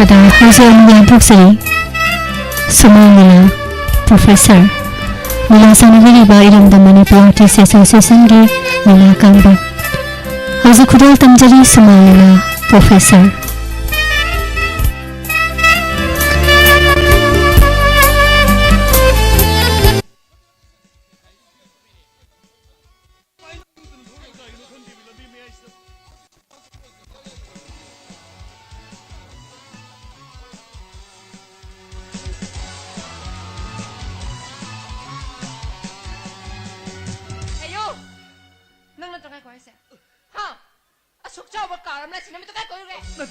ꯂꯥꯛꯄꯗ ꯍꯧꯖꯤꯛ ꯑꯃꯨꯛ ꯌꯥꯟꯊꯣꯛꯆꯔꯤ ꯁꯨꯃꯥꯏ ꯂꯤꯂꯥ ꯄ꯭ꯔꯣꯐꯦꯁꯔ ꯂꯤꯂꯥ ꯁꯥꯟꯅꯕꯤꯔꯤꯕ ꯏꯔꯝꯗꯝ ꯃꯅꯤꯄꯨꯔ ꯑꯥꯔꯇꯤꯁ ꯑꯦꯁꯣꯁꯤꯌꯦꯁꯟꯒꯤ ꯂꯤꯂꯥ ꯀꯥꯡꯕꯨ ꯍꯧꯖꯤꯛ ꯈꯨꯗꯣꯜ ꯇꯝꯖꯔꯤ ꯁꯨꯃꯥꯏ ꯂꯤꯂꯥ ꯄ꯭ꯔꯣꯐꯦꯁꯔ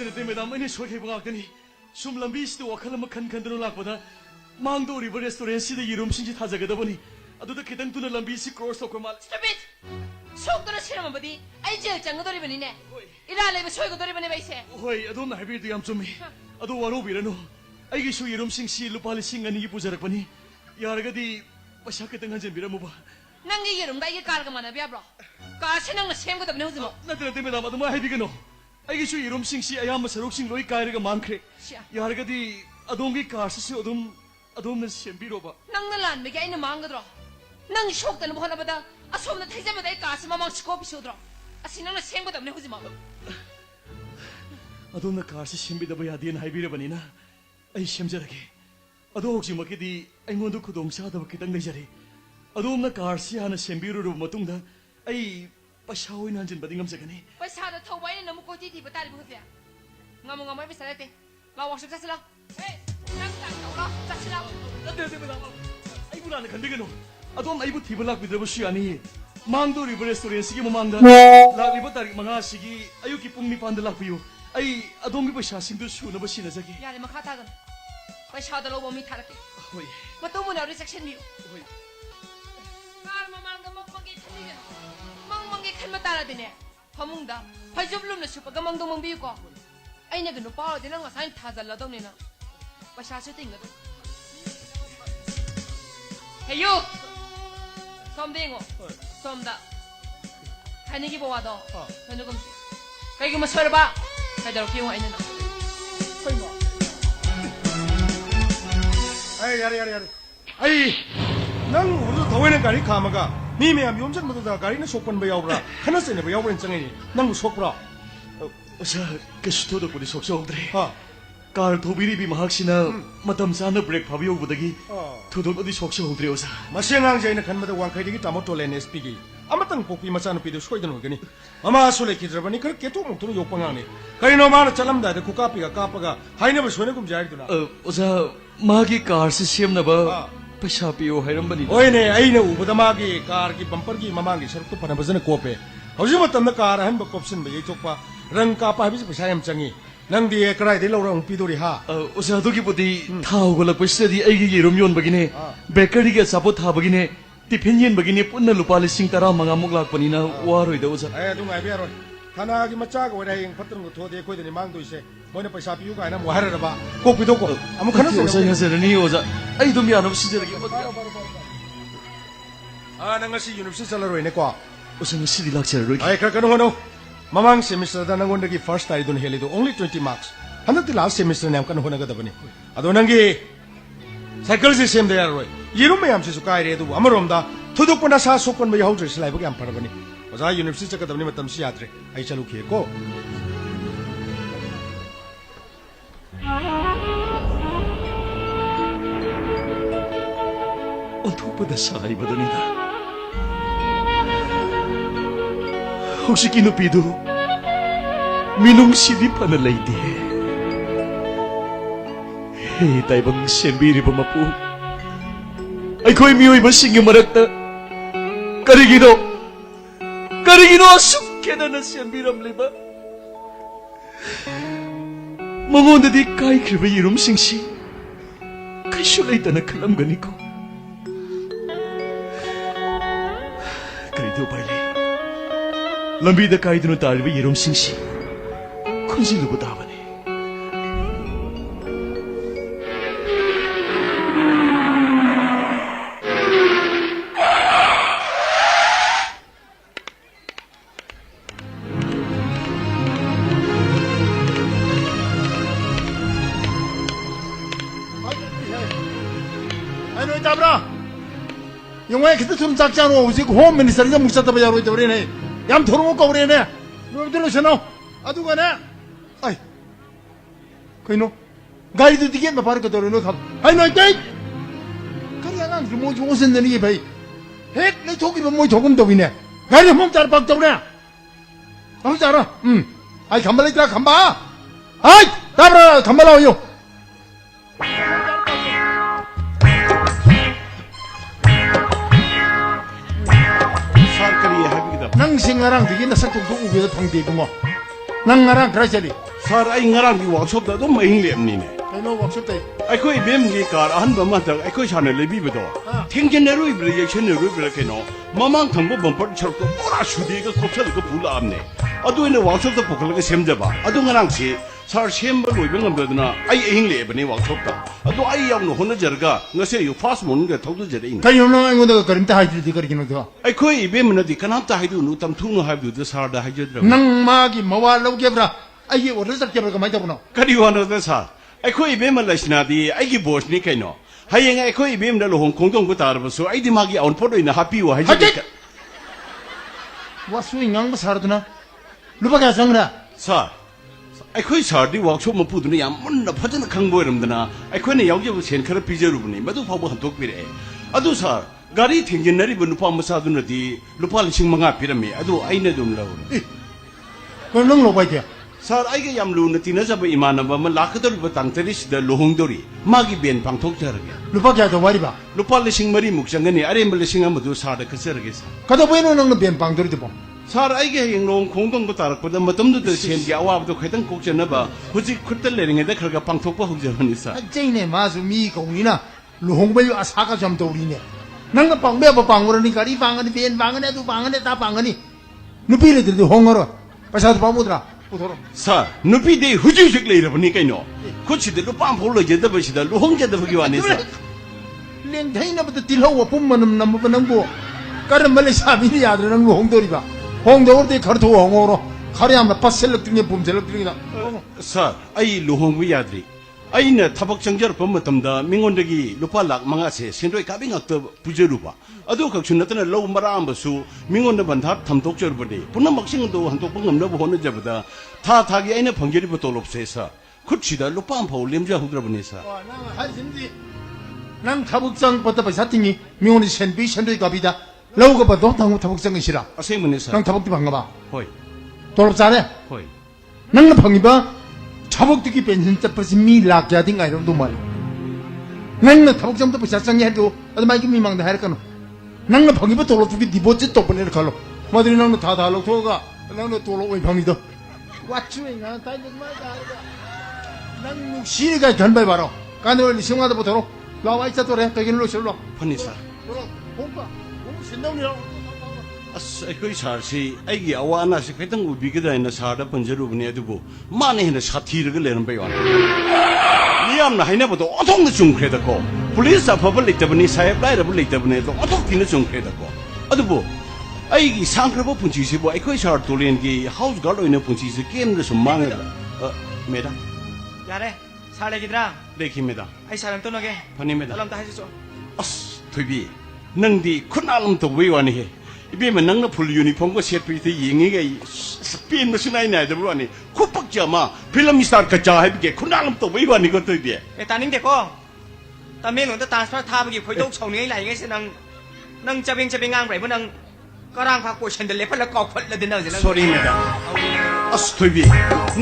नते मैडम मैंने सोखे बगाकनी सुम लंबी से वखल म खन खन दनो लाकपदा मांगदो रिवर रेस्टोरेंट से यरूम सिंह थाजगदबनी अदुदा खितंग तुना लंबी से क्रॉस तोक माल स्टॉपिट सोकदो सिरमबदी आई जेल चंगदोरिबनी ने इरा लेबे सोयगदोरिबनी बाइसे होय अदो ना हाइबी याम चुमी अदो वारो बिरनो आइगी सु यरूम सिंह सी लुपा लिसिंग अनि पुजरकपनी यारगदी पैसा खितंग हजन बिरमुबा नंगी यरूम दाइगे कार का माना बियाब्रो कार से नंग सेमगदबने हुजमो नते मैडम अदो मा हाइबिगनो आइगी सु यरूम सिंह सी अयाम सरुक सिंह लोई कायरगा मांखरे यारगदी अदोंगी कार से अदोम न सेमबिरोबा नंग लान बेगे आइना मांगदरो नंग सोकतन बहनबदा असोमना थैजमदा कार से ममांग स्कोप सुद्रो असि नंग सेमगदबने हुजमो अदोम न कार से सेमबिदबा यादेन हाइबिरबनिना आई सेमजरगे अदो होक्सिमकेदी आइंगोंदो खुदोंग सादब खितंग लेजरे अदोम न कार से हाना सेमबिरो मतुंगदा आई पैसा होइन हंजन बदिंगम जगनी पैसा द थौबाइने नमु कोति थि बतारि बुझे ngam ngamai bisa lete la worship chasila hey nang tang tawla chasila नते मैडम आई बुलाने खंदिगनो अदोम आई बु थिबलाक बिदरबु सुयानी मांगदो रिवर रेस्टोरेंट सिगी ममांगदा लागिबो तारिक मंगा सिगी अयुकी पुंग निपान द लापियो आई अदोमगी पैसा सिंदु सुनबो सिनजगी यारे मखा तागन पैसा द लोबो मी थारके होय मतो मुना रिसेक्शन बियो होय कार ममांग ममंगे थनिगे ममंगे खन मतारा दिने फमुंगदा फजुबलुम न सुपगा मंगदो मंबियो को आइना गनो पाव दे नंग साइन थाजल दौनेना पैसा से तिंगदो हे यू समदेंगो समदा खानिगी बवादो ननुगम कइगम सरबा कइदर पियो आइना ना कइनो 아이 야래 아이 난 우리도 더위는 가리 가마가 미매야 용전부터 가리는 속번 배우라 하나씩 배우버린 정이니 난 속브라 어서 그스토도 뿌리 속속들이 아 कार थोबिरी महाक्सिना मतम चाना ब्रेक फाबियोबदगी थुदोबदि सोक्से होद्रे ओसा मसेंगांग जैन खनमदा वांखैदगी टामो टोलेन एसपीगी अमतंग पोपी मचानु पिदु सोइदन होगनी अमा सुले किद्रबनी खर केतो मुक्तुनु योपंगांगनी करिनो माना चलमदा द कुकापिगा कापगा हाइनब सोनेगुम जारिदुना ओसा मागी कार से सेमनबा पैसा पियो हैरमबनी ओइने आइने उबदा मागी कार की बंपर की ममांगी सरतु फनबजन कोपे हौजि मतमदा कार हनब कोप्सन बे यथोपा रंग कापा हाबिस पैसा यम चंगी नंदी कराइदे लौरंग पिदोरी हा ओसा दुगी पुदी थाव गोलक पैसादी आइगी येरुम योन बगिने बेकरी के सापो था बगिने टिफिन येन बगिने पुन्ना लुपा लिसिंग 15 मुक लाकपनिना वारोइदा ओसा ए दुम आइबे यारो थाना की मचा को रे यंग फत्रंग थोदे कोइदनि मांगदोइसे मोने पैसा पियु गायना मोहररबा को पिदो को अमु खनस ओसा यजरनी ओजा आई दुम यानो सिजरगी आ नंगसी यूनिवर्सिटी चलरोइने को ओसा ngसी लाक्चर ai kar kanu hono mamang semester da nangon dagi first tari dun helido only 20 marks handak ti last semester nam kan hona ga dabani ado nangi cycle se sem da yar roi yirum mayam se su kai re du amarom da thuduk pona sa sokon ba yau dres lai ba yam parabani oza university ka dabani matam si yatre ai chalu khe ko onthupada sai badonida 혹시기 누피도 미농시디 파는 레이디 헤이 다이방 셈비리 보마푸 아이코이 미오이 버싱이 말았다 까리기도 숙해다는 셈비람 레바 멍원데디 까이 크르베 이름 싱시 카이쇼레이다나 클람가니코 그리도 바일리 lambi da kaidunu tariba yerum singsi kunzi lubu dabani 아니 잡라 영화에 그때 좀 작지 않아 오지 홈 미니스터가 묵사다 봐야 로이 되버리네 얌 토롱 거 버리네 너희들 오셔노 아두 가네 아이 그이노 가이드 디게 마 바르 거더러 너 아이 너 때 가리야가 뭐 좋은 이 배 핵내 저기 뭐 조금 더 위네 가리 몸 잘 박더래 아무 잘아 아이 간발이라 간바 아이 잡라 간발아요 사르카리 하비기다. 낭 생아랑 되게 나 sakung ko ubi da pangde mo nang ngarang krajali 사르 아이 nga랑 디 워크숍다 도 마잉렘니네. kaino workshop tai 아이코이 뱀기 कार अहनबा माता 아이코이 샤네 레비बदो 땡젠네로 이브레 예천네로 이브레 케노 마망 탕보 범퍼 철도 오라 슈디가 kopsal고 불아암네 아도이네 워크숍도 보컬가 셈자바 아도 nga랑시 사르 셈바 로이뱅감도나 아이 에잉레버니 워크숍다 아도 아이 야우노 호너저가 ngase 유 파스 모는게 톡도저레인 kaino nang ngo da karim ta haidi di kargino da 아이코이 뱀나디 카남타 하이두 누탐 투노 하이두 사르다 하이저드라 nang magi mawal lo gebra ai wo da ke ba mai da bono 카리와노다 사 아이코이 뱀말라시나디 아이기 보스니 케노 하이엥 아이코이 뱀나 로홍 공동부 따르버소 아이디 마기 아운 포도이나 하피와 하이저드 wa su ngang ba sarduna lupa ga sangra 사 아이코이 사디 워크숍 뭐 부드는 야문나 퍼져나 강보여름드나 아이코이네 여기부 센커를 비저루브니 마두 파부 한독 비래 아두 사 가리 튕긴나리 부 누파 무사두나디 루파 리싱 망아 비람미 아두 아이네 좀 라우 ko nang lo bai ke 사 아이게 얌루나 티나자부 이마나바 마 라크더리 당테리시다 로홍도리 마기 벤 방톡자르게 lupa ga da wari ba 루파 리싱 머리 묵장가니 아레 리싱 아무두 사다 커서르게사 kada bueno nang ben pang dori de bo 사르 아이게 행롱 공동부 따르고다 마덤도 센기 아와부도 회당 꼭전나바 후지 쿨들 내링에다 그러가 방톡바 흑저니사 jaine ma su mi ko ni na lu hong ba yu asa ka jam dori ne nang pang be ba pang ro ni kari pang ni ben pang ne tu pang ne ta pang ni nu pi le de hong ro pasa ba mudra puthoro 사 누피데 후지식 레이러버니 까이노 코치들로 빰폴로 제더버시다 루홍제더 버기와니사 leng thai na ba til ho wa pum manam nam ba nang bo karam male sa mi ya de nang lu hong dori ba hong dor de khar tho hong ro khar yam na pasel lak tinge pum selak tinge na 사 아이 루홍부 야드리 아이나 타박 정절 범마텀다 민원덕이 루팔락 망아세 신도이 가빙학더 부저루바 아도 각춘나타나 로우 마라암버수 민원의 반탑 탐독저버디 분나 막싱도 한독 방음너버 호는자보다 타타기 아이나 번결이부터 롭세사 쿠치다 루판 파울림자 후드러버니사 wa nang han simdi nang thabukjang pata paisa tingi mioni senbi sendoi gabida lau ga ba do tang thabukjang ni sira 아세이문니사 nang thabuk ti bang ba 호이 dolop sare 호이 nang na phangi ba thabuk ti ki pension ta pasi mi lak ya ding ai rom du mal nang na thabukjang ta paisa sang ya do ad mai ki mi mang da har kan nang na phangi ba dolop ti deposit to pone khalo madri nang na tha tha lok thoga nang na dolop oi phangi do wa chui nga ta ni ma da nang nu shi ga gan bai baro kanol ni singwa da bo thoro la wa cha to re ka gin lo shlo 파니사 bomba bomba sindong ni 아스 아이코이 사르시 아이기 아와나시 회당 우비게다이나 사다 번저루브니 아두부 마네히나 사티르가 레는 베요나 니암나 하이나보도 어통도 중크레다고 플리스 퍼블릭 때문에 사협 라이러블 때문에도 어통티는 중크레다고 아두부 아이기 상크르보 분치시보 아이코이 사르 돌린기 하우스 가로이네 분치시 게임도 좀 망해라 메다 야래 살래기들아 레키메다 아이 사람 떠나게 파니메다 알람 다 해줬어 아스 토비 능디 쿠날음도 왜와니 해 이베면 능나 풀 유니폼과 셋피트 잉이가 스피인 머신아이 나이더브라니 쿠박자마 필름 스타र कच्चा है बिके खुनालम तो वही वानी को तो बिए 에 따님 됐고 따면 넌 트랜스퍼 타버기 보이도 총이 라이게 난 능 자빙 앙브레 능 거랑 갖고 챈들 레팔라 거펄라 되나 저 सॉरी मेदा अस्टोबी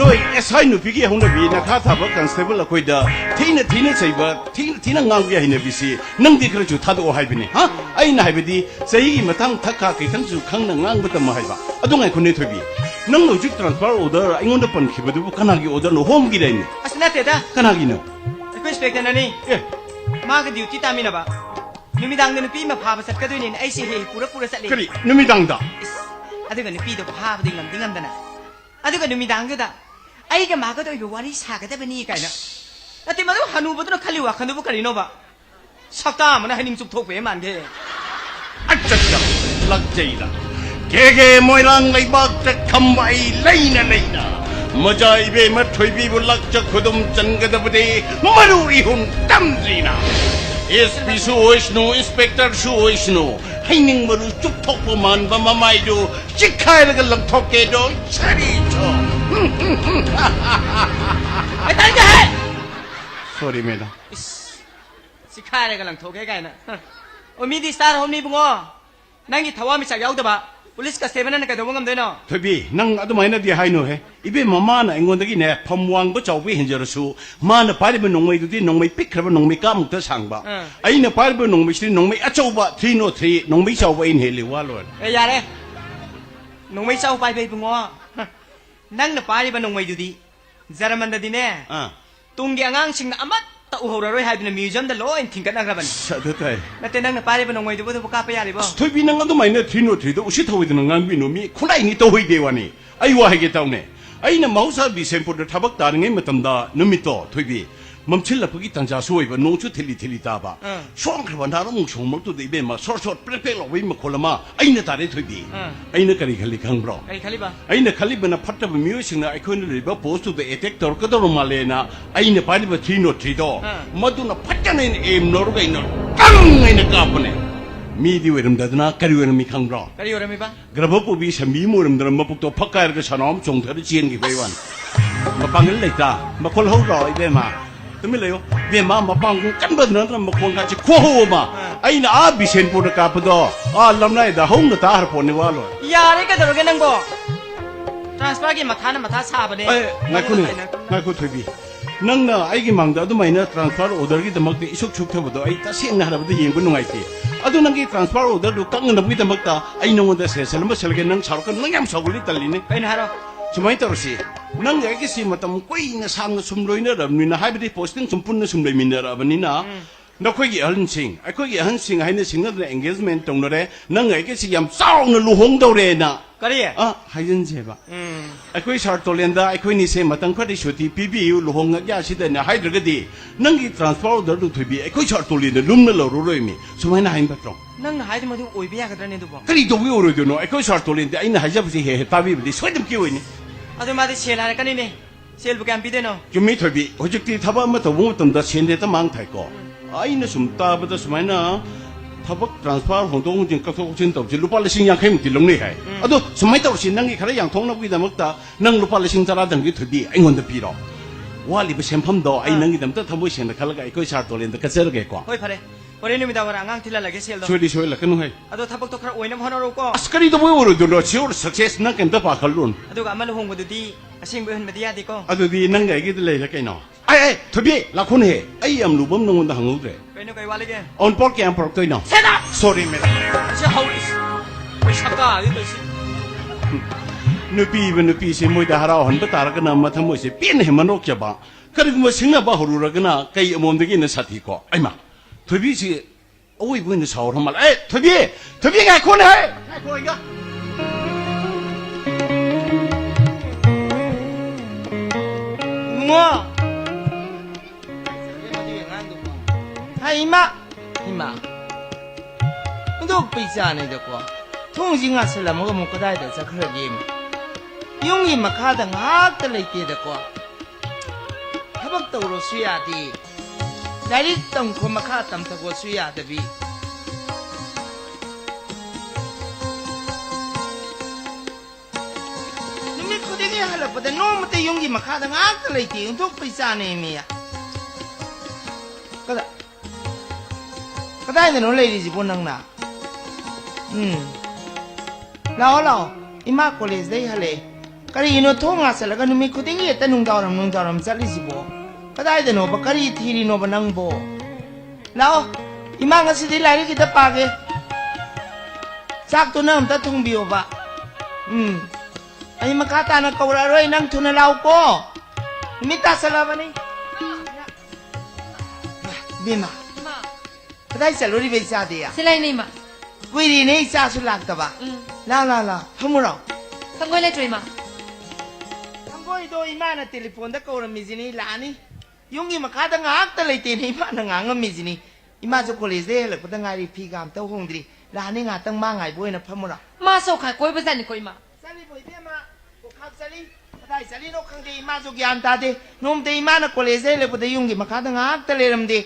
नोई एसआई नुपिगे होंदबी नखा थाबा कांस्टेबल लकोइदा थीने छैबा थीना ngang बिया हिने बिसी नंग दिखर जु थादो हाइबिने हा आइना हाइबदी सही मतंग थका कैथंग जु खंगना ngang बतम हाइबा अदुंगाइ खुने थोबी नंग लॉजिक ट्रांसफर ऑर्डर आइंगोंद पनखिबदु कनागी ऑर्डर नो होम गिराइने असनातेदा कनागिनो ꯑꯩꯈꯣꯏ ꯏꯟꯁꯄꯦꯛꯇꯔꯅꯅꯤ ꯃꯥꯒ ꯗ꯭ꯌꯨꯇꯤ ꯇꯥꯃꯤꯟꯅꯕ ꯅꯨꯃꯤꯗꯥꯡꯗ ꯅꯨꯄꯤ ꯑꯃ ꯐꯥꯕ ꯆꯠꯀꯗꯣꯏꯅꯦꯅ ꯑꯩꯁꯦ ꯍꯦꯛ ꯄꯨꯔ ꯆꯠꯂꯤ करी नुमिदांगदा ꯑꯗꯨꯒ ꯅꯨꯄꯤꯗꯣ ꯐꯥꯕꯗꯤ ꯉꯝꯗꯅ ꯑꯗꯨꯒ ꯅꯨꯃꯤꯗꯥꯡꯗꯨꯗ ꯑꯩꯒ ꯃꯥꯒꯗ ꯑꯣꯏꯕ ꯋꯥꯔꯤ ꯁꯥꯒꯗꯕꯅꯤ ꯀꯥꯏꯅ ꯅꯠꯇꯦ ꯃꯗꯨ ꯍꯅꯨꯕꯗꯨꯅ ꯈꯜꯂꯤ ꯋꯥꯈꯟꯗꯨꯕꯨ ꯀꯔꯤꯅꯣꯕ ꯁꯛꯇꯥ ꯑꯃꯅ ꯍꯩꯅꯤꯡ ꯆꯨꯞꯊꯣꯛꯄ ꯃꯥꯟꯒꯦ अच्छा लग जाइला केगे मोइरांग लाइबाक च खम्बाई लेना मजा इबे मथोइबी बुलक च खुदुम चनगदबदे मरुरी हुन तमजीना SPꯁꯨ ꯑꯣꯏꯁꯅꯨ ꯏꯟꯁꯄꯦꯛꯇꯔꯁꯨ ꯑꯣꯏꯁꯅꯨ ꯍꯩꯅꯤꯡꯕꯗꯨ ꯆꯨꯞꯊꯣꯛꯄ ꯃꯥꯟꯕ ꯃꯃꯥꯏꯗꯨ ꯆꯤꯛꯈꯥꯏꯔꯒ ꯂꯪꯊꯣꯛꯀꯦꯗꯣ ꯁꯔꯤꯆꯣ ꯑꯩ ꯇꯥꯅꯤꯡꯗꯦ ꯍꯦ ꯁꯣꯔꯤ ꯃꯦꯗꯥꯝ ꯁꯤꯈꯥꯏꯔꯒ ꯂꯪꯊꯣꯛꯀꯦ ꯀꯥꯏꯅ ꯑꯣ ꯃꯤꯗꯤ ꯁ꯭ꯇꯥꯔ ꯍꯣꯝꯅꯤ ꯏꯕꯨꯡꯉꯣ ꯅꯪꯒꯤ ꯊꯋꯥꯟꯃꯤꯆꯥꯛ ꯌꯥꯎꯗꯕ ꯄꯨꯂꯤꯁ ꯀꯟꯁꯇꯦꯕꯜꯅ ꯀꯩꯗꯧꯕ ꯉꯝꯗꯣꯏꯅꯣ ꯊꯣꯏꯕꯤ ꯅꯪ ꯑꯗꯨꯃꯥꯏꯅꯗꯤ ꯍꯥꯏꯅꯨꯍꯦ ꯏꯕꯦꯝ ꯃꯃꯥꯅ ꯑꯩꯉꯣꯟꯗꯒꯤꯅꯦ ꯐꯝ ꯋꯥꯡꯕ ꯆꯥꯎꯕ ꯍꯦꯟꯖꯔꯁꯨ ꯃꯥꯅ ꯄꯥꯏꯔꯤꯕ ꯅꯣꯡꯃꯩꯗꯨꯗꯤ ꯅꯣꯡꯃꯩ ꯄꯤꯛꯈ꯭ꯔꯕ ꯅꯣꯡꯃꯩ ꯀꯥꯃꯨꯛꯇ ꯁꯥꯡꯕ ꯑꯩꯅ ꯄꯥꯏꯔꯤꯕ ꯅꯣꯡꯃꯩꯁꯤꯗꯤ ꯅꯣꯡꯃꯩ ꯑꯆꯧꯕ 303 ꯅꯣꯡꯃꯩ ꯆꯥꯎꯕ ꯑꯩꯅ ꯍꯦꯜꯂꯤ ꯋꯥ ꯂꯣꯏꯔꯦ ꯑꯦ ꯌꯥꯔꯦ ꯅꯣꯡꯃꯩ ꯆꯥꯎ ꯄꯥꯏꯕ ꯏꯕꯨꯡꯉꯣ ꯅꯪꯅ ꯄꯥꯏꯔꯤꯕ ꯅꯣꯡꯃꯩꯗꯨꯗꯤ ꯖꯔꯃꯟꯗꯗꯤꯅꯦ ꯇꯨꯡꯒꯤ ꯑꯉꯥꯡꯁꯤꯡꯅ ꯑꯃꯠꯇ ꯎꯍꯧꯔꯔꯣꯏ ꯍꯥꯏꯗꯨꯅ म्यूजियमꯗ ꯂꯣꯏ ꯊꯤꯡꯒꯠꯅꯈ꯭ꯔꯕꯅꯤ ꯑꯗꯨ ꯇꯥꯏ ꯅꯠꯇꯦ ꯅꯪꯅ ꯄꯥꯏꯔꯤꯕ ꯅꯣꯡꯃꯩꯗꯨꯕꯨ ꯀꯥꯞꯄ ꯌꯥꯔꯤꯕꯣ ꯊꯣꯏꯕꯤ ꯅꯪ ꯑꯗꯨꯃꯥꯏꯅ 303ꯗ ꯎꯁꯤꯠꯊꯑꯣꯏꯗꯅ ꯉꯥꯡꯕꯤꯅꯨ ꯃꯤ ꯈꯨꯟꯅꯥꯏꯅꯤ ꯇꯧꯍꯩꯗꯦ ꯋꯥꯅꯤ ꯑꯩ ꯋꯥ ꯍꯥꯏꯒꯦ ꯇꯧꯅꯦ ꯑꯩꯅ ꯃꯍꯧꯁꯥ ꯕꯤꯁꯦꯝꯄꯨꯔꯗ ꯊꯕꯛ ꯇꯥꯔꯤꯉꯩ ꯃꯇꯝꯗ ꯅꯨꯃꯤꯠꯇꯣ ꯊꯣꯏꯕꯤ ꯃꯝꯁꯤꯜꯂꯛꯄꯒꯤ ꯇꯥꯟꯖꯥꯁꯨ ꯑꯣꯏꯕ ꯅꯣꯡꯁꯨ ꯊꯤꯜꯂꯤ ꯊꯤꯜꯂꯤ ꯇꯥꯕ ꯁꯣꯡꯈ꯭ꯔꯕ ꯅꯥꯔꯃꯨꯛ ꯁꯣꯡꯃꯛꯇꯨꯗ ꯏꯕꯦꯝꯃ ꯁꯣꯔ ꯁꯣꯔ ꯄ꯭ꯔꯦꯛ ꯄ꯭ꯔꯦꯛ ꯂꯥꯎꯕꯒꯤ ꯃꯈꯣꯜ ꯑꯃ ꯑꯩꯅ ꯇꯥꯔꯦ ꯊꯣꯏꯕꯤ ꯑꯩꯅ ꯀꯔꯤ ꯈꯜꯂꯤ ꯈꯪꯕ꯭ꯔꯣ ꯀꯔꯤ ꯈꯜꯂꯤꯕ ꯑꯩꯅ ꯈꯜꯂꯤꯕꯅ ꯐꯠꯇꯕ ꯃꯤꯑꯣꯏꯁꯤꯡꯅ ꯑꯩꯈꯣꯏꯅ ꯂꯩꯔꯤꯕ ꯄꯣꯁꯇꯨꯗ ꯑꯦꯇꯦꯛ ꯇꯧꯔꯛꯀꯗꯧꯕ ꯃꯥꯜꯂꯦꯅ ꯑꯩꯅ ꯄꯥꯏꯔꯤꯕ 303ꯗꯣ ꯃꯗꯨꯅ ꯐꯖꯅ ꯑꯩꯅ ꯑꯦꯝ ꯂꯧꯔꯒ ꯑꯩꯅ ꯀꯪ ꯑꯩꯅ ꯀꯥꯞꯄꯅꯦ ꯃꯤꯗꯤ ꯑꯣꯏꯔꯝꯗꯗꯅ ꯀꯔꯤ ꯑꯣꯏꯔꯝꯃꯤ ꯈꯪꯕ꯭ꯔꯣ ꯀꯔꯤ ꯑꯣꯏꯔꯝꯃꯤꯕ ꯒ꯭ꯔꯚ ꯄꯨꯕꯤ ꯁꯝꯕꯤ ꯑꯃ ꯑꯣꯏꯔꯝꯗꯅ ꯃꯄꯨꯛꯇꯣ ꯐꯛꯀꯥꯏꯔꯒ ꯁꯅꯥ ꯑꯃ ꯆꯣꯡꯊꯔ ꯆꯦꯟꯈꯤꯕꯩ ꯋꯥꯅꯤ ꯃꯄꯥꯡꯒꯜ ꯂꯩꯇ꯭ꯔꯥ ꯃꯈꯣꯜ ꯍꯧꯔꯣ ꯏꯕꯦꯝꯃ ꯇꯨꯃꯤꯟ ꯂꯩꯌꯣ ꯏꯕꯦꯝꯃ ꯃꯄꯥꯡꯒꯜ ꯀꯟꯕꯗ ꯅꯠꯇꯅ ꯃꯈꯣꯟ ꯀꯥꯏꯁꯦ ꯈꯨꯍꯧ ꯑꯃ ꯑꯩꯅ ꯕꯤꯁꯦꯟꯄꯨꯔꯗ ꯀꯥꯞꯄꯗꯣ ꯂꯝꯂꯥꯏꯗ ꯍꯧꯅ ꯇꯥꯍꯔ ꯄꯣꯠꯅꯤ ꯋꯥ ꯂꯣꯏ ꯌꯥꯔꯦ ꯀꯩꯗꯧꯔꯒꯦ ꯅꯪꯕꯣ ꯇ꯭ꯔꯥꯟꯁꯐꯔꯒꯤ ꯃꯊꯥꯅ ꯃꯊꯥ ꯁꯥꯕꯅꯦ ꯉꯥꯏꯈꯣꯅꯦ ꯉꯥꯏꯈꯣ ꯊꯣꯏꯕꯤ ꯅꯪꯅ ꯑꯩꯒꯤ ꯃꯥꯡꯗ ꯑꯗꯨꯃꯥꯏꯅ ꯇ꯭ꯔꯥꯟꯁꯐꯔ ꯑꯣꯔꯗꯔꯒꯤꯗꯃꯛꯇ ꯏꯁꯨꯛ ꯁꯨꯛꯊꯕꯗꯣ ꯑꯩ ꯇꯁꯦꯡꯅ ꯍꯥꯏꯔꯕꯗ ꯌꯦꯡꯕ ꯅꯨꯡꯉꯥꯏꯇꯦ ꯑꯗꯨ ꯅꯪꯒꯤ ꯇ꯭ꯔꯥꯟꯁꯐꯔ ꯑꯣꯔꯗꯔꯗꯨ ꯀꯛꯅꯅꯕꯒꯤꯗꯃꯛꯇ ꯑꯩ ꯅꯉꯣꯟꯗ ꯁꯦꯁꯟ ꯑꯃ ꯁꯜꯒꯦ ꯅꯪ ꯁꯥꯎꯔꯛꯀꯅꯨ ꯅꯪ ꯌꯥꯝ ꯁꯥꯎꯒꯜꯂꯤ ꯇꯜꯂꯤꯅꯦ ꯀꯩꯅꯣ ꯍꯥꯏꯔꯣ ꯁꯨꯃꯥꯏꯅ ꯇꯧꯔꯁꯤ ꯅꯪ ꯑꯩꯒꯤꯁꯤ ꯃꯇꯝ ꯀꯨꯏꯅ ꯁꯥꯡꯅ ꯁꯨꯝ ꯂꯣꯏꯅꯔꯕꯅꯤꯅ ꯍꯥꯏꯕꯗꯤ ꯄꯣꯁꯇꯤꯡ ꯁꯨꯝ ꯄꯨꯟꯅ ꯁꯨꯝ ꯂꯩꯃꯤꯟꯅꯔꯕꯅꯤꯅ ꯅꯈꯣꯏꯒꯤ ꯑꯍꯟꯁꯤꯡ ꯑꯩꯈꯣꯏꯒꯤ ꯑꯍꯟꯁꯤꯡ ꯍꯥꯏꯅ ꯁꯤꯡꯅꯗꯅ ꯑꯦꯡꯒꯦꯖꯃꯦꯟ ꯇꯧꯅꯔꯦ ꯅꯪ ꯑꯩꯒꯤꯁꯤ ꯌꯥꯝ ꯆꯥꯎꯅ ꯂꯨꯍꯣꯡꯗꯧꯔꯦꯅ ꯀꯔꯤ ꯍꯥꯏꯖꯤꯟꯁꯦꯕ ꯑꯩꯈꯣꯏ ꯁꯥꯔ ꯇꯣꯂꯦꯟꯗ ꯑꯩꯈꯣꯏꯅꯤꯁꯦ ꯃꯇꯝ ꯈꯔꯗꯤ ꯁꯨꯇꯤ ꯄꯤꯕꯤꯌꯨ ꯂꯨꯍꯣꯡꯉꯒꯦ ꯑꯁꯤꯗꯅ ꯍꯥꯏꯗ꯭ꯔꯒꯗꯤ ꯅꯪꯒꯤ ꯇ꯭ꯔꯥꯟꯁꯐꯔ ꯑꯣꯔꯗꯔꯗꯨ ꯊꯣꯏꯕꯤ ꯑꯩꯈꯣꯏ ꯁꯥꯔ ꯇꯣꯂꯦꯟꯗ ꯂꯨꯝꯅ ꯂꯧꯔꯔꯣꯏꯃꯤ ꯁꯨꯃꯥꯏꯅ ꯍꯥꯏꯕꯠꯇ꯭ꯔꯣ ꯅꯪꯅ ꯍꯥꯏꯗꯤ ꯃꯗꯨ ꯑꯣꯏꯕ ꯌꯥꯒꯗ꯭ꯔꯅꯦ ꯑꯗꯨꯕꯨ ꯀꯔꯤ ꯇꯧꯕꯤ ꯑꯣꯏꯔꯣꯏꯗꯣꯏꯅꯣ ꯑꯩꯈꯣꯏ ꯁꯥꯔ ꯇꯣꯂꯦꯟꯗꯤ ꯑꯩꯅ ꯍꯥꯏꯖꯕꯁꯤ ꯍꯦꯛ ꯍꯦꯛ ꯇꯥꯕꯤꯕꯗꯤ ꯁꯣꯏꯗꯅꯀꯤ ꯑꯣꯏꯅꯤ ꯑꯗꯨ ꯃꯥꯗꯤ ꯁꯦꯜ ꯍꯥꯏꯔꯛꯀꯅꯤꯅꯦ ꯁꯦꯜꯕꯨ ꯀꯌꯥꯝ ꯄꯤꯗꯣꯏꯅꯣ ꯆꯨꯝꯃꯤ ꯊꯣꯏꯕꯤ ꯍꯧꯖꯤꯛꯇꯤ ꯊꯕꯛ ꯑꯃ ꯇꯧꯕ ꯃꯇꯝꯗ ꯁꯦꯟ ꯍꯦꯛꯇ ꯃꯥꯡ ꯊꯥꯏꯀꯣ ꯑꯩꯅ ꯁꯨꯝ ꯇꯥꯕꯗ ꯁꯨꯃꯥꯏꯅ ꯊꯕꯛ ट्रांसफर होंदों जिन कथो चिन तब लुपा लिंग यांखै मुक्ति लौने है अदो सुमाय तौरसी नंगी खरा यांथोंनबगीदमक्ता नंग लुपा लिंग तरा दंगी थुबी अइंगोंद पिरो वालिब सेमफमदो अइ नंगीदमता थमोय सेंद खलगा अइकोय सार तोलेंद कचरगे को होय फरे होरे नुमिदा वर आंगांग थिला लगे सेल दो सोयदि सोय लकनु है अदो थबक तो खरा ओइनम होनरो को अस्करी दो बोय ओरो दो सियोर सक्सेस न केंदा पाखलुन अदो अमल होंगदुदी असिंग बहन मदिया दिको अदुदी नंग अइगी दले लकैनो ai थुबी लाखोन हे अइ यम लुबम नंगोंद हंगुद्रे कइनो कइ वालेगे ऑन पोर के एम्पर तोइनो सेदा सॉरी मेरा से हाउस पैसा दि तोसि नुपी से मोइदा हराव हन बतारगना मथमोय से पेन हे मनोक जबा करिगुम सिंगना बा हरुरगना कई अमोंदगी न साथी को आइमा थुबी से ओइ बुइन सावर हमल ए थुबी गा कोन है कोइगा mo hai ma ima ndo pizza ne de ko thong jing a sala mo mo kadai da sakra game yung yi makha da ngak ta lai te da ko thabak taw ro su ya di direct tong ko makha tam ta ko su ya da bi numi ko de ge hala pa da no mate yung yi makha da ngak ta lai te ndo pizza ne me ya kada kadai no lady ji bonang na lao ima college dai hale kari ino thonga salaga numi khuding ye tanung daram chali ji bo kadai de no ba kari thiri no banang bo lao ima nga si dai lai ki da pa ge sak to nam ta thong bio ba ai ma ka ta na kawra roi nang thuna lao ko numi ta sala ba ni bima kadai salori be sa de ya Silai nei ma. Wiri nei sa su lak ta ba. La. Hamuro. Tanggoi le troi ma. Tanggoi do ima na telephone da ko ra mi jini la ni. Yungi ma ka da ngak ta le te ni ma na ngang mi jini. Ima jo college de le ko da ngai ri phi gam ta hong dri. La ni nga tang ma ngai boi na phamuro. Ma so khai koi ba zan koi ma. Sali boi de ma. Ko khap sali. Kadai sali no khang de ima jo gyan ta de. Nom de ima na college de le ko da yungi ma ka da ngak ta le ram de.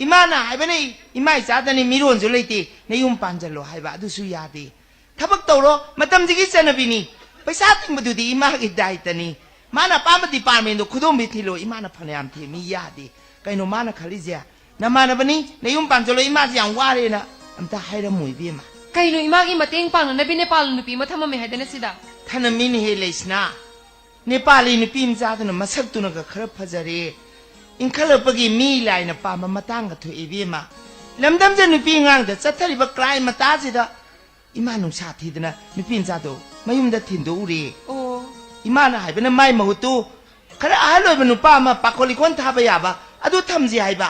อิมาน่ะหายไปนี่อิมาจ้าตอนนี้มีรุ่นสุดเลยตีในยุ่งปันจะรอหายบ้าดูสุยาตีถ้าพวกโตรมาทำสิ่งที่เซนบินีไปซาติมาดูดีอิมากิได้ตอนนี้มาน่ะป้ามาติปาร์เมนต์คุดมบิทิโลอิมาน่ะพยายามที่มียาดีก็อินมาน่ะขลิเซียน้ำมาน่ะบันนี้ในยุ่งปันจะรออิมาจะยังว่าเลยนะอันตาให้เราหมวยบีมา Kay no imagi mating pang na binepal no pi matama mi hayda na sida. ท่านมินเฮเลสนาเนปาลีนพิมพ์จ้าตัวนั้นมาสักตัวนึงก็ครับพะจารีอินขลับปกีมีลายนะปามาตั้งกับตัวเอวีมาลำดำจะนุปีงางเดจัตตาริบกลายมาตาสิดาอิมานุชาติดนะนุปีนจ้าตัวไม่ยุ่งจะถิ่นดูรี Oh. อิมานะหายไปนั่นไม่มาหุตูขณะอาลอยมันนุปามาปักคนลิคนท่าไปยาบะอดูทำสิหายบะ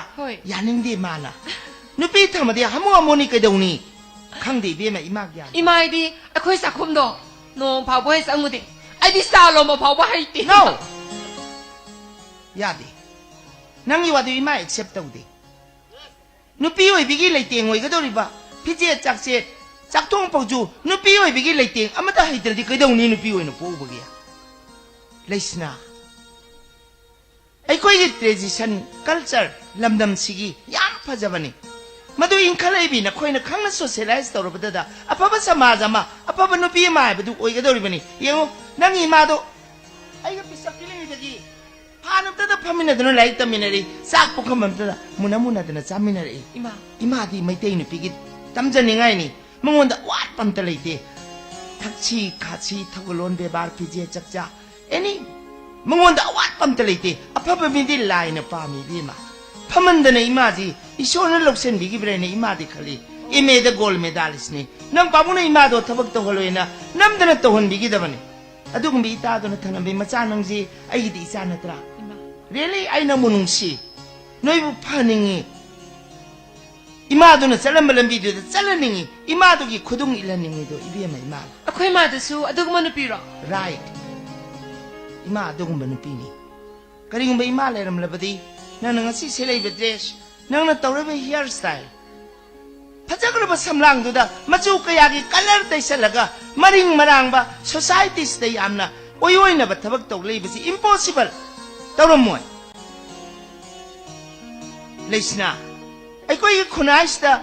ยานึงดีมานะนุปีทำมาเดียหามัวโมนิกเดวนี่ข้างดีเบี้ยมาอิมากยา Imay di ako'y sakum do. No pabuhay sa angudi. Ay di salo mo pabuhay ti. no ยาดีนั่งอยู่ว่าดูไม่ accept ตัวดีนุปีไว้บิกิเลยเตียงไว้ก็ตัวรีบะพี่เจี๊ยจักเจี๊ยจักทุ่งปจูนุปีไว้บิกิเลยเตียงอามาตาให้ตัวดีก็ตัวนี้นุปีไว้นุปูบุกี้เลยสนาไอ้คนที่ tradition culture ลำดำสิกียามพะจับนี่มาดูอินคาเลบีนะคนน่ะข้างนั้น socialize ตัวเราไปได้อะพะภาษามาจามาอะพะนุปีมาไปดูโอ้ยก็ตัวรีบนี่ยังนั่งอีมาดูไอ้ก็พิสักกิเลสกี้พานุตตะพามินาตโนไลต์มินารีสักพวกมันตตะมุนามุนาตนะจามินารี Ima. อิมาดีไม่เตยนุปีกิตั้มจันยังไงนี่มึงวันดะวัดปั๊มตะเลยเตทักชีขาชีทักลอนเบบาร์พิเจจักจ้าเอ็นี่มึงวันดะวัดปั๊มตะเลยเตอะพะมินดิไลน์นะปามีดีมาพามันดะนะอิมาดีอิโชนัลล็อกเซนบิกิเบรนะอิมาดีขลีอิเมดะโกลเมดัลิสนี่นังปาบุนะอิมาโดทับกตะฮลอยนะนัมดะนะตะฮนบิกิดะบันอะดูกุมบิตาโดนะทะนะเบมาจานังจีไอ้ดิซานะตรา Ima. really ไอ้น้ำมันงsi noi bu paningi imadu na salam balam video da salaningi imadu ki khudung ilaningi do ibiya mai mal Ako'y madasu adug mo no pira. right imadu kung banupini karing ba imal eram labadi na ngasi silay ba dress nang natawra ba hairstyle Pajaglo ba samlang do da machu kaya ki color tay salaga maring marang ba society stay amna oy na ba tabag tawlay ba si impossible tawra mo Lesna, ay ko yung kunais da,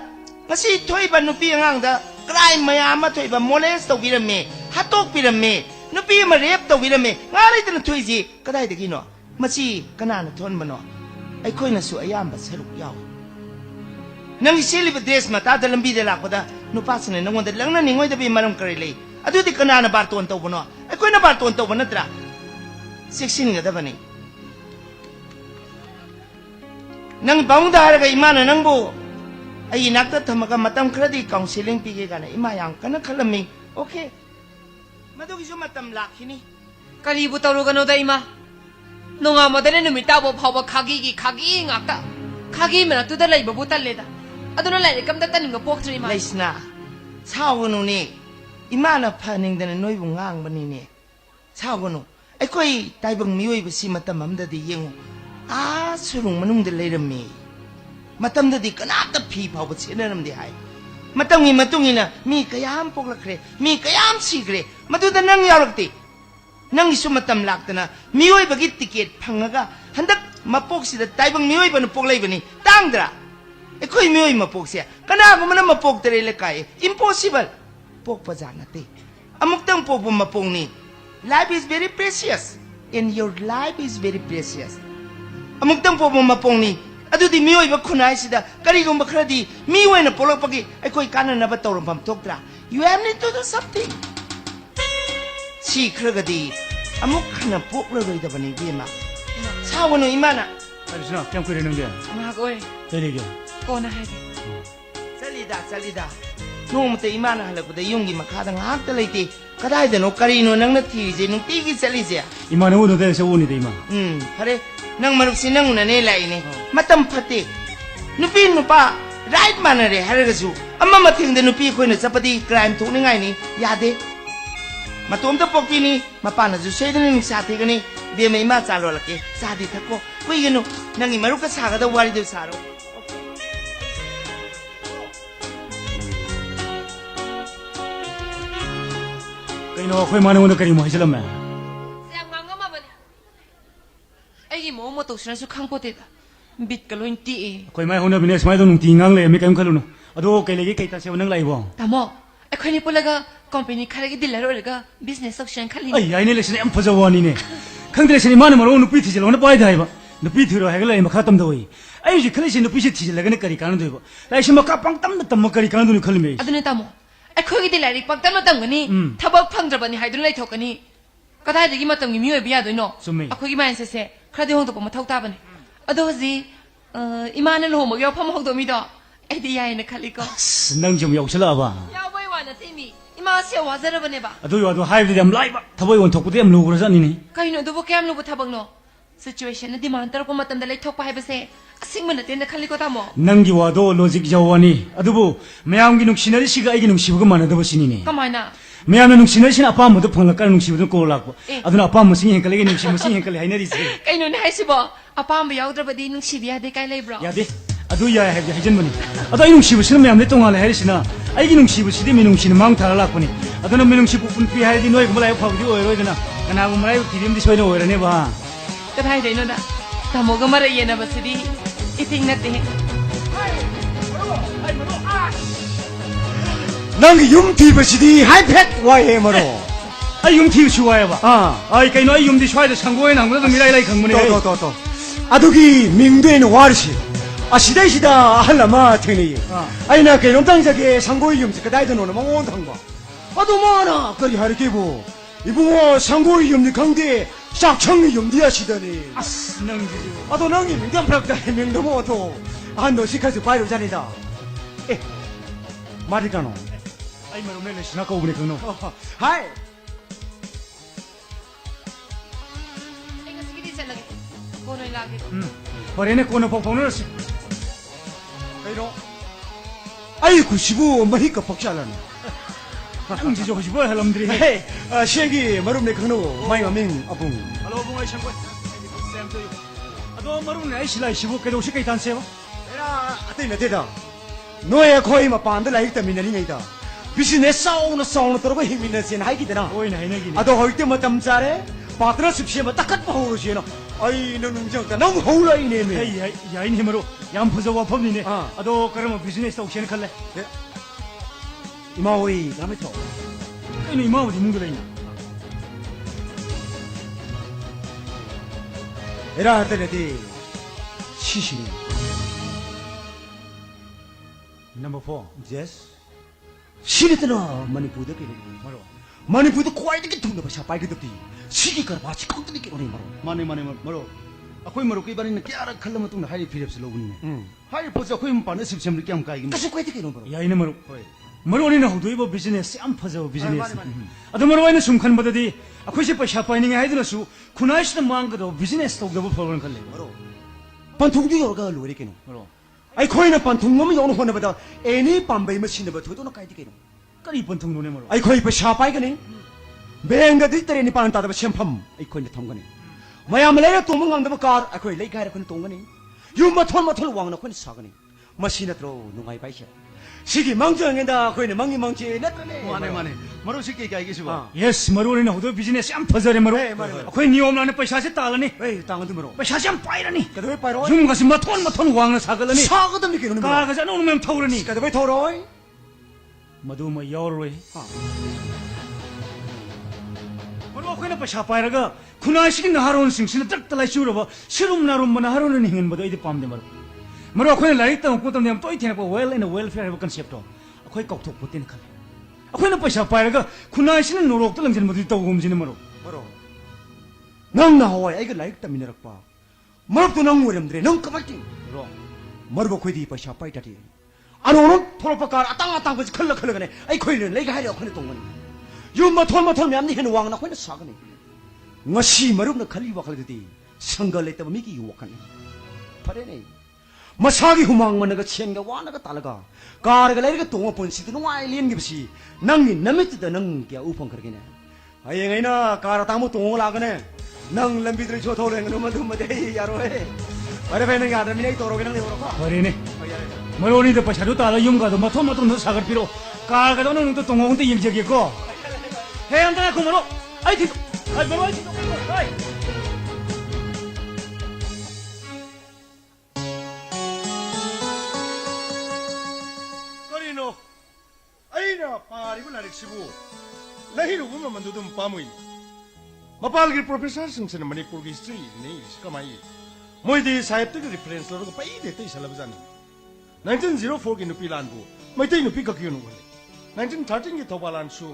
kasi to'y ba nupi ang da, crime mayama to'y ba molest daw birame, hatok birame, nupi ma-rape daw birame, ngaray da na to'y zi, kaday da gino, masi kanana to'n mo no, ay ko'y nasu ayam ba sa lukyaw. Nang isili ba dress matadalang bidala ko da, nupasan na nangwanda lang na ningoy da bimaram karilay, at di kanana bartuan taw mo no, ay ko'y na bartuan taw mo na tra. Sexin nga da ba ni? Nang baung daharaga imana nang bo ay inakta tamaga matam kradi counseling pigi kana imayang kana kalami okay madugi so matam lakini Kalibu tarugan no da ima. No nga mo dali numitabo pawa kagi ngaka. Kagi man tu da lay babutal leda. Ado na lay kam datan nga pok tri ma. Lais na sawono ni imana paning dana noy bungang banini sawono ay koy taybang miyoy basi matam amda di yung surung manung de leirami matam da di kanata pi pau ba chinaram di hai matam ngi matungi na mi kayam poklakre mi kayam sigre madu da nang yarakti nang isu matam laktana mioi bagi ticket phangaga handak mapok si da taibang mioi ba poklai bani tangdra e koi mioi mapok sia kana ba man mapok tere le kai impossible pok pa janate amuk tang pok mapong ni life is very precious and your life is very precious amuk tang po mapong ni adu di miyoy ba kunay sida kari gong bakra di miyoy na polok pagi ay koy kanan na ba tawrong pamtoktra you have need to do something si kraga di amuk kana po ragoy da bani bima sawa no imana 알지나 그냥 그러는데 Magoy. 되리게 Ko na hayda. salida nung mata imana halak da yungi makadang hakta laiti kaday da no karino nang natiji nung tigi salisia 이만에 오는 데서 오니데 이만 pare nang maruk sinang na nila ini matam pati nupi nupa right mana re haragasu amma mating de nupi ko na sapati crime tu ningai ni yade matom ta pokti ni mapana ju sei ni sati gani be mai ma chalo lake sadi thako koi gano nang maruk ka saga da wari de saro 그이노 거기 많이 오는 거리 뭐 하실라매 Siya nga nga mabani. Ay mo mo to sila su kang poteta. bịt cả luôn tị Koi mai hona bine smai do nung tingang le me kam khalu no. Ado kai legi kai ta se nang lai bo. tamo ai khoi ni pulaga company khara gi dilla ro ga business section khali Ai ai ne le sine am phajawani ne. Khang de sine man maro nu pi thijelo na pai dai ba. Nu pi thiro ha ga lai ma khatam da oi. Ai ji khali sine pi si thijela ga ne kari kan do ba. Lai sima ka pang tam na tam kari kan do ni khali me. adune tamo ai khoi gi dilla ri pak tam tam gani thabak phang dra bani haidun lai thokani kadai de gi matam gi mioi biya do no Sumi. akhoi gi man se se khra de hong to ma thok ta bani ado ji imana lo mo yo pham hok do mi do ai di yai na khali ko Nang jom yaw chala ba. ya bai wa na timi ima se wa zara bane ba Ado yo ado hai de am lai ba. Thaboi won thok ku de am lu gra za ni ni. kai no do bo kem lo bo thabak no situation na demand tar ko matam da lai thok pa hai ba se asing man te na khali ko tamo Nang gi wa do logic jawani. Ado bu mayam gi nung sinari siga ai gi nung sibu ga mana da ba sini ni. kamaina mayam na nung sinari sin apa mo do phang la kar nung sibu do ko lak ba. Eh. Aduna apa mo sing hen kale gi nung sibu sing hen kale hai na ri se. kai no hai si bo apa am yaw dra ba di nung si biya de kai lai bro 야데 아도 야야 해지 해전 버니 아도 이놈 시부 시는 매암네 동안에 해리시나 아이기 놈 시부 시디 미농 시는 망 타라 버니 아도는 미농 시부 분 피하디 노이 그말아요 파부디 오이로이드나 가나 그말아요 기림디 소이는 오이러네 봐 ka thai dai no da tamo ga mara yena ba sidi iting na te 낭기 융티버시디 하이팩 와해 머로 아이 용티 추와야 봐 아 아이 까이 노이 용디 슈아이드 상고에 남고도 미라이라이 강문에 또또또또 아두기 민두에는 와르시 아 시대시다 할라마 테니 아이나 개놈 땅자게 상고의 염지 그다이도 노는 멍원 당봐 아도 뭐하나 그리 하르게고 이부모 상고의 염지 강대 싹청의 염디야 시더니 아스 낭지 아도 낭이 민당 프락다 해명도 뭐도 안도 시카스 바이로 자니다 에 말이가노 아이 마로 멜레 시나카 오브네 강노 하이 ai ga sigi di sa lagi ko no lagi 버레네 코노 포포너스 그이로 아이고 시부 머리가 벅샤라네 낭지 저 호시보 할람들이 헤이 시기 머름네 강노 마이 마밍 아붕 알로 봉아이 샹고 아도 마루네 아이 실라이 시보 깨도 시카이 단세와 에라 아테나 데다 너의 거의 막 반대 라이크 때문에 니네다 비즈니스 싸우는 들어가 힘있는 신 하이기더나 오이나 해내기 아도 할때 뭐 땀자래 바트라 습시에 딱같 바우르시나 아이 너는 정다 너무 호라이네 에이 야인 힘으로 얌 부서와 법니네 아. 아도 그러면 비즈니스 옥션 칼래 이마오이 남의 터 이니 이마 어디 뭉들이냐 에라 아테네디 시시니 넘버 4 예스 시리트나 머니푸드 게 바로 머니푸드 kwa이드게 통도 샤 빠이게도 시기가 마치 깡ጥ리 게 오네 바로 माने माने मरो अखोई मरो की बारी ने क्या खल मतुंग हाई फिरेप्स लोगुनी हाई पोस अखोई पाने सिप सेम क्या काई 가서 꽈이드게 노 바로 야이네 머로 머로니나 호도이버 비즈니스 얌 퍼져 비즈니스 아도 머로와이나 숨칸 버더디 아코시 빠샤 파이닝 하이드나수 쿠나이스나 망거도 비즈니스 도그버 퍼건 칼래 바로 반통도 여가 로리게 노 머로 아이 코이나 반통놈이 오는 호나보다 애니 밤바이 머신데 버터도 까이드게 노 까리 번통 노네 머로 아이 코이 버샤 빠이게네 뱅가 들더니 반타다 셴팜 아이 코이나 탐거네 마야म 레야 도망강다 कार 아코이 레이가라 콘 동거네 유마 톨마톨 왕나 콘 사거네 마시나 들어 누가이 바이샤 시기 망정한다 코이네 망이 망치 냈더네 माने माने मरो सिके क्या की सुबह 예스 머로니나 호도 비즈니스 얌 퍼져레 머로 아코이 니옴라네 빠샤세 따라니 에이 땅한테 물어 빠샤세 얌 빠이라니 그래도 왜 빠이로 좀 가시 마톤 왕나 사글라니 사거든 이게 노는 거 가가자 노면 타오르니 그래도 왜 더러워 마두마 여로이 머로 아코이나 빠샤 빠이라가 쿠나시긴 하로는 싱신나 딱달라이 슈러바 시rum나rum마나 하로는 행은 뭐도 이디 빰데 머로 머로 아코이나 라이트 땅 꼬담 내면 또이 테나 웰 인 웰페어 해버 컨셉도 아코이 꺽톡 보테는 칼레 아코이나 빠샤 빠이라가 쿠나시는 노록들 랑진 뭐도 있다고 곰지는 머로 뭐로 넌 나와 이거 라이크 때문에 봐 머럽도 넌 오렴들에 넌 까발팅 머로 머르버 코이디 빠샤 빠이다디 아노는 토로파कार 아땅 거지 컬러네 아이 코이는 내가 하려 코네 동거니 유마 톨마톨 냠니 해는 왕나 코네 사거네 ngasi marupna khali wakal di sangal le tabami ki wakan pare nei masagi humang managa chenga wanaga talaga kar ga lerga tonga ponsi tu ngai lien gi bisi nang ni namit da nang kya upang kargene ai ngai na kar tamu tonga lagane nang lambi dre jo thore ngam dum de yaro he pare phe nang adam nei toro nang le ro 버리네 머로니도 빠샤도 따라 용가도 마토마토 너 사갈 필요 가가도 너는 또 동호한테 일적이고 해안다 고마로 아이 뒤 아이 머로 아이 뒤 아이 ꯀꯔꯤꯅꯣ ꯑꯩꯅ ꯄꯥꯔꯤꯕ ꯂꯥꯏꯔꯤꯛꯁꯤꯕꯨ ꯂꯩꯔꯨꯕ ꯃꯃꯜꯗꯨ ꯑꯗꯨꯝ ꯄꯥꯝꯃꯨꯏ ꯃꯄꯥꯜꯒꯤ ꯄ꯭ꯔꯣꯐꯦꯁꯔꯁꯤꯡꯁꯤꯅ ꯃꯅꯤꯄꯨꯔꯒꯤ ꯍꯤꯁꯇ꯭ꯔꯤ ꯏꯔꯤꯁꯤ ꯀꯃꯥꯏ ꯃꯣꯏꯗꯤ ꯁꯥꯍꯤꯕꯇꯒꯤ ꯔꯤꯐꯔꯦꯟꯁ ꯂꯧꯔꯒ ꯄꯩꯗ ꯍꯦꯛꯇ ꯏꯁꯜꯂꯕꯖꯥꯠꯅꯤ 1904ꯒꯤ ꯅꯨꯄꯤ ꯂꯥꯟꯕꯨ ꯃꯩꯇꯩ ꯅꯨꯄꯤ ꯈꯛꯀꯤ ꯎꯍꯜꯂꯤ 1913ꯒꯤ ꯊꯧꯕꯥꯜ ꯂꯥꯟꯁꯨ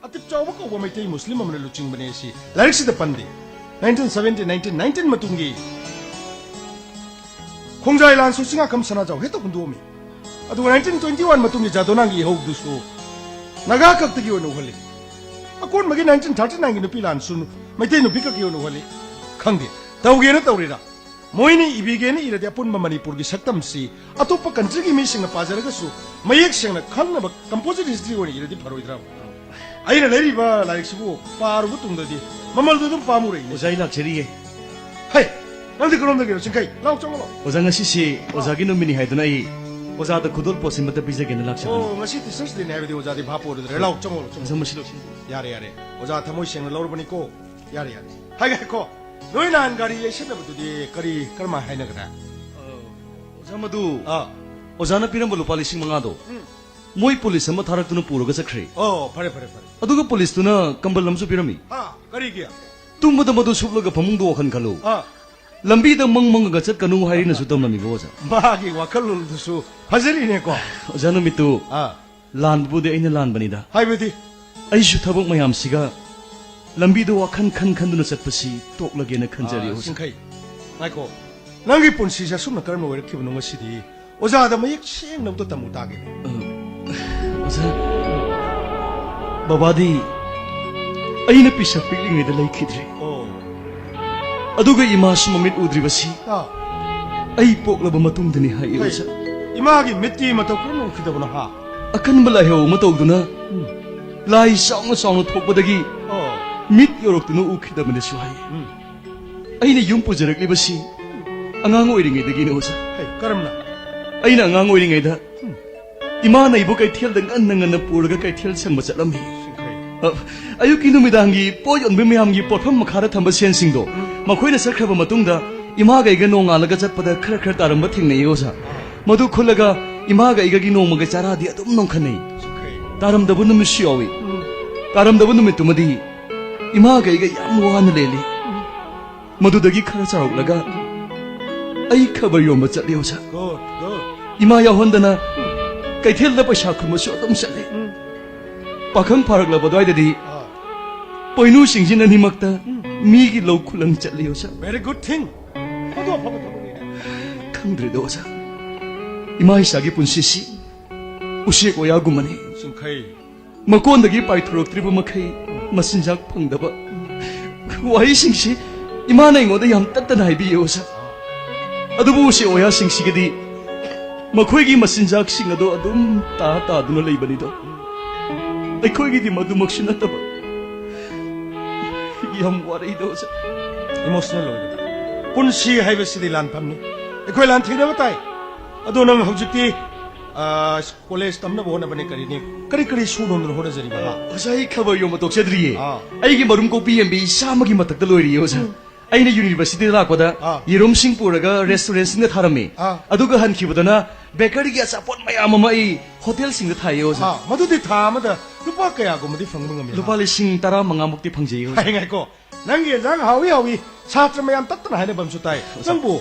ꯑꯇꯤꯞ ꯆꯥꯎꯕ ꯀꯧꯕ ꯃꯩꯇꯩ ꯃꯨꯁꯂꯤꯝ ꯑꯃꯅ ꯂꯨꯆꯤꯡꯕꯅꯦ ꯁꯤ ꯂꯥꯏꯔꯤꯛꯁꯤꯗ ꯄꯟꯗꯦ 1917 1919 ꯃꯇꯨꯡꯒꯤ ꯈꯣꯡꯖꯥꯏ ꯂꯥꯟꯁꯨ ꯆꯤꯡꯉꯥꯈꯝ ꯁꯅꯥꯖꯥꯎ ꯍꯦꯛꯇ ꯍꯨꯟꯗꯣꯛꯑꯝꯃꯤ ꯑꯗꯨꯒ 1921 ꯃꯇꯨꯡꯒꯤ ꯖꯥꯗꯣꯅꯥꯡꯒꯤ ꯏꯍꯧꯗꯨꯁꯨ ꯅꯥꯒꯥ ꯈꯛꯇꯒꯤ ꯑꯣꯏꯅ ꯎꯍꯜꯂꯤ ꯑꯀꯣꯟꯕꯒꯤ 1939ꯒꯤ ꯅꯨꯄꯤ ꯂꯥꯟꯁꯨ ꯃꯩꯇꯩ ꯅꯨꯄꯤ ꯈꯛꯀꯤ ꯑꯣꯏꯅ ꯎꯍꯜꯂꯤ ꯈꯪꯗꯦ ꯇꯧꯒꯦꯅ ꯇꯧꯔꯤꯔꯥ ꯃꯣꯏꯅ 이비게ꯅ 이ꯔꯗꯤ ꯑꯄꯨꯟꯕ ꯃꯅꯤꯄꯨꯔꯒꯤ ꯁꯛꯇꯝꯁꯤ ꯑꯇꯣꯞꯄ ꯀꯟꯇ꯭ꯔꯤꯒꯤ ꯃꯤꯁꯤꯡꯅ ꯄꯥꯖꯔꯒꯁꯨ ꯃꯌꯦꯛ ꯁꯦꯡꯅ ꯈꯪꯅꯕ ꯀꯝꯄꯣꯖꯤꯠ ꯍꯤꯁꯇ꯭ꯔꯤ ꯑꯣꯏꯅ 이ꯔꯗꯤ ꯐꯔꯣꯏꯗ꯭ꯔꯥ ꯑꯩꯅ ꯂꯩꯔꯤꯕ ꯂꯥꯏꯔꯤꯛꯁꯤꯕꯨ ꯄꯥꯔꯨꯕ ꯇꯨꯡꯗꯗꯤ ꯃꯃꯜꯗꯨ ꯑꯗꯨꯝ ꯄꯥꯝꯃꯨꯔꯛꯏꯅꯦ 오자 이 락체리에 ꯍꯩ ꯅꯪꯗꯤ ꯀꯔꯣꯝꯗꯒꯤꯔꯣ ꯆꯤꯡꯈꯩ ꯂꯥꯎ ꯆꯪꯉꯣ 오자 ngasi 오자기 놈이니 하이드나 이 오자다 구돌 포심부터 비자게는 락체 어 ngasi 티서스 데네 하베디 오자디 바포 오르드레 라우 ꯆꯪꯉꯣ 무시로 야래 야래 오자 타모이 셴 라우르버니고 야래 야래 하이가이코 너희 난 가리 예신나부터디 거리 그러마 하이나그라 오자마도 아 오자나 피는 볼로 빨리 싱망아도 모이 폴리스 뭐 타락두는 뿌르가 삭크리 파레 파레 파레 아두가 폴리스투나 깜발 남수 피라미 아 거리기야 tumbuda madu sublaga pamungdo wakhan khalu 아 lambi da mangmang ga chat kanu hairi na sutam nami go oja 마기 와칼룰두수 파젤이네코 oja no mitu 아 lan bu de aina lan bani da 하이베디 ai shu thabak mayam siga lambi do wakhan khan khan du na chat pasi tok lage na khanjari oja 싱카이 나이코 낭기 본시자 숨나 그러면 왜 이렇게 보는 것이디 오자다 뭐 역시 너도 다 못하게 oja babadi aina pisa feeling ida lai khidri 어 aduga imas mamit udri basi 아 ai poklaba matungdani hai oja 이마기 미띠 마토 그런 키다보나 하 akan bala heu matogduna lai saung saung thokbadagi 어 mit yoroktuno ukhidabane suhai aina yum pujarak libasi angang oiringai dagi no oja 헤이 그럼나 aina angang oiringai da ima na ibu kai thial dang an nang na purga kai thial sang machalami 싱카이 ayuki numidangi poy on bimyamgi potham makhara thamba sen singdo makhoina sarkhaba matungda ima ga iga nonga laga chatpada khar khar taramba thingnei oja madu khulaga ima ga iga gi nongma ga charadi adum nongkhanei 싱카이 taram dabu numisi owi taram dabu numitumadi ima ga iga yam wana leli madu dagi khara charok laga ai khabar yomba chatli oja 굿굿 ima ya hondana kaithel da paisa khuma so adum chatle pakhang pharak la badai dadi 아 poinu singjin ani makta mi gi lo khulang chatli oja very good thing 모두 아파도 더보네 khangdre do oja ima isagi punsisi usie ko ya gumani 싱카이 makondagi paithurok tribu makhai masinjak phangdaba wai singsi ima na ingoda yam tattana haibi oja adubu usie oya singsigadi makhoigi masinjak sing ado adum ta duna leibani do ꯑꯩꯈꯣꯏꯒꯤꯗꯤ ꯃꯗꯨꯃꯛꯁꯨ ꯅꯠꯇꯕ ꯌꯥꯝ ꯋꯥꯔꯩꯗ ꯑꯣꯖꯥ 이모스널 오이다 본시 하이베시디 란팜니 이코이 란 튀나바 타이 아도 능 ꯍꯧꯖꯤꯛꯇꯤ ꯀꯣꯂꯦꯖ ꯇꯝꯅꯕ ꯍꯣꯠꯅꯕꯅꯤ ꯀꯔꯤꯅꯤ ꯀꯔꯤ ꯀꯔꯤ ꯁꯨꯔꯣꯝꯗꯅ ꯍꯣꯠꯅꯖꯔꯤꯕ ꯑꯣꯖꯥ ꯑꯩ ꯈꯕꯔ ꯌꯣꯟꯕ ꯇꯣꯛꯆꯗ꯭ꯔꯤꯌꯦ ꯑꯥ ꯑꯩꯒꯤ ꯃꯔꯨꯝ ꯀꯣꯛꯄꯤ ꯌꯦꯟꯕꯤ ꯆꯥꯝꯃꯒꯤ ꯃꯊꯛꯇ ꯂꯣꯏꯔꯤꯌꯦ ꯑꯣꯖꯥ ꯑꯩꯅ ꯌꯨꯅꯤꯚꯔꯁꯤꯇꯤꯗ ꯂꯥꯛꯄꯗ ꯌꯦꯔꯨꯝꯁꯤꯡ ꯄꯨꯔꯒ ꯔꯦꯁꯇꯨꯔꯦꯟꯠꯁꯤꯡꯗ ꯊꯥꯔꯝꯃꯤ ꯑꯗꯨꯒ ꯍꯟꯈꯤꯕꯗꯅ ꯕꯦꯀꯔꯤꯒꯤ ꯑꯆꯥꯄꯣꯠ ꯃꯌꯥꯝ ꯑꯃ ꯑꯩ ꯍꯣꯇꯦꯜꯁꯤꯡꯗ ꯊꯥꯏꯌꯦ ꯑꯣꯖꯥ ꯃꯗꯨꯗꯤ ꯊꯥ ꯑꯃꯗ ꯂꯨꯄꯥ ꯀꯌꯥꯒꯨꯝꯕꯗꯤ ꯐꯪꯕ ꯉꯝꯃꯤ ꯂꯨꯄꯥ ꯂꯤꯁꯤꯡ 15ꯃꯨꯛꯇꯤ ꯐꯪꯖꯩꯌꯦ ꯑꯣꯖꯥ ꯉꯥꯏꯀꯣ ꯅꯪꯒꯤ ꯌꯦꯟꯖꯥꯡ ꯍꯥꯎꯏ ꯍꯥꯎꯏ ꯁꯥꯇ꯭ꯔ ꯃꯌꯥꯝ ꯇꯠꯇꯅ ꯍꯥꯏꯅꯕꯝꯁꯨ ꯇꯥꯏ ꯅꯪꯕꯨ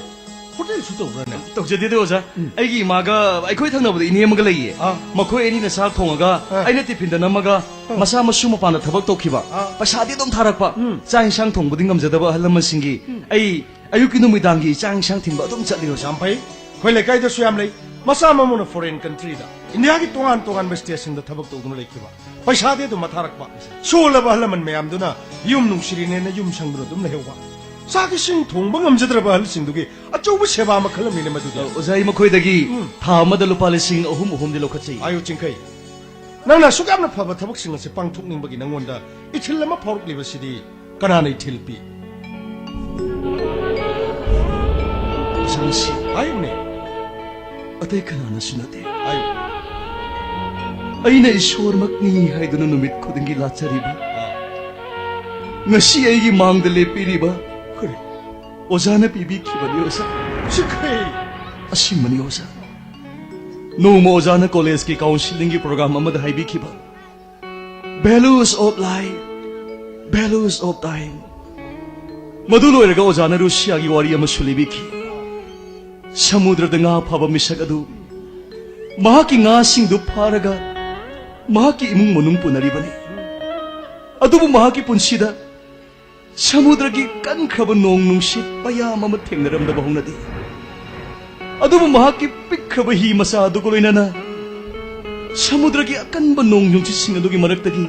ꯍꯣꯇꯦꯜꯁꯨ ꯇꯧꯕ꯭ꯔꯅꯦ ꯇꯧꯖꯗꯦꯗ ꯑꯣꯖꯥ ꯑꯩꯒꯤ ꯏꯃꯥꯒ ꯑꯩꯈꯣꯏ ꯊꯪꯅꯕꯗ ꯏꯅꯦ ꯑꯃꯒ ꯂꯩꯌꯦ ꯃꯈꯣꯏ ꯑꯅꯤꯅ ꯆꯥꯛ ꯊꯣꯡꯉꯒ ꯑꯩꯅ ꯇꯤꯐꯤꯟꯗ ꯅꯝꯃꯒ ꯃꯁꯥ ꯃꯁꯨ ꯃꯄꯥꯟꯗ ꯊꯕꯛ ꯇꯧꯈꯤꯕ ꯄꯩꯁꯥꯗꯤ ꯑꯗꯨꯝ ꯊꯥꯔꯛꯄ ꯆꯥꯛ ꯏꯟꯁꯥꯡ ꯊꯣꯡꯕꯗꯤ ꯉꯝꯖꯗꯕ ꯑꯍꯜ ꯂꯃꯟꯁꯤꯡꯒꯤ ꯑꯩ ꯑꯌꯨꯛꯀꯤ ꯅꯨꯃꯤꯗꯥꯡꯒꯤ ꯆꯥꯛ ꯏꯟꯁꯥꯡ ꯊꯤꯟꯕ ꯑꯗꯨꯝ ꯆꯠꯂꯤ ꯑꯣꯖꯥ ꯌꯥꯝ ꯐꯩ ꯑꯩꯈꯣꯏ ꯂꯩꯀꯥꯏꯗꯁꯨ ꯌꯥꯝ ꯂꯩ ꯃꯁꯥ ꯃꯃꯨꯅ ꯐꯣꯔꯦꯟ ꯀꯟꯇ꯭ꯔꯤꯗ ꯏꯟꯗꯤꯌꯥꯒꯤ ꯇꯣꯉꯥꯟ ꯇꯣꯉꯥꯟꯕ ꯁ꯭ꯇꯦꯠꯁꯤꯡꯗ ꯊꯕꯛ ꯇꯧꯗꯨꯅ ꯂꯩꯈꯤꯕ ꯄꯩꯁꯥꯗꯤ ꯑꯗꯨꯝ ꯃꯊꯥꯔꯛꯄ ꯁꯣꯜꯂꯕ ꯑꯍꯜ ꯂꯃꯟ ꯃꯌꯥꯝꯗꯨꯅ ꯌꯨꯝ ꯅꯨꯡꯁꯤꯔꯤꯅꯦꯅ ꯌꯨꯝ ꯁꯪꯗꯨꯅ ꯑꯗꯨꯝ ꯂꯩꯍꯧꯕ ꯆꯥꯛ ꯏꯁꯤꯡ ꯊꯣꯡꯕ ꯉꯝꯖꯗ꯭ꯔꯕ ꯑꯍꯜꯁꯤꯡꯗꯨꯒꯤ ꯑꯆꯧꯕ ꯁꯦꯕꯥ ꯑꯃ ꯈꯜꯂꯝꯃꯤꯅꯦ ꯃꯗꯨꯗ ꯑꯣꯖꯥ ꯑꯩ ꯃꯈꯣꯏꯗꯒꯤ ꯊꯥ ꯑꯃꯗ ꯂꯨꯄꯥ ꯂꯤꯁꯤꯡ 3-3ꯗꯤ ꯂꯧꯈꯠꯆꯩ 아유 찡카이 낭나 수감나 파바 타박싱어세 빵툭닝박이 낭원다 이틀라마 파룩리버시디 까나나 이틀비 상시 아유네 ꯑꯇꯩ ꯀꯅꯥꯅꯁꯨ ꯅꯠꯇꯦ 아유 ꯑꯩꯅ ꯏꯁꯣꯔꯃꯛꯅꯤ ꯍꯥꯏꯗꯨꯅ ꯅꯨꯃꯤꯠ ꯈꯨꯗꯤꯡꯒꯤ ꯂꯥꯠꯆꯔꯤꯕ ꯉꯁꯤ ꯑꯩꯒꯤ ꯃꯥꯡꯗ ꯂꯦꯞꯄꯤꯔꯤꯕ 그래 ꯑꯣꯖꯥꯅ ꯄꯤꯕꯤꯈꯤꯕꯅꯤ ꯑꯣꯖꯥ 찡카이 ꯑꯁꯤꯃꯅꯤ ꯑꯣꯖꯥ 노모 오자나 콜레지기 카운슬링기 프로그램 아마다 하이비키바 Values of life, values of time. मधु लोइरगा ओजाना रुसियागी वारी अमा सुलिबिखि समुद्रदा nga phaba misak adu mahaki nga singdu pharaga mahaki imung manung punaribani adubu mahaki punsida samudragi kankraba nong nungsit payam ama thengnaramdaba hongnadi adubu mahaki pikkraba hi masa adu koloinana samudragi akanba nong nungsit sing adugi maraktagi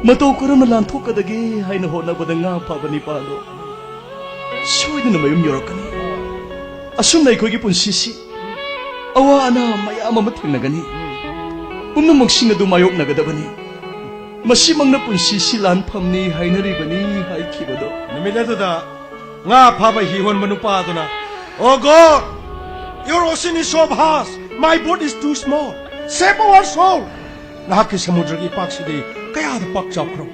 matau karamna lanthokadagi haina honabada nga phaba nipado soidana mayum yorakani asumna ikhogi punsisi awa ana mayam ama thengnagani pumnamak sing adu mayoknagadabani masimangna punsisi lanphamni hainaribani haikhibado numiladuda nga phaba hi hon manupa aduna oh god your ocean is so vast my boat is too small save our soul nahaki samudragi paksidi kaya da pak chapkro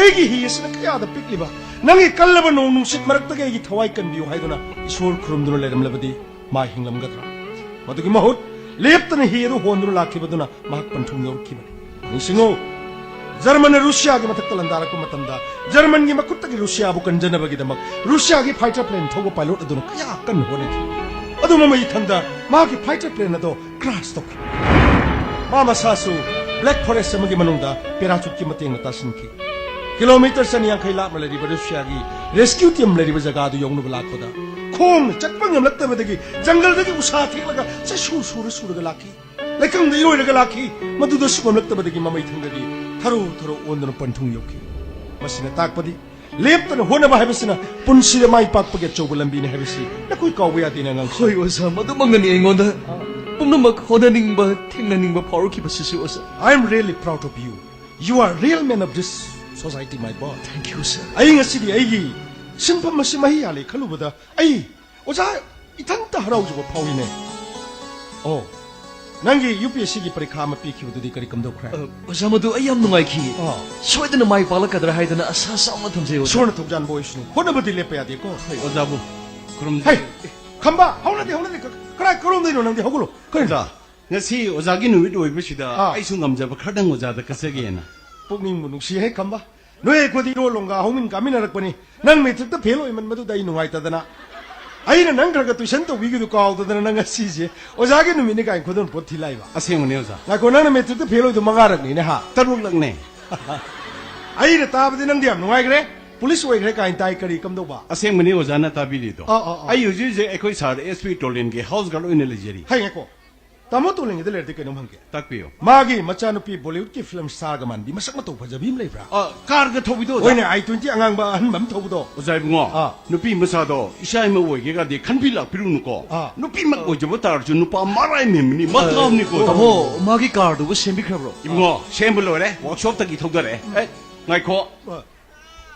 aigi hi isna kaya da pikliba nangi kallaba no nungsit marakta gi thawai kan biu haiduna isor khurumduna leram labadi ma hinglam gadra madugi mahut leptana hi ru hondru lakhibaduna mahak panthung yor khibani ninsingo German Russia gi mathak talandara ko matamda German gi makutta gi Russia bu kanjana bagi damak Russia gi fighter plane thogo pilot aduna kaya kan hone ki aduma mai thanda ma gi fighter plane ado crash tok mama sasu Black Forest samagi manungda parachute ki mateng na tasinki kilometer sani yang khaila malari Russia gi rescue team lari ba jaga du yongnu bla khoda khong chakpang yam lakta badagi jungle dagi usa thiklaga se sur ga laki lekang de yoi ga laki madu do sum lakta badagi mamai thangadi tharo ondana panthung yoki masina takpadi leptana hona ba habisina punsi mai pakpage chobulambi ne habisi na koi kawba ya dina ngang hoi osa madu mangani engonda pumnamak hodaningba thengnaningba phaukiba sisu osa I am really proud of you you are real man of this society my boy thank you sir ai ngasidi aigi sinpam masi mahi ali khalubada ai oja itanta haraujuba phawine oh nangi UPSC gi parikha ma pikhibududi kari kamdo khra osa madu ayam nungai khi soidana mai palakadra haidana asa sauna thamjei osa sorna thokjan boisnu honabadi lepa yade ko 오자부 그럼 hey khamba haunade krai korom dino nangdi hogulu 그러자 ngasi 오자기 누윗 오이비시다 아. 아이수 감자바 카당 오자다 그세게나 pukning mu nungsi he khamba noe kodi ro longa homin kamina rakpani nang me thukta phelo iman madu dai nungai tadana aina nang raga tuition to wigi du kaw tadana nang asije ojage nu mini kai khodon pot thilai ba 아세모네 오자 na ko nang me thukta phelo du manga rak ni ne ha 따룩락네 aina tabadi nang diam nungai gre police oi gre kai tai kari kam do ba 아세모네 오자나 따비리도 아. 아이 요지제 에코이 사르 SP 톨린게 하우스 가로 이네 레제리 hai ngeko tamo to leng de le de ke no mangke 딱비요 magi machanupi bollywood ki film star ga man di masak ma to phajabim leibra 아 카르가 토비도 oine I20 angang ba han bam thobudo 오자이붕어 아. 누피 무사도 이샤이모 오이게가 디 칸빌라 비루누고 아. 누피 막 오저버 따르주 누파 마라이 메미니 마타옴니고 tamo magi card bu sembikhrabro 이붕어 셴블로레 워크숍다기 톡더레 에 나이코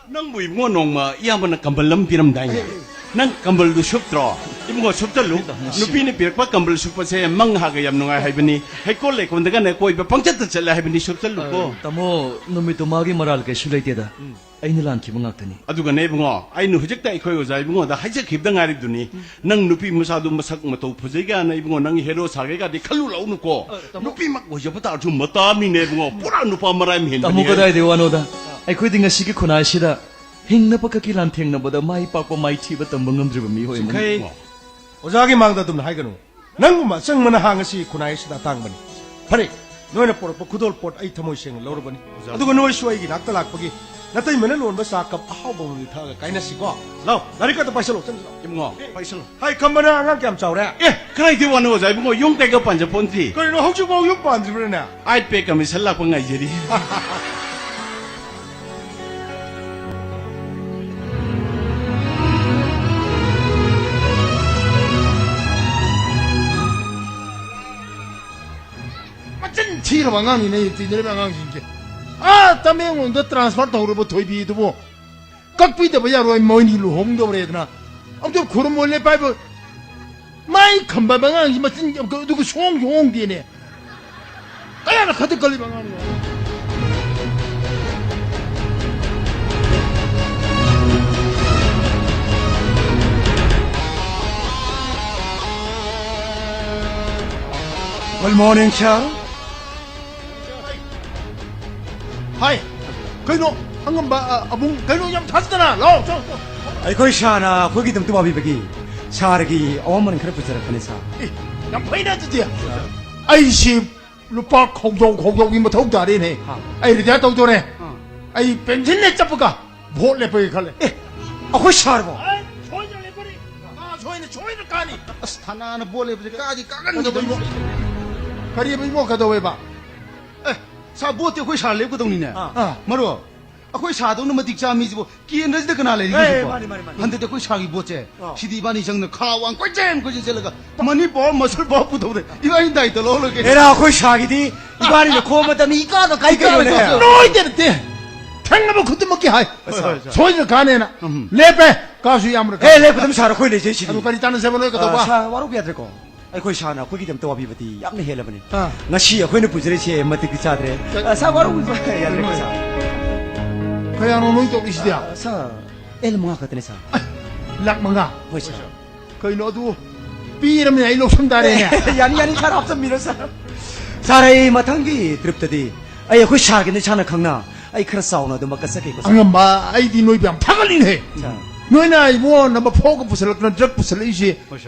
낭부 이붕어 농마 이야마나 감발람 비람다이네 난 감발도 숍드로 이붕어 숍달루 누피니 비럭바 감발 숍파세 망하가 얌농아 하이브니 해콜레 콘데가 내 꼬이바 방쳤다 찰라 하이브니 숍달루고 tamo numito magi maral ke sulaiteda aina lan ki bangak aduga ne bungo ainu hujekta ikhoy ojai bungo da haje khibda ngari duni nang nupi musadu masak mato phujega na bungo nang hero sage ga di khalu launu ko nupi mak ojo pata ju mata mi ne bungo pura nupa marai mi hen tamo kadai de wanoda ai khoi dinga sigi khuna sida hingna pakaki lan thengna bada mai pakpa mai thiba tambangam driba mi hoi kai ojagi mangda dum hai ganu nang ma sang mana hangasi kunai sida tangbani phare noina por po kudol pot ai thamoi seng lorobani aduga noi suai gi nakta lakpagi natai mena lon ba sa kap ahaw ba ni thaga kaina si ko law dari ka ta paisalo chang bungo paisalo hai kambana angang kyam chawre e kai de wano ojai bungo yong te ga panja ponti ko no hauchu ba yum pan jibre na ai pe kami salla pa ngai jeri 치러 방황이네 이들의 방황인게 아 también 온도 트랜스포트 도로 토이비 두고 깍비도 봐야 로이 모니로 홍도 그래드나 아무튼 그런 몰래 파이브 마이 컴바 방황이 무슨 그 누구 송용 되네 까야나 카드 걸리 방황이야 Good morning, Charles. 하이 그이노 방금 봐 아봉 그이노 ям 탔잖아 로 Ay, koi shana, koi gitam tu babi bagi. Chargi, awaman kare pucara kanisa. 양 페이나 드디어 아이씨 루파 공동 이모 더욱 다리네 아이 리자 더욱 전에 아이 벤진네 잡을까 몰래 보이 갈래 Ako sharbo. 아이 조이를 내버리 아 조이를 까니 스타나는 볼에 까지 까간 가도 이모 가리에 이모 가도 왜 봐? 사 보트 거기 살 레고 동이네 아. 마로 아코이 사도는 뭐 딕자 미지고 기엔더지 그 날에 에이, 이거 많이. 한데 거기 사기 보체 시디바니 정는 카왕 꼴잼 거기 zel가 머니 볼 머슬 볼 부도래 이거 인다 이들 올게 Era ako shagi di. Ibari na koma dami ikado kai kayo na. 너희 때때 탱나무 그때 먹기 하이 조이를 가네나 레페 가수 야무를 Hey, le kutam shara koi le je shidi. 아무 가리 따는 세번을 가도 봐 Sa waru biadre ko. Ay koi shana koi gitam tu babi bati. Apne hela bani. 아. Ngasi ako na pujere che matik chadre. Sa waru yadre ko sa. 그야 너희 또 이시대야 Sa el mga katene sa. 락망아 Koi sa. 거의 너도 삐이름이 아이 녹선다래냐 Yani shara apsa miro sa. Sarai matangi trip tadi. Ay ako shagi ni chana khangna. Ay khara sauna do makasa ke ko sa. 앙엄마 아이디 너희 뱀 타갈리네 Sa. 너희나 이뭐 나뭐 포그 부슬 그런 적 부슬 이시 Koi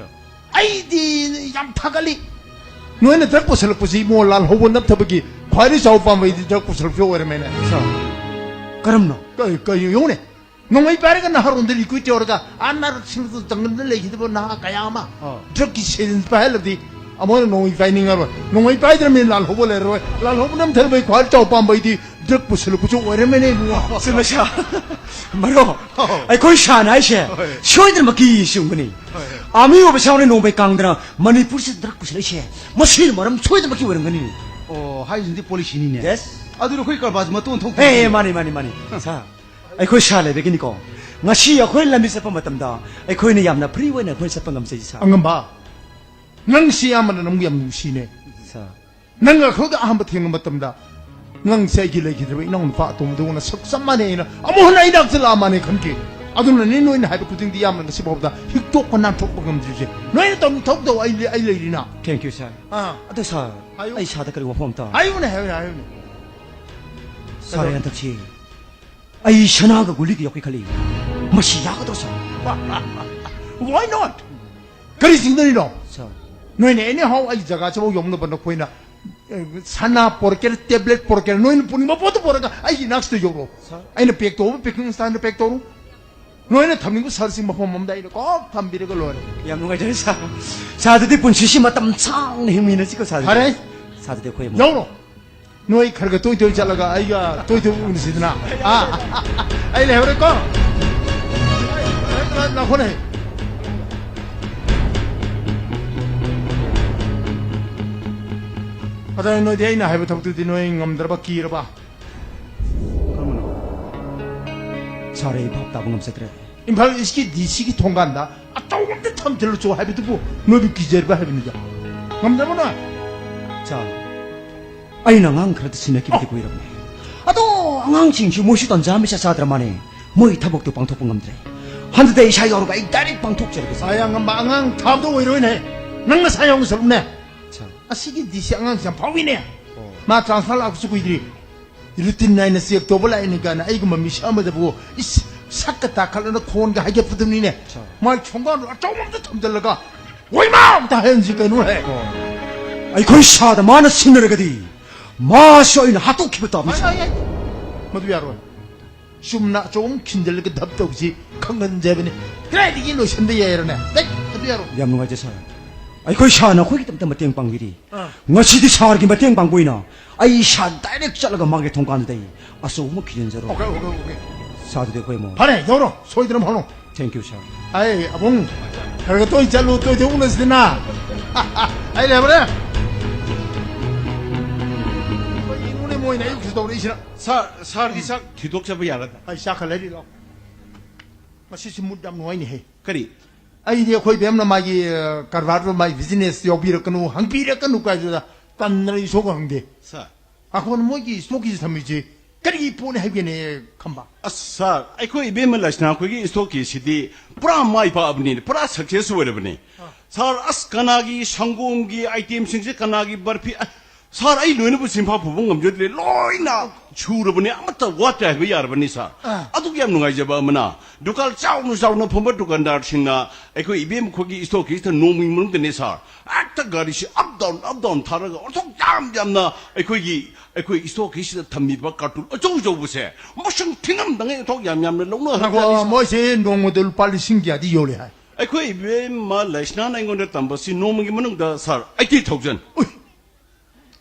아이디 양 타갈리 너희는 적 부슬 부시 뭐랄 호본 납터버기 과리 사오밤 이디 적 부슬 표어르면은 Sa. Karam no. 그 요네 너무 빠르게 나 하루들 입고 있지 오르가 안나를 친구들 정근들 얘기도 나 가야마 저기 세진 빨리 아무나 너무 파이닝 하러 너무 빠이들면 날 호벌레로 날 호벌남 텔베 과리 사오밤 이디 적 부슬 부죠 오르면에 뭐 Simasya. Maro. Ay koi shana ay she. Shoider maki shungani. Ami oba shaone no be kangdra Manipur se drak pusle she. Masin maram shoider maki werangani. 어 하이진디 폴리시니네 Yes. 아두로 거기 깔바지 마또 통 Hey, mani. Sa. Ay koi shale begini ko. Ngasi ako lami sa pamatamda. Ay koi na yamna freeway na koi sa pangamse sa. 앙엄마 능 시야만 너무 얌 누시네 Sa. 능가 거기 한번 聽맞답니다 능 세기를 기다려 이놈 파동도나 석삼만에나 아무나 이락슬라만에 건기 아두는 네 노인 하이브 구딩디 얌는 것이 보다 힉독과 난톡 먹음 주지 너희는 좀 톡도 아이리나 Thank you, sir. 아 Ado sa. Ayaw. Ay shada kari wafom ta. 아이오네 아이오네 Sorry antak chi. Ay shana ga guli ki yakwi khali. Masi ya ka to sa. Why not? 그리 싱들이노 Sa. 너희는 애니하우 아이 자가 저거 없는 번 놓고 있나 산나 포르케르 태블릿 포르케르 너희는 뿐이 뭐 보도 포르가 아이 낙스도 요로 아이는 백도 오면 백흥 스타는 백도로 너희는 담는 거 사르싱 뭐 봄다 이거 꼭 담비를 걸러래 Yam nung ay dyan sa. Sa dati pun sisi matam sang himina si ko sa. 하래 Sa dati ko yung. 요로 너희 그렇게 또이 또 잘라가 아이가 또이 또 우는시드나 아이 내버려 꺼 나 보내 하다 너희 대이나 해부 덕들이 너희 놈들봐 기르봐 Sorry, pop tabung ngam sa tre. 임팔 이시기 니시기 통과한다 조금 더 탐들로 좋아 해비 두고 너비 기절봐 해비는자 놈들보나 Sa. Ay nangang krata sinakibiti ko irap ni. Ato, angang singsi mo si tanjami sa sadra mani. Mo'y tabok to pangtok pangam tre. Handa day siya yoro ka direct pangtok siya ko sa. 사양은 망한 탑도 이러네 낭나 사용스럽네 Sa. 아시기 니시 앙앙 참 파위네 마 트랜스퍼라고 쓰고 이들이 이르tin 나이는 시역 도블라이니까 나 이거 뭐 미샤마다 보고 이 삭가다 칼로나 콘가 하게 부드니네 말 총관으로 조금 더 탐들러가 오이마 다 현지가 누해 Ay ko'y sada mana sinaragadi. Masya ina hatok kibata mi. 모두야로 춤나 조금 긴들게 답답지 강건 제베네 그래 이게 노션데 예러네 네 모두야로 Yam nung ay dyan sa. Ay ko'y siya na ko'y kitamta matiyang panggiri. Nga sidi sa hargi matiyang pangboy na. Ay siya direct siya laga mga itong kanday. Aso mo kilin zero. 오케이 Sa dati ko'y mo. 하네 요로 소리 들으면 하노 Thank you, sir. 아이 아봉 그러니까 또 이짤로 또 되고는 쓰나 아이 내버려 이 눈에 모이네 여기서 우리 이시나 사르기사 기독자부 야라다 아이 시작할래리로 마시시 무담 노이니 해 그리 아이 이제 거의 뱀나 마기 가르바르 마이 비즈니스 요비를 끊고 항비를 끊고 가지고 딴나리 소강데 사 아 그거는 뭐지 속이지 삼이지 그리 보내 하겠네 컴바 Sir, I could be Melashna, quick stocky city, Pra my pabni, Pra success whatever. Sir, as Kanagi, Shangungi, item since Kanagi, Barpi. Sir, I learned with Simpa Pungam Judley, Loina, Churabani, Amata, what we are Vanessa. Adugam Nugajabamana, Dukal Chow, Sound of Pumbatukandarshina, I could be Kogi Stocky, the Nomi Muntanisar. Actor Garish, up down, Taraga, or so damn Jamna, I could stocky the Tamiba cartoon, a Jojo was here. Motion Tingham, the talk Yam Yam, 나고 뭐세 농어들 빨리 신기야 디 요리 하 I could be my Lashna, I'm going to Tambasi, Nomi Munga, sir. I did talk then.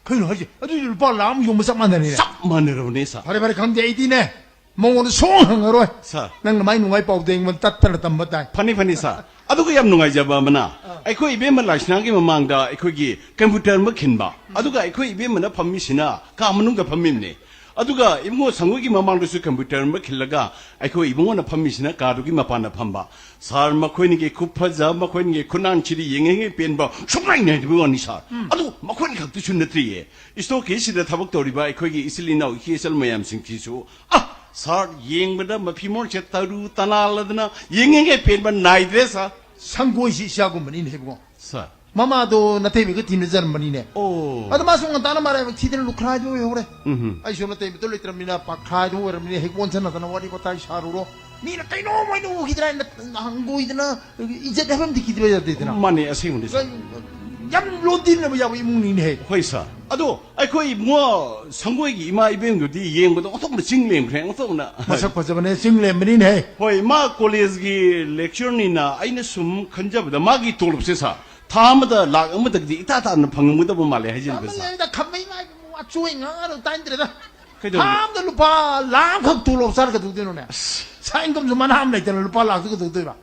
그는 하지 아주 빨람 용무sak 만나네 Manner of Nessa. 바리바리 강제 이디네 몽원 송항으로 Sir. 난 많이 농아이 ጳ우댕 따따라 담바다 Panisa. Aduga Nungajabamana. I could be Malashna, Manga, I could give computer Makinba. Aduga, I could be Mana Pamishina, Kamanunga Pamini. Aduga, if more Sanguki Mamanga computer Makilaga, I could even want a Pamishina, Kadugi Mapana Pamba. Sar Makwinigi Kupaza, Makwinigi Kunanchi, Ying, Pinba, Shumang, Nisar. Adu, Makwanika to Shunatri. It's okay, that Tabaktori by Kogi easily now, here's Mayam Sinkisu. Ah! Sir, Ying Madame Pimor Chetaru, Tanaladana, Ying a pain, but neither, sir. 상고시 시하고만 해고 Sir. 마마도 나태비 그 팀을 잘만이네 Oh. 아도 마송은 다나 말해 티들 루크라죠 그래 Mhm. 아이 쇼나 때문에 돌리트랍니다 박카도 그러면 핵원천하다나 와리 고타이 샤루로 니나 까이노 뭐이노 기드라 한고이드나 이제 하면 기드려야 되잖아 Money as him. 얌 론딘을 뭐 야고 이문이네 Hoisa. Ado, I could more Sanguigi, my being with the young with all the singling, Crankthona. 마삭 빠져버네 싱레문이네 Why, Ma College lectureina, I assume Kanjab, the Magi told of Sessa. Tamada, Lamada, the Tata and Pangamuda Male has 나 가만히 와 조잉하러 다니더라 함도 루파 랑각 둘로 살게 두드노네 사인금 좀만 하면 되잖아 루파 랑각 두드라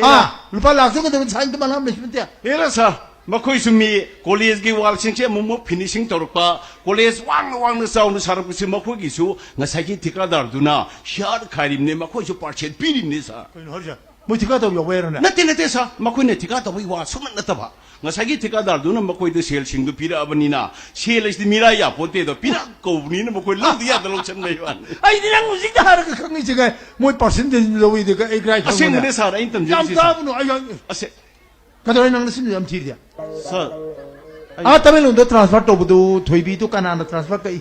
아 루파 랑각 두드면 사인금만 하면 되면 Erasa, Makoisumi, College give all since Momo finishing Torpa, College one sound Sarakusi Makogisu, Nasaki Tikadarduna, Shar Karim Nemakosu Parchet Pirinisa. 뭐 디가도 요왜러네 Nothing at Tessa, Makune Tikata, we want some Natava. Nasaki Tikadarduna Makoi the Shell Sing the Pira Abanina, Shell is the Miraya, Potato, Piraco, Nina Mako, love the other Locham Mayvan. 아이 그냥 무식다 하는 거 강의 제가 뭐 퍼센트지 로이드가 에그라이 I sing this are ain't them. 깜깜노 아이 I said, 가더니 나는 신이 좀 지리야 Sir, 아 때문에 너 트랜스퍼 또부도 토이비도 까나나 트랜스퍼 까이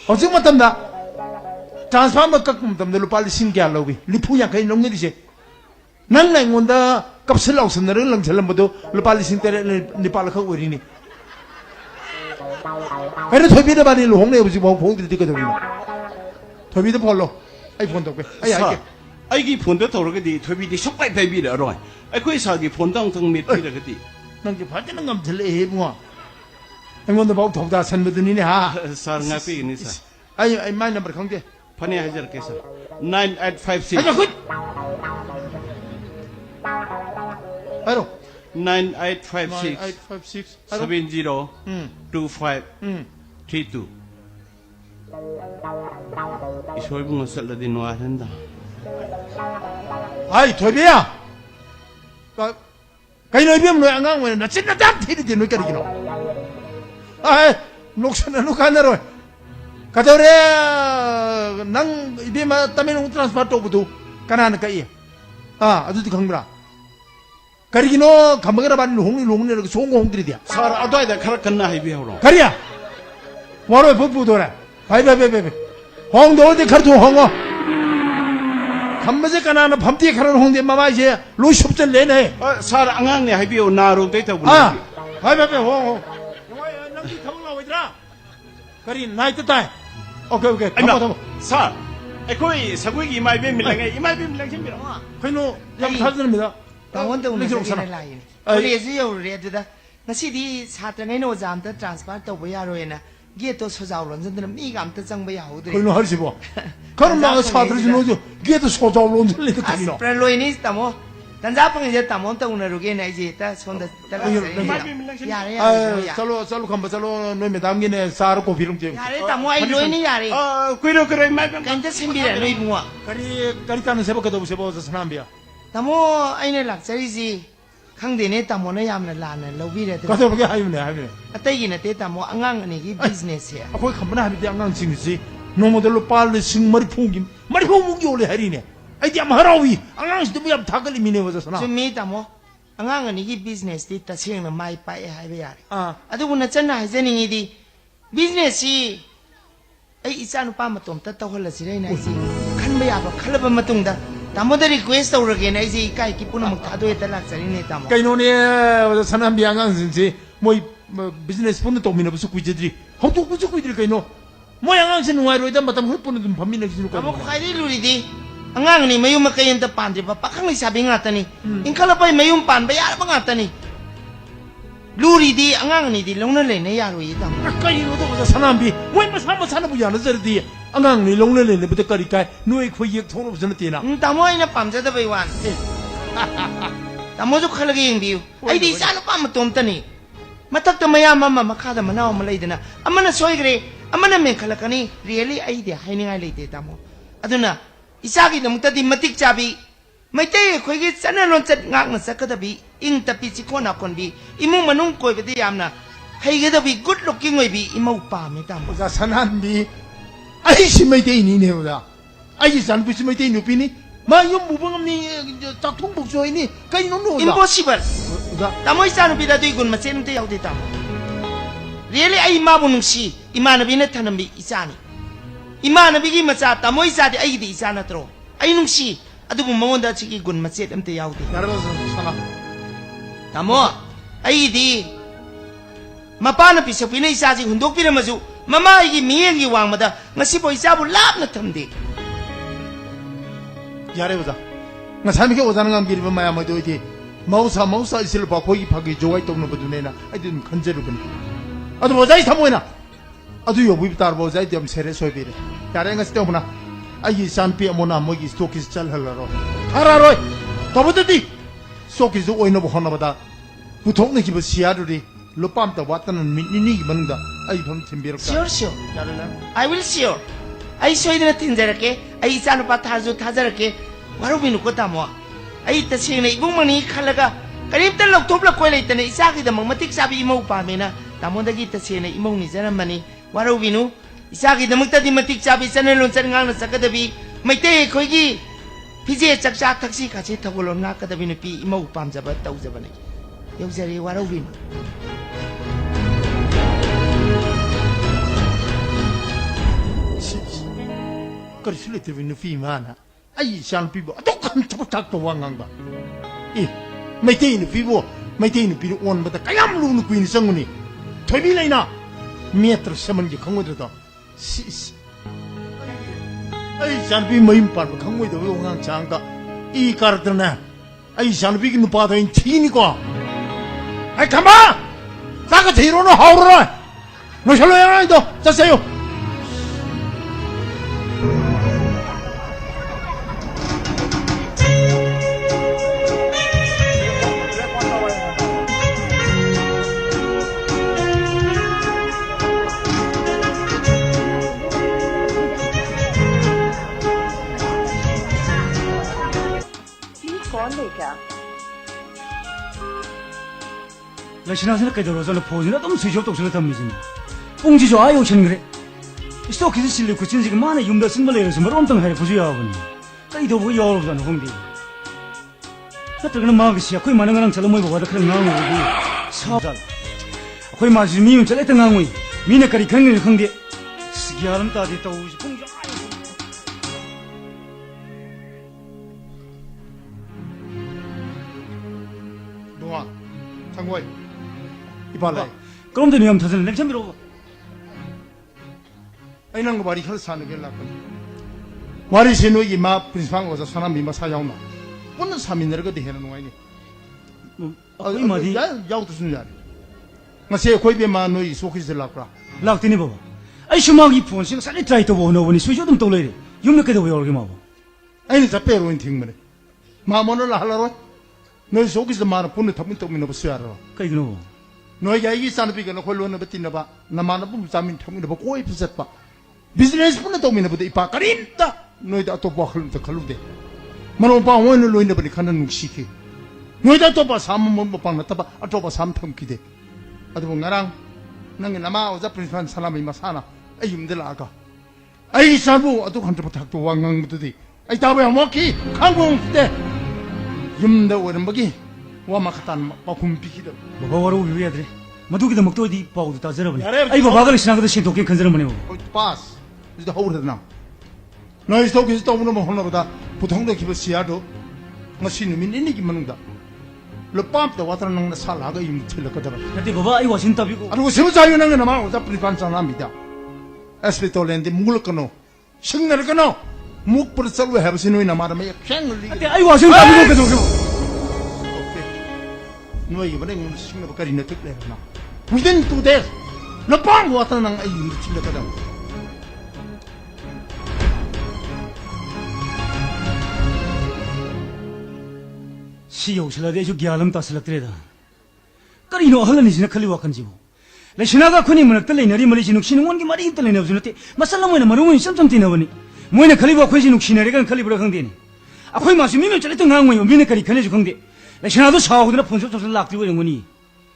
어찌 못한다 트랜스퍼 뭐 깎으면 너 빨리 신기하려고 리푸야 그냥 농내리지 난 냉온다 값을 없었나를 랑절람도 빨리 신때를 니빨 하고 우리니 아니 토이비도 많이 홍내 없이 뭐 봉들 되거든 토이비도 벌로 아이 본다고 아이 아이 I give Ponda Torgadi to be the shop by baby. I quit Sagi Pondang meet Piragati. 넌게 발전은 감들래 해부아 행원도 봐 독다 선거드니네 하 Sarnapi in his 아이 마이 넘버 강게 Pani Hajar Kesa 9856 아이고 굿 바로 9856 856 70 2532 이소이붕을 썰러디 놓아한다. 아이 토비야 cái nơi biếm nuôi ăn ngang nó chết nó đáp thế thì nuôi cái gì nó ai lúc sau nó khăn rồi cái đó đấy năng biếm mà tao mình không transfer đâu bút cái nào cái gì à aduh không ra cái gì nó cầm cái bàn lùng này số ngông đi đi Sar Adoida Karakanna Hibioro. cái gì à 뭐로 복부도래 바이바이바이바이 홍도 어디 가르쳐 홍어 감마제 까나는 밤뒤에 가는 홍대 마마 이제 로숍전 내네 Sar Angani Hibio Naru data. 아 바이바이바이 홍 영화야 낭기 타고 나오더라 그리 나이트 타임 오케이 I'm 타고 not. Sir, I quit Saguigi, my baby, it might be like him. 그노 양 사드립니다 강원도 오늘 랭기로 저기 사나 라인. 아이. 콜레지요 레드다. 나시디 사트네 노잠다 트랜스퍼 또 보야로에나. 게또 소자울론전들은 미가 암때 정보야 오더리. 그노 하지 뭐 그럼 나가 사드리지 노죠 걔도 소자울론 들리도 그리노 아스프렐로이니스 타모. 단자펑 이제 타모 또 오늘 오게나 이제 다 손다 야래 아 살로 감바 살로 노이 메담기네 사르 고비름 제 야래 타모 아이 로이니 야래. Quiro Kare, my baby. 간데 심비래 로이 붕어. 까리 타는 세바카도 세바서 사람비야 타모 아이네 락자리지. 강대네 타모네 얌나 라나 로비래. 가서 보게 하이네 아따이기네 때 타모 안강 아니기 비즈니스야. 거기 간만에 하면 안강 징지 노모델로 빨리 싱 머리 포기 올래 하리네 아이디 아마 하라위 안강시도 뭐야 다글리 미네 와서나 ꯆꯨꯝꯃꯤ ꯇꯥꯃꯣ ꯑꯉꯥꯡ ꯑꯅꯤꯒꯤ ꯕꯤꯖꯤꯅꯦꯁꯇꯤ ꯇꯁꯦꯡꯅ ꯃꯥꯏ ꯄꯥꯛꯑꯦ ꯍꯥꯏꯕ ꯌꯥꯔꯦ 아 ꯑꯗꯨꯕꯨ ꯅꯆꯟꯅ ꯍꯥꯏꯖꯅꯤꯡꯉꯤꯗꯤ ꯕꯤꯖꯤꯅꯦꯁꯁꯤ ꯑꯩ ꯏꯆꯥ ꯅꯨꯄꯥ ꯃꯇꯣꯝꯇ ꯇꯧꯍꯜꯂꯁꯤꯔꯩꯅ ꯑꯩꯁꯤ ꯈꯟꯕ ꯌꯥꯕ ꯈꯜꯂꯕ ꯃꯇꯨꯡꯗ ꯇꯥꯃꯣꯗ ꯔꯤꯀ꯭ꯋꯦꯁ ꯇꯧꯔꯒꯦꯅ ꯑꯩꯁꯦ ꯏꯀꯥꯏꯒꯤ ꯄꯨꯝꯅꯃꯛ ꯊꯥꯗꯣꯛꯑꯦꯇ ꯂꯥꯛꯆꯔꯤꯅꯦ ꯇꯥꯃꯣ 그이노네 사남비 안강신지 뭐 비즈니스 폰도 도미나부서 구이제들이 헛똑부서 구이들 그이노 뭐 양강신 누아로이다 마담 헛폰은 좀 밤미나 기준으로 ꯇꯥꯃꯣ ꯈ꯭ꯋꯥꯏꯗꯒꯤ ꯂꯨꯔꯤꯗꯤ ꯑꯉꯥꯡꯅꯤ ꯃꯌꯨꯝ ꯃꯀꯩ ꯑꯝꯇ ꯄꯥꯟꯗ꯭ꯔꯤꯕ ꯄꯥꯈꯪ ꯂꯩꯁꯥꯕꯤ ꯉꯥꯛꯇꯅꯤ ꯏꯟꯈꯠꯂꯛꯄꯩ ꯃꯌꯨꯝ ꯄꯥꯟꯕ ꯌꯥꯔꯕ ꯉꯥꯛꯇꯅꯤ ꯂꯨꯔꯤꯗꯤ ꯑꯉꯥꯡ ꯑꯅꯤꯗꯤ ꯂꯧꯅ ꯂꯩꯅ ꯌꯥꯔꯣꯏꯌꯦ ꯇꯥꯃꯣ 그이노도 보자 사남비 뭐 마사 사나부 야는 저르디 안강니 롱레레네 부터 거리까이 누이 코이역 통로 부서는 띠나 ꯇꯥꯃꯣ ꯑꯩꯅ ꯄꯥꯝꯖꯗꯕꯩ ꯋꯥꯅꯤ ꯇꯥꯃꯣꯁꯨ ꯈꯜꯂꯒ ꯌꯦꯡꯕꯤꯌꯨ ꯑꯩꯗꯤ ꯏꯆꯥ ꯅꯨꯄꯥ ꯃꯇꯣꯝꯇꯅꯤ ꯃꯊꯛꯇ ꯃꯌꯥꯝ ꯑꯃ ꯃꯈꯥꯗ ꯃꯅꯥꯎ ꯑꯃ ꯂꯩꯗꯅ ꯑꯃꯅ ꯁꯣꯏꯈ꯭ꯔꯦ ꯑꯃꯅ ꯃꯦꯟꯈꯠꯂꯛꯀꯅꯤ ꯔꯤꯌꯦꯂꯤ ꯑꯩꯗꯤ ꯍꯥꯏꯅꯤꯡꯉꯥꯏ ꯂꯩꯇꯦ ꯇꯥꯃꯣ ꯑꯗꯨꯅ ꯏꯆꯥꯒꯤꯗꯃꯛꯇꯗꯤ ꯃꯇꯤꯛ ꯆꯥꯕꯤ ꯃꯩꯇꯩ ꯑꯩꯈꯣꯏꯒꯤ ꯆꯠꯅ ꯂꯣꯟꯆꯠ ꯉꯥꯛꯅ ꯆꯠꯀꯗꯕꯤ ꯏꯪ ꯇꯞꯄꯤ ꯆꯤꯀꯣꯟ ꯅꯥꯀꯣꯟꯕꯤ ꯏꯃꯨꯡ ꯃꯅꯨꯡ ꯀꯣꯏꯕꯗꯤ ꯌꯥꯝꯅ ꯍꯩꯒꯗꯕꯤ ꯒꯨꯗ ꯂꯨꯛꯀꯤꯡ 어이비 이모 ꯄꯥꯝꯃꯦ ꯇꯥꯃꯣ 보자 사남비 아이씨 메이데이니네 보자 아이 잔부시 메이데이 누피니 마용 무방함니 짝통 복수이니 그이노노 impossible 보자 tamo isanubidado igun macen te yaudi tamo really ay imabu nungsi imanabi na tanambi isani imanabi gi macha tamo isadi ay di isana tro ay nungsi adubu mamonda chiki gun macet amte yaudi 나라서 사나 tamo ay di mapana pisapina isaji hundok piramasu mama igi miyengi wangmada ngasibo isabu labna tamdi 야래 보자 나 삶이 오자는 감 기르면 마야 뭐도 이제 마우사 있을 봐 거기 파기 좋아이 동는 것도 내나 아이들 건재로 건 아도 모자이 사모이나 아도 요비 따라 모자이 좀 세례 소비래 야래 nga 스테 보나 아이 산피 모나 뭐기 스토키스 잘 할라로 하라로 더버더디 스토키스 오이노 보하나보다 부통네 기부 시야르리 로밤다 왔다는 민니니 기만다 아이 밤 템비럭 sure I will sure ay soidna tinjarake ay isanu pa thazu thajarake warubinu ko tamo ay tasina ibung mani khalaga karib tan lok thopla koi leitane isagi da matik sabi imau pamena tamo dagi tasina imau ni jaramani warubinu isagi da mukta di matik sabi sanelon sangang na sakadabi maite khoigi pije chakcha thaksi khache thagolon na kadabi ni pi imau pamjaba taujabane yaujari warubinu 그리 슬리트 비는 피마나 아이 산 피부 똑같은 탁탁도 왕강가 이 메테인 피부 메테인 피부 원보다 까얌 루는 구인 성운이 퇴비라이나 미에트르 세먼지 강고들도 시시 아이 산 피 모임 파르 강고이도 왕강 장가 이 카르드나 아이 산 피기 누파도 인 티니고 아이 가마 사가 제로는 하우르라 너 셜로야 아이도 자세요 라시나스나 깨달아서 포즈나 너무 수시업 독서를 담미진다. 뽕지 좋아요 오천 그래. 스토키스 실리 구친 지금 많이 юм다 쓴발레에서 뭐 엄청 해 보셔야 하거니. 까이도 보고 여러분 홍비. 나트는 마그시야 거의 많은 거랑 잘 모이고 와다 그런 나오는 거기. 사잘. 거의 마지 미운 잘 했던 강의. 미네까지 강의 흥대. 스기하름 따지 또 우시 뽕지 동아 장고이 이발라 그럼 더 니엄 타선 렉션 비로. 아이난 거 말이 혈사는 게 나쁜 말이 신우 이마 프린스팡 거서 사람 이마 사야오나 오늘 3인 내려가 대해는 노아이니 거의 말이 야 야우도 순 야리 ngase koi be ma noi so khis lakra lakti ni baba. ai shumagi phone sing sali try to bono boni sujo dum to leire. yum ne ke do yor ge ma ba. ai ni zape ro thing mane ma mono la halaro noi so khis ma pun thamin to min no so yaro kai gno. noi ya gi san bi ga no kholo na batin na ba na ma na bum samin thamin ba koi psat pa business pun to min ba ipa karin ta noi da to ba khalum ta khalum de mano ba won no loin na ba ni khanan nu sikhi noi da to ba sam mon ba pang na ta ba ato ba sam tham ki de adu ngarang nang na ma oza principal salami masana ayum de la ga ai sabu atu kan thak to wangang tu di ai ta ba mo ki khang bong te yum da wer mbagi wa ma khatan pa kum pi ki da baba waru wi yadre madugi da makto di pawdu ta jarabani Yare, ai baba gal sina ga shin toke kanjaramani pass is the whole na no is to ki to mo hono da puthong da ki ba sia do ngasi nu min ni ki manung da lo pam da watan nang na sala ga yum thil ka da nate baba ai wasin tabigo anu se sa yu nang na ma da pri pan sa na mi da espito len de mul ka no sing na ka no muk par chalu ha ba sin na ma da me kheng li nate ai wasin tabigo ka do no yi ba ne ngun sing na ba ka ri na tuk le na within 2 days lo pam watan nang ai yum thil ka da 시 요실라데 주 기알음 따슬럭들에다 까리노 할라니지나 칼리 와칸지고 레시나가 코니 문학들 레이너리 머리 진욱 신ung 원기 말이 있들 레이너 없으는데 마살라 모이나 마루모인 쌈쌈 뛰나보니 모이나 칼리와 코이 진욱 시나리가 칼리브라 강대니 아코이 마시 미면 쩔랬던 강모이 미네 칼리 커내주 강대 레시나도 사오드나 폰소 좀 락디고 이런 거니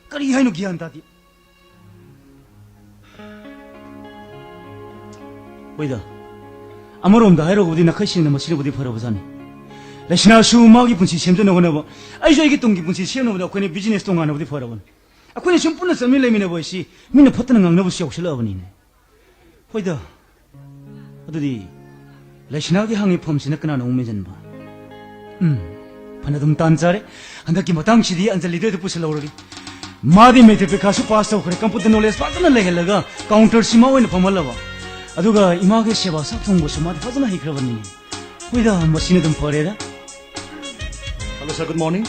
까리 하이노 기한다디 보이다 아무로움다 하이로 어디 나카시는 뭐 시르부디 팔아보자니 레시나 수마기 분치 셈전에 원하고 아이저 이게 동기 분치 시험을 하고 그네 비즈니스 동안 어디 벌어본 아코니 심뿐나 섬밀레 미네 보시 미네 퍼트는 강너부 시옥 실어버니네 호이다 어디 레시나기 항이 펌시나 끄나 농매전 봐 파나둠 딴자래 한다기 뭐 당시디 안젤리데도 부실러 오르기 마디 메테페 가수 파스타 그래 컴퓨터 노레스 파트는 레헬라가 카운터 시마 오이는 펌을러 봐 아두가 이마게 쉐바 삭통고 수마디 파트나 히크러버니네 호이다 뭐 시네든 퍼레다 Hello sir, good morning.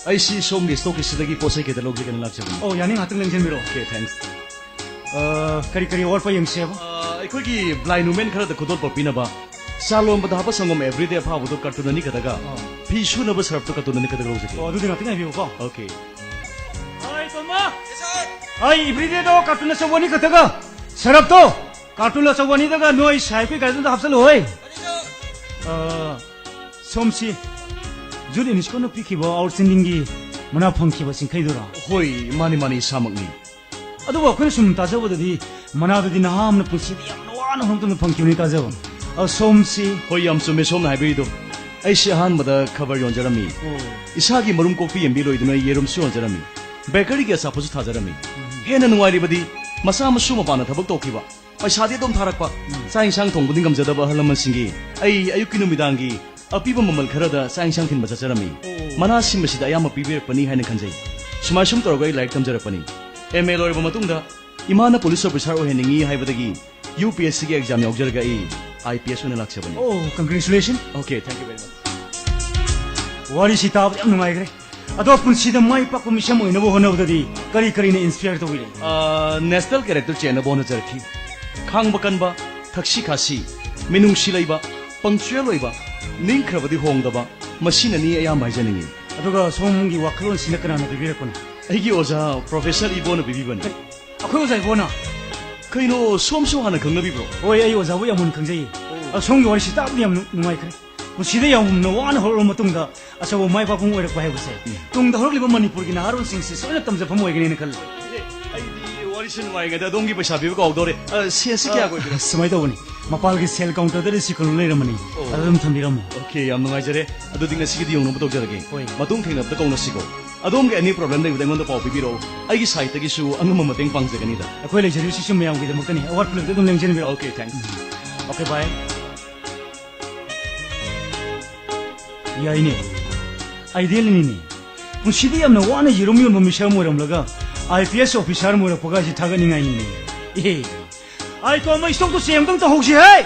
I see some stock is the pose ke dalog jikan lak chabun. 어 야ning 하등 랭젠 미로 Okay, thanks. करी वर्फ यंगसेब अखोगी blind women खरद खुदोल पपिना बा सालोम बदा हबा संगम एवरीडे फाबुदो कार्टूननी कदगा फी सुनब सर्फ तो कार्टूननी कदगा रोजके 어 누디 나팅 아비고 거 ओके 아이 tomma 아이 이브리데 도 कार्टून सबवनी कदगा सरफ तो कार्टून सबवनी दगा नोई साइपे गाजन दा हफ्सल होय somsi juri niskono pikibo outstandingi mana phangkiba singkhaidora होई मानी मानी सामकनी aduba khoi sum tajabodadi manadadi nahamna pusidi yamna wana homtuna phangkini tajab somsi होई यम सुमे सोम हाइबेदो ऐसे हान मदा खबर योंजरमी इसागी मरुम कॉफी एमबी लोइदुना येरुम सु योंजरमी बेकरी के साफसु थाजरमी हेन नुवाइरिबदी मसा मसु मपाना थबक तोखिबा पैसादि दम थारकपा साइन सांग थोंबुदि गमजदबा हलमन सिंगी अयुकि नुमिदांगी अपिबा ममल खरदा साइन सांग थिन बचचरमी मना सिमबसिदा याम पिबेरपनी हाइन खंजै सुमा सुम तोरगै लाइक तमजरपनी एमए लोइबा मतुंगदा इमाना पुलिस ऑफिसर ओहेनिंगी हाइबदगी यूपीएससी के एग्जाम योगजरगा IPS ओने लाक्सबनी oh congratulations okay thank you very much wari sitab yam nungai gre ado punsida mai pa ko misam oina bo honabdadi kari kari ne inspire to wile national character chain bone जरखी खांग बकनबा थक्सी खासी मिनुंग सिलैबा पंक्चुअल ओइबा निंख्रबदि होंगदबा मसिननी अयाम हाइजनिंगी aduga somgi waklon sinakana na bibirakon अगी ओजा प्रोफेसर इबोन बिबिबन akhoi ozai bona कइनो सोमसो हाना खंगबिब्रो oi ai oza bu yamun khangjai somgi wari sitab yam nungai gre musida yam no wan hor matungda asawo mai pa pung oira pa hebse tungda horliba manipur gi naharun sing se soina tamja pham oigene ne khal वारिसन वाइगदा दोंगी पैसा बिबको औदोरे सेस क्या गइबिरो samai tawni mapal gi sel counter da sikon leiramani adum thambiram okay याम नुंगाइजरे अदुदि ngasiगि यौनो बतो जरगे Oi. मतुंग थेंगनबदा कौन सिगो अदोम के एनी प्रॉब्लम दे उदंगन पाउ बिबिरो आइगी साइट तगी सु अंगम मतंग पांगजगनिदा akhoi leijari si sum yam gi damakani award plug dum lengjen biro okay thanks okay bye yaine ideal ni ni musidi yamna wana yirum yum misha moram laga IPS officer mora poga ji thaga ningai ni ai ko mai stok to sem dang to hoksi hai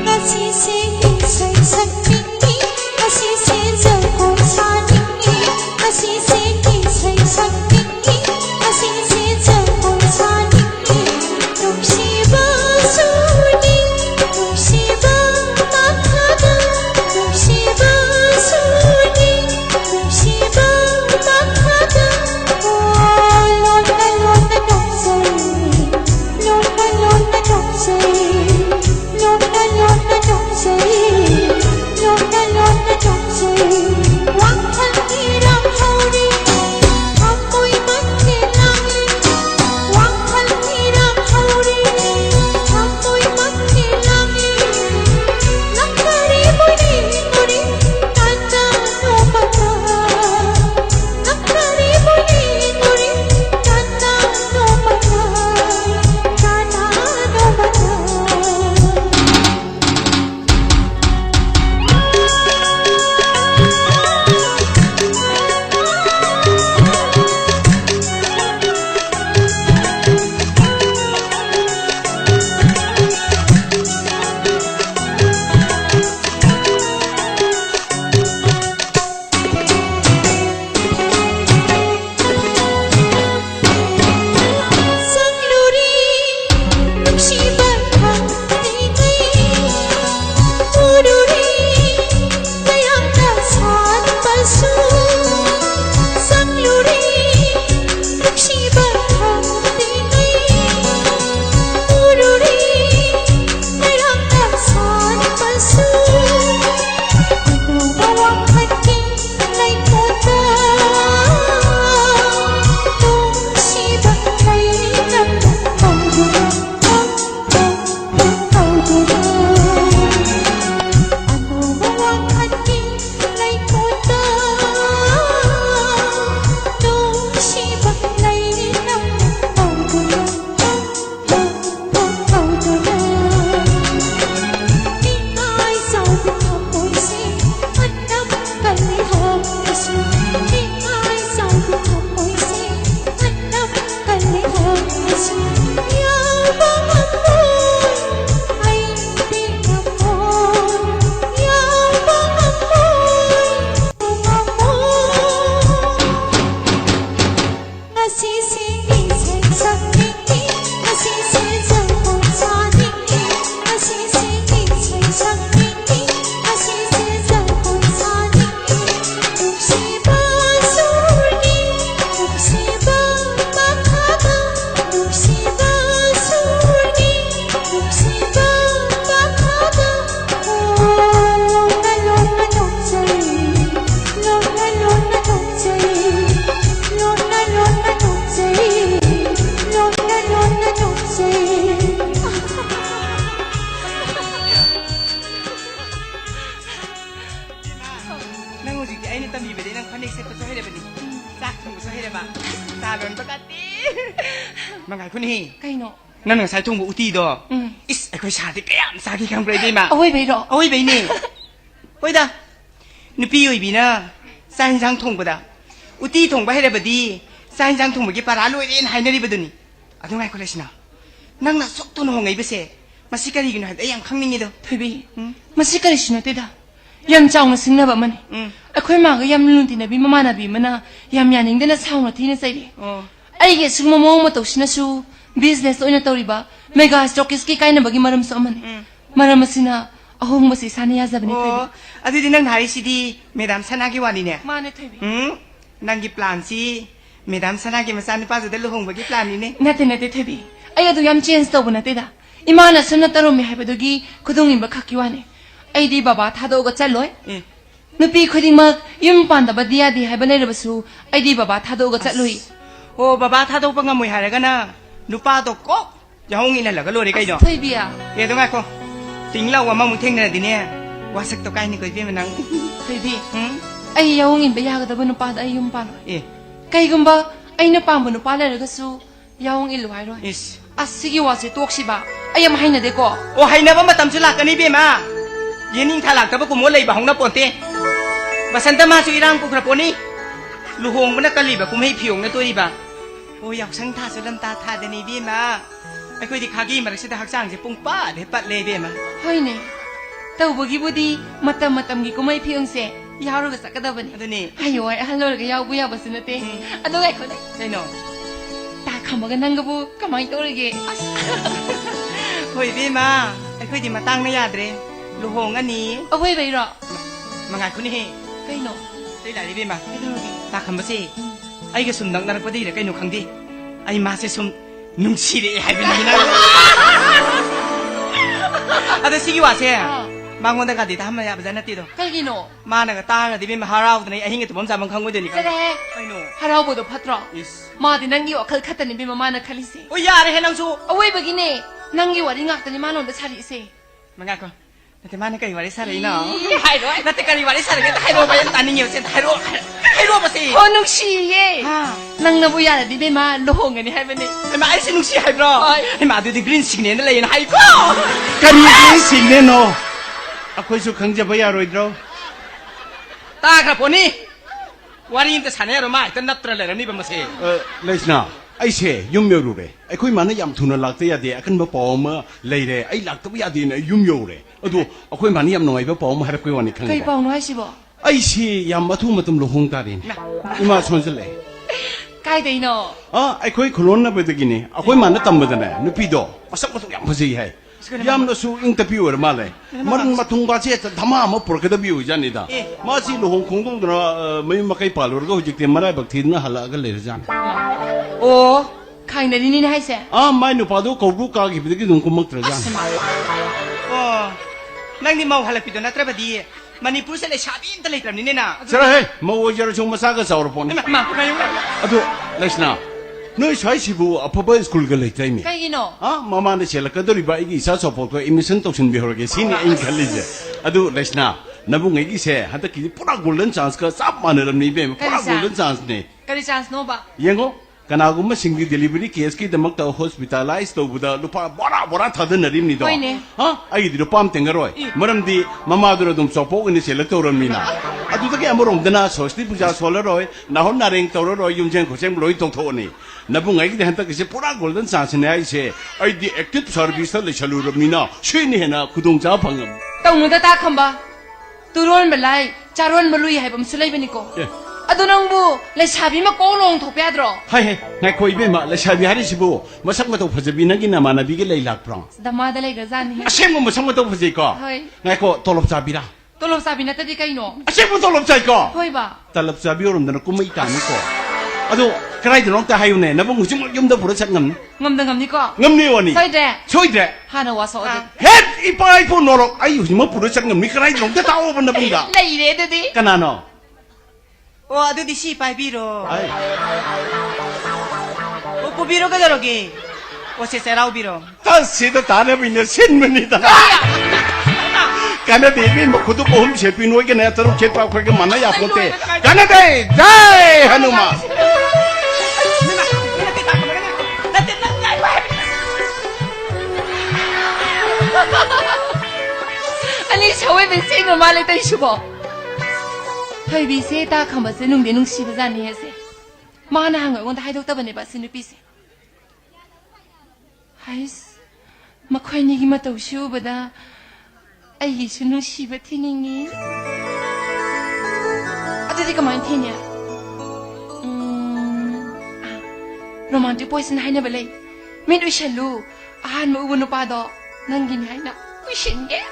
Ngasi sing say sakpingi ꯇꯝꯕꯤꯕꯗꯤ ꯅꯪ ꯐꯅꯦꯛ ꯁꯦꯠꯄꯁꯨ ꯍꯩꯔꯕꯅꯤ ꯆꯥꯛ ꯊꯣꯡꯕꯁꯨ ꯍꯩꯔꯕ ꯆꯥ ꯂꯣꯟꯕ ꯀꯥꯇꯤ ꯃꯉꯥꯏ ꯈꯨꯅꯤ ꯀꯩꯅꯣ ꯅꯪꯅ ꯉꯁꯥꯏ ꯊꯣꯡꯕ ꯎꯇꯤꯗꯣ ꯏꯁ ꯑꯩꯈꯣꯏ ꯁꯥꯗꯤ ꯀꯌꯥꯝ ꯆꯥꯈꯤ ꯈꯪꯕ꯭ꯔꯥ 이베마 ꯑꯋꯣꯏꯕꯩꯔꯣ ꯑꯋꯣꯏꯕꯩꯅꯦ ꯍꯣꯏꯗ ꯅꯨꯄꯤ ꯑꯣꯏꯕꯤꯅ ꯆꯥꯛ ꯏꯟꯁꯥꯡ ꯊꯣꯡꯕꯗ 우티 통바 해레버디 사인장 통보기 바라 로이린 하이너리버더니 아동아이 콜레시나 낭나 속도는 홍아이버세 마시까리기는 하다 양 강닝이도 베비 마시까리 신어대다 얌짱은 승나바만 아콜 마가 얌룬티나 비마마나 비마나 얌야닝데나 사우나 티네 사이리 아이게 승모모모 도시나수 비즈니스 오이나 떠리바 메가 스토키스키 카이나 버기 마름서 어머니 마름스나 어홍버시 사니야자버니 베비 아두디 낭 하리시디 메담 사나기 와니네 마네 베비 낭기 플란시 메담 사나기 마사니 빠져들 루홍버기 플란이네 나테 테비 아이가도 얌 체인스 떠보나 때다 이마나 선나 따로미 하이버더기 그동인바 카키와네 아이디 바바 타도가 짤로이 누피 코딩막 윤반다바 디아디 하이버 내려버수 아이디 바바 타도가 짤로이 오 바바 타도 방가 모이 하라가나 누빠도 꼭 야홍이나 라가 로리 가이죠 테비야 예 동아코 띵라와 마무 탱나디네 와삭도 까이니 거 이베면 테비 아이 야홍인 베야가다바 누빠다 아이 윤반로 예 까이금바 아이나 빰부 누빠 내려가수 야홍 일로 하이로 이스 아시기 와세 똑시바 아이암 하이나데고 오 하이나바 마땀주 락가니 베마 예닝 탈락다바 구모 레이바 홍나 폰테 바산타 마수 이랑 부크라 포니 루홍 나 깔리바 구메이 피용나 또이바 오 역상 타수 람타 타데니 베마 아이코디 가기 마르시다 학상제 뽕빠 대pat 레베마 하이네 तौबगीबुदी मतम की कुमाई फियंसे यारोगा सकदबनी अदुनी हायो आय हलोरगा यावबु याबस नते अदो गायखो ने कैनो ता खमगा नंगबु कमाई तोरगे होय बेमा आइखोदि मतांगना याद्रे लुहोंगनी अवै बैरो मंगा खुनि कैनो तै लारि बेमा ता खमबसे आइगा सुम नंगनारपदि रे कैनो खंगदि आइ मासे सुम नुंसिरे हाइबिनि ना अदो सिगी वासे 망원다 가디 다 한번 야바자 나띠도 कैगिनो 마나가 따가디 베마 하라우드니 아hin게 또 범사만 강고되니 그래 아이노 하라우보도 파트로 이스 마디 난기 와클 카타니 비마 마나 칼리세 오 야래 해낭수 어웨 버기네 난기 와리 낙다니 마노데 차리세 망가코 나테 마나 까이 와리 사레이나 하이로 나테 까이 와리 사레게 하이로 바야 따닝이요 센 하이로 바세 어 눅시예 낭나부 야라 디베마 로홍가니 하이버니 마 아이시 눅시 하이브로 마두디 그린 시그네나 레이나 하이코 까리 그린 시그네노 아코이수 강제바 야로이드로 따가 보니 와리인데 사내로 마 일단 납들래라니 범세 레스나 아이세 윤묘루레 아이코이 마나 얌 투나 락테 야데 아칸바 포마 레이레 아이 락토 야데네 윤묘레 어두 아코이 마나 얌 노이바 포마 하르코이 와니 칸가 कई पाउनु हासिबो 아이세 얌 마투 마tum로 홍다린 이마 손슬레 काइदैनो 아이코이 콜론나 베드기니 아코이 마나 담바다네 누피도 마삭마토 얌 버지 해 얌노수 인터뷰어 말레 머른 마퉁바체 담아 뭐 프로그램이 오잖니다 마치 로홍 공동드나 매마카이 팔로르가 호직테 마라이 박티나 할라가 레르잔 오 카이나리니 하이세 아 마이 누파도 거부 까기 비드기 눈코먹 들어잔 어 낭니 마우 할라피도 나트라바디 마니푸르 셀레 샤빈 달레트람니네나 저라해 뭐오저로 좀 마사가 사오로 보네 아도 레스나 너희 사이시부 아파버 스쿨가 레이타이미 काइगिनो 아 마마네 셀라카더리바 이기 이사 서포트 이미션 똑신 비호르게 시니 인 칼리제 아도 레스나 나붕에기세 한다기 뿌라 골든 찬스가 쌉 마네람니 베 뿌라 골든 찬스네 करी चांस नो बा yengo kanaaguma singdi delivery case ki damak ta hospitalize to buda lupa bora thada narim ni do ha ai di pam tengaroi maramdi mama duro dum sopo ni select toram ni na adu ta ke amorom dana sosti puja solaroi na hon nareng toroi yumjen khosem loi tong thoni nabungai ki han ta ke pura golden chance ne ai se ai di active service le chaluram ni na shini hena khudong cha phangam तौनुदा ता खम्बा तुरोन बलाई चारोन बलुई हाइबम सुलैबनिको अदु नंगबु लेसाबिमा कोलोंग थोप्याद्रो hai hai ngai koi be ma le shabi hari sibu masak ma to phajabi na gi na mana bi ge lei lak prang दमादा लेगा जानी asem mo masak ma to phajai ko Hai. ngai ko tolop sabira तोलोब साबिना तदि काइनो asem mo tolop sai ko होइबा talap sabi orom dana kumai ta ni ko ado krai de nong ta hayu ne na bong jum yum da pura chat ngam ngamda ngam니को ngam ni wani 서이데 choi de 하나 와서 어디 het ipai po norok ai hu ma pura chat ngam ni krai nong ta tawo ban na bong da 레이레 ददि kana no 오 아두디 시 파이비로 ai 오 부비로 가자로기 오 세세라우 비로 ta se da ta na bin sin mani da 까나데 미 먹고도 보험 제비 노이게 내가 저렇게 제트하고 그렇게 만나야 본데 까나데 자이 하누마 아니 저왜 맨생을 말을 또 이슈고 허이비세 다 가면서 농대 농시부자니 해세 마나 한걸 원다 하이독다번에 봤으 누비세 하이스 마코이니기마 또 쉬우보다 아이기수 농시부 티닝니 어디가 많이 티냐 로mantic 보이스는 하이나발레 맨 우샬루 아한 뭐 우는 오빠도 난긴 하이나 우신게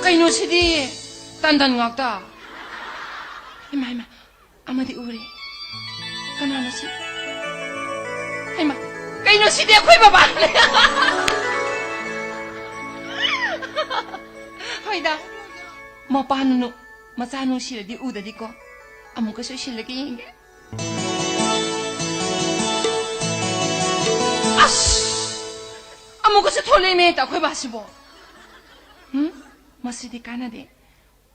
Kainosidi tandan ngakta. Ima amadi uri. Kanano si? Ima kainosidi ako'y babae. Hoyda. Mapano no masano sila di uda di ko. Amo kaso sila kiyenge. Ash! Amo kaso tole meta ako'y basibo. Masih di kana de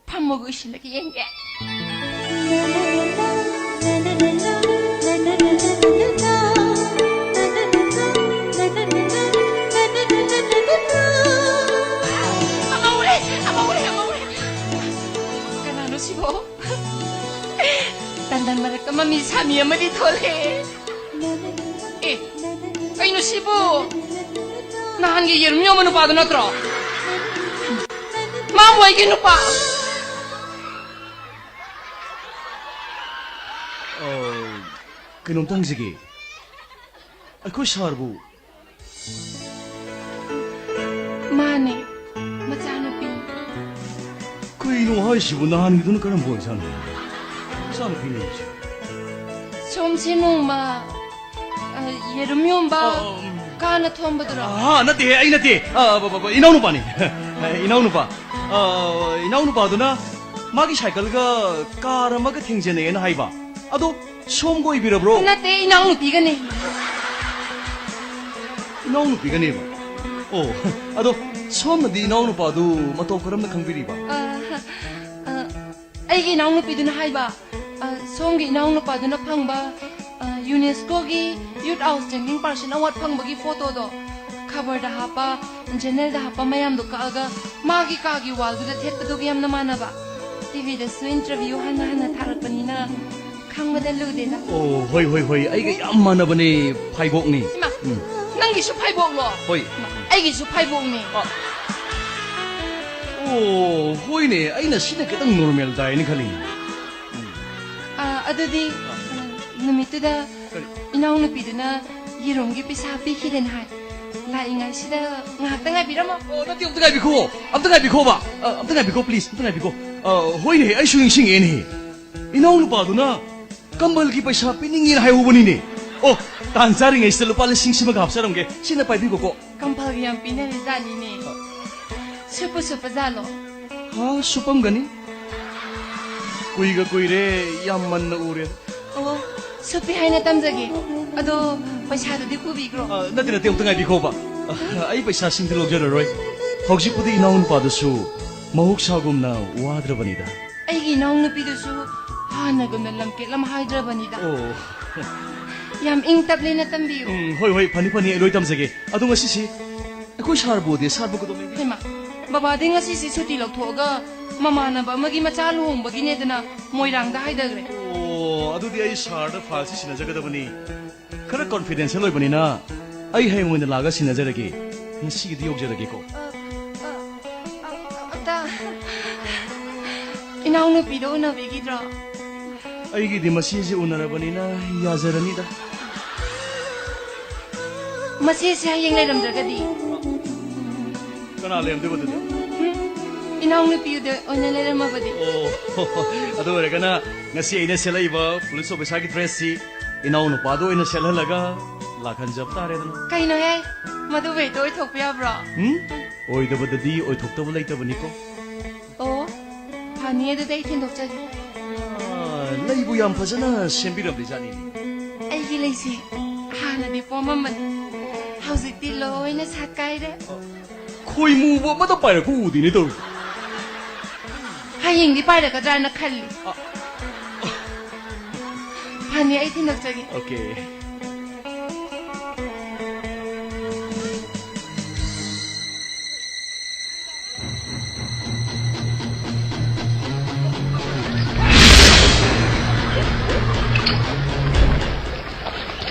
pamogo ishilaki yenge amore kanano sibo dandan mereka mamisami amadi tole kaino sibo nahan ge yermyo manu padu natro Mamo ay ginupa. Kinuntang sige. Ako sarbo. Mane, macano pi. Kuy inuhay si bunahan ito na karang buhay sana. Saan pinay siya? Somsinong ma yerumyon ba kana tombadura. Nati, ay nati. Inaw no pa ni. Inaw no pa. Inaw no pa doon na magi cycle ka karamaga tingjene na haiba. Ado somgo ibira bro. Nate inaw no pigani. Inaw no pigani ba? Oh, ado som na di inaw no pa do matokaram na kangbiri ba? Ay inaw no piduna haiba. Somgi inaw no pa doon na pangba. UNESCO gi Youth Outstanding Person Award pangbagi photo do cover da hapa channel da hapa mayam do kaaga magi kagi wal du da thet do gi yam na mana ba TV da su interview hana tharak pani na khang ba da lu de na Oh, hoy ay ga yam mana ba ni phaibok ni. ima nang gi su phaibok lo Hoy. ai gi su phaibok ni Oh, hoy ni ay na sina kitang normal dai ni khali. adudi numituda inaw na piduna yironggi pisa pikiden hai la ingai sida ngatanga birama Oh, nati amta ngai biko. Amta ngai biko ba? Amta ngai biko please. Amta ngai biko. Hoy ni ay swing sing ni. Inaw lupa do na. Kambal ki paisa piningin hai ubani ni. Oh, tansari ngai sa lupa lasing si maghapsaram ge. Sina pai biko ko. kampal yang pinali zani ni supu zalo Ha, supam gani. Kuy ga kuy re yamman na ure. oh supi hai na tamjagi ado paisa do di kubigro Nati amta ngai biko ba? Ay paisa sing dilog jara roy. Hogsi pudi inaw lupa do su. Mahuk sagum na wadra banida. aigi naung na pidusu hana gumna lamke lam haidra banida Oh. yam ing table na tambiu Hoy pani loy tamjage. Ado ngasi si. Ako sarbo ko do me. hema baba de ngasi si suti loktoga mama na ba magi macha luhong bagi ne dana moirang da haidagre Oh, adudi ay sarda falsi sinajagadabani. Kara confidential oy bani na. Ay hay mo na laga sinajarage. Ngasi di yogjarage ko. ata inaung na pido na bigidra Ay gidi masisi unarabani na yazarani da. masi sa yang leram jagadi Kana lem de bodu. inaung na pido de ona leram mabadi Oh, ado re kana ngasi ina selai ba police officer ki dress si inaw no pado ina selalaga lakhan jab tare da. kaino he madu ve doi thokpya bra Oy da bodadi oy thokta bolai ta bani ko. oh pani de dei tin dokja Laibu yam phajana sembiram de jani. ꯂꯩꯁꯦ ꯍꯥꯟꯅꯗꯤ ꯄꯣꯝꯃꯝꯕꯅꯤ ꯍꯧꯖꯤꯛꯇꯤ ꯂꯣꯏꯅ ꯁꯥꯠꯀꯥꯏꯔꯦ ꯈꯣꯏ ꯃꯨꯕ ꯑꯃꯇ ꯄꯥꯏꯔꯛꯄ ꯎꯗꯦꯅꯦ ꯇꯧꯔꯤ ꯍꯌꯦꯡꯗꯤ ꯄꯥꯏꯔꯛꯀꯗ꯭ꯔꯥꯅ ꯈꯜꯂꯤ ꯐꯅꯤ ꯑꯩ ꯊꯤꯟꯂꯛꯆꯒꯦ 오케이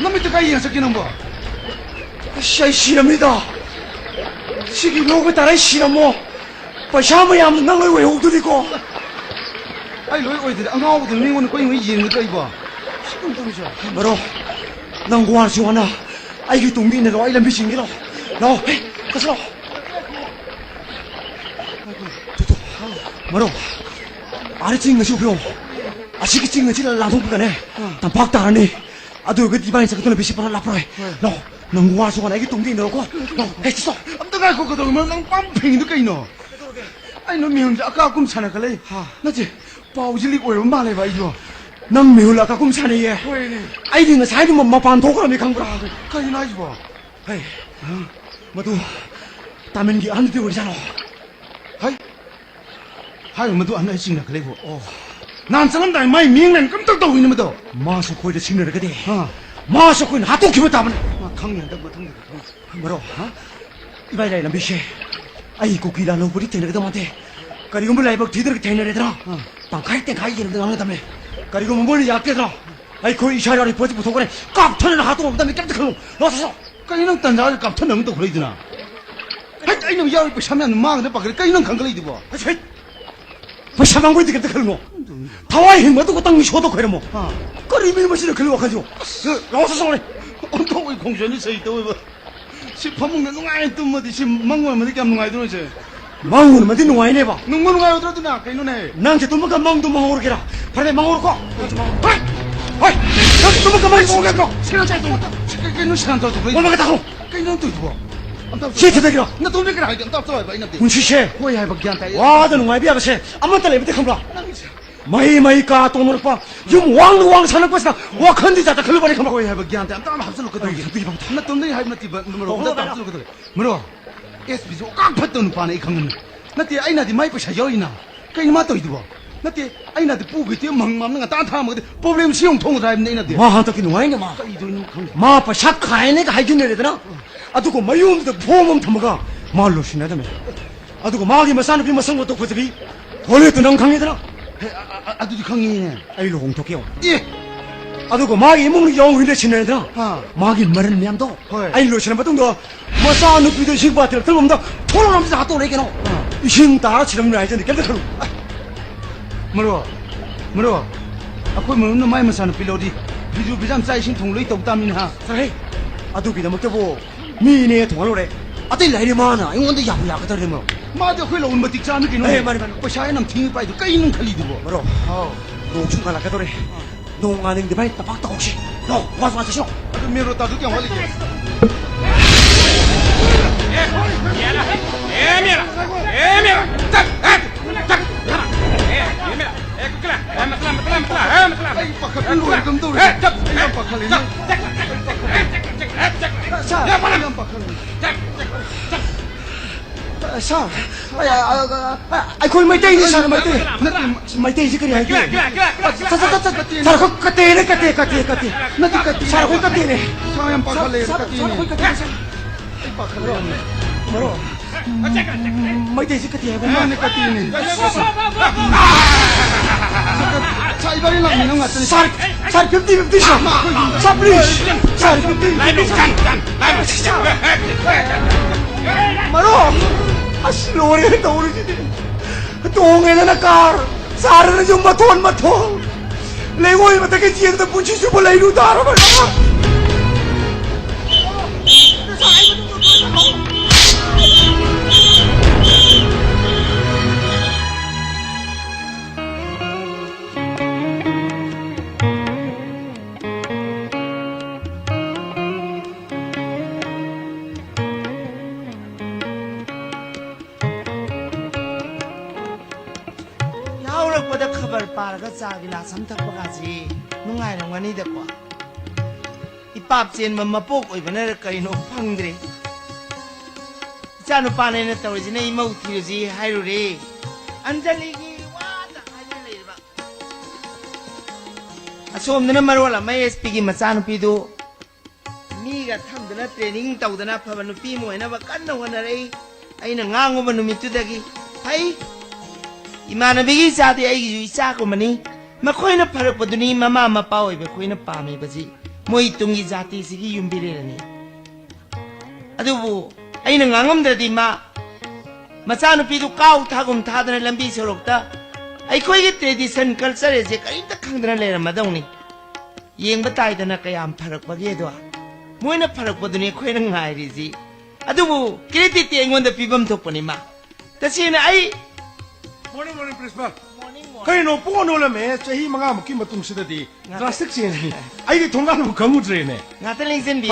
너무 뜨거이 녀석이는 뭐? 씨, 싫습니다. 시기 로그 따라 싫어 뭐. 바샤모야 낭을 왜 오드리고? 아이 로이 오이들 안 가고 들는 거는 거의 왜 이해는 거 이봐. 지금 동시에. 뭐로? 난 고할 수 하나. 아이기 동빈이로 아이란 비신기로. 너, 가서. 두두. 뭐로? 아래 찍는 것이 없요. 아시기 찍는 지를 나동부가네. 난 박다하니. 아도 그 디바인 sakit lebih sipar lapar. No, nang gua suka lagi tunggu ini kok. No, so. 아무튼 가고 그도 난 빰팽이도 까이노. 아이 너 미운지 아까 아꿈 차나 갈래? 나지 바우질리 오요 말해 봐 이거. nang mehul aka kum sane ye. Ai ding sai dum ma pan thok ra mi khang bra. 가이 나지 봐. Hey. Matu. Tamen gi an ti ur jano. 하이 하이 뭐도 안 나지 나 그래 고. 난 사람들 많이 미행난 깜짝도 있는 것도. Ma so khoi de sing ra ka de. Ma so khoi ha to ki ta man. 강년 딱 못한 거. Maro, ha? Ibai lai lam bi she. Ai ku ki la lo buri te na ka ma te. Kari gum lai bak thi der ke ne re dra. Tang khai te khai ye na ngam ta me. Kari gum mo ni ya ke dra. Ai khoi ishara ri poti pu ne. Kap thon na ha to da me kat khalo. Lo so. 까이는 딴자 깜짝 너무 또 그러이드나. 하이 까이는 야를 또 샤면 망데 봐 그래 까이는 강글이디 봐. 아, 뭐 샤방고 있게 kat khalo. Tawai hin ma to ko tang sho to khoi mo. Kari mi mo shi de khalo ka jo. Lo so ne. 엄청 왜 공전이 서 있다 왜 봐. 시 파먹는 농아이 또 뭐지 시 망고면 뭐지 깜 농아이 들어지. Mangun ma din wai ne ba. 농고 농아이 들어드나 까이노네. Nang che tum ka mang tum mang or kira. Pare mang or ko. Hai. Hai. Tum ka mang ko ko. 시간 잘 또. 까이노 시간 더 그래. Mo ma ka ta ko. 까이노 또 이거. Shi te de kira. 나 돈을 그래 하이든 딱 써봐 이놈. Un shi she. 거의 할 밖에 안 돼. Wa da ngai bia ba she. Amma ta le bite kham bra. Mai ka to nor pa. Yum wang sanak pa sa. Wa khan di ja ta khalo ba ni kham. 거의 할 밖에 안 돼. 딱 합슬로 거든. 나 돈을 하이면 띠 뭐로 딱 합슬로 거든. 뭐로. SB죠. 깍 팠던 판에 이 강은. 나띠 아이나디 마이 빠샤 여이나. 까이노 마또 이거. 나띠 아이나디 뿌기 띠 망망는 거 따타 먹데 프로블em 시용 통을 다 했네 이나디. Ma han ta ki ngai ne ma. Ma pa shak khai ne ka hai jin ne de na. Adu ko mayum de phomom tham ga. Ma lo shi na da me. Adu ko ma gi ma san pi ma sang to ko bi. Hole to nang khang ne da na. 아두디 강이네. Ai lo hong to kyo. 예. Adu ko ma gi mong yong hui le chin ne da. 아. Ma gi maran myam do. Hoi. Ai lo chin ba tung do. Ma sa nu pi de shik ba tel tel mom da. Thol ram sa to le ke no. Shin ta chiram rai jen de kel de khalo. 뭐로. 뭐로. 아코이 뭐는 마이 마사는 필로디. 비디오 비잠 사이신 통로이 똑담이나. Sai. Adu bi da mo te bo. Mi ne thong lo le. Atai lai de ma na. Ai won de ya bu ya ka de mo. 마저 회로 온 버틱 자는 게 에이, 말이. 빠샤에 남 팅이 빠이도 까이는 칼리도 뭐. Maro. No chung ka la ka to re. No nga ning de bai ta pak ta ok shi. No, wa wa shi. 아두 메로 따도 그냥 wal리게. 아이 빠카 필로 이금 도. 에, 잡. 이거 빠카리. 자. 야, 빨리 한 빠카리. Sa. Ai khoi mai tei ni sa mai tei. Mai tei ji kari hai. Sa ko ka te ne ka te. Na ti ka te. Sa ko ka te ne. 사양 빠카리 Sa 까티니. ko ka te. 빠카리. Maro. Mai tei ji ka te hai. 마네 까티니. 자, 이번에 나는 같은 Sa 50 sa. Sa please. Sa 50. Maro. Aslore to uri ji. Tong ena na kar. Sar na jum mathon. Legoi mata ke ji da punchi su bolai lu dar ba. खबर पारगा चागिला समथक बगाजी नुंगाइ रंगनी देखो ipap chen mapok oi bana karino phangdre chanu pane na tawji ne imau thirji hairu re anjali gi wa ta hairu le ba asom dana marwala mai sp gi machanu pi do mi ga thamdana training tawdana phabanu pi mo na ba kanna wana re aina ngango banu mitu dagi hai imana bigi sati ai gi isa ko mani makoina pharak paduni mama mapa oi be koina pami baji moi tungi jati sigi yumbire ni adubu aina ngangam dadi ma machanu pi du kau thagum thadana lambi sorokta ai koi gi tradition culture je kai ta khangdana le ramadong ni yengba tai dana kayam pharak page do moina pharak paduni koina ngai ri ji adubu kiriti te ngonda pibam thokpani ma tasina ai morning morning principal kayno puno la me chahi manga muki matung sidadi drastic change ni ai di thongan mu khamu tre ne ngata lingsen bi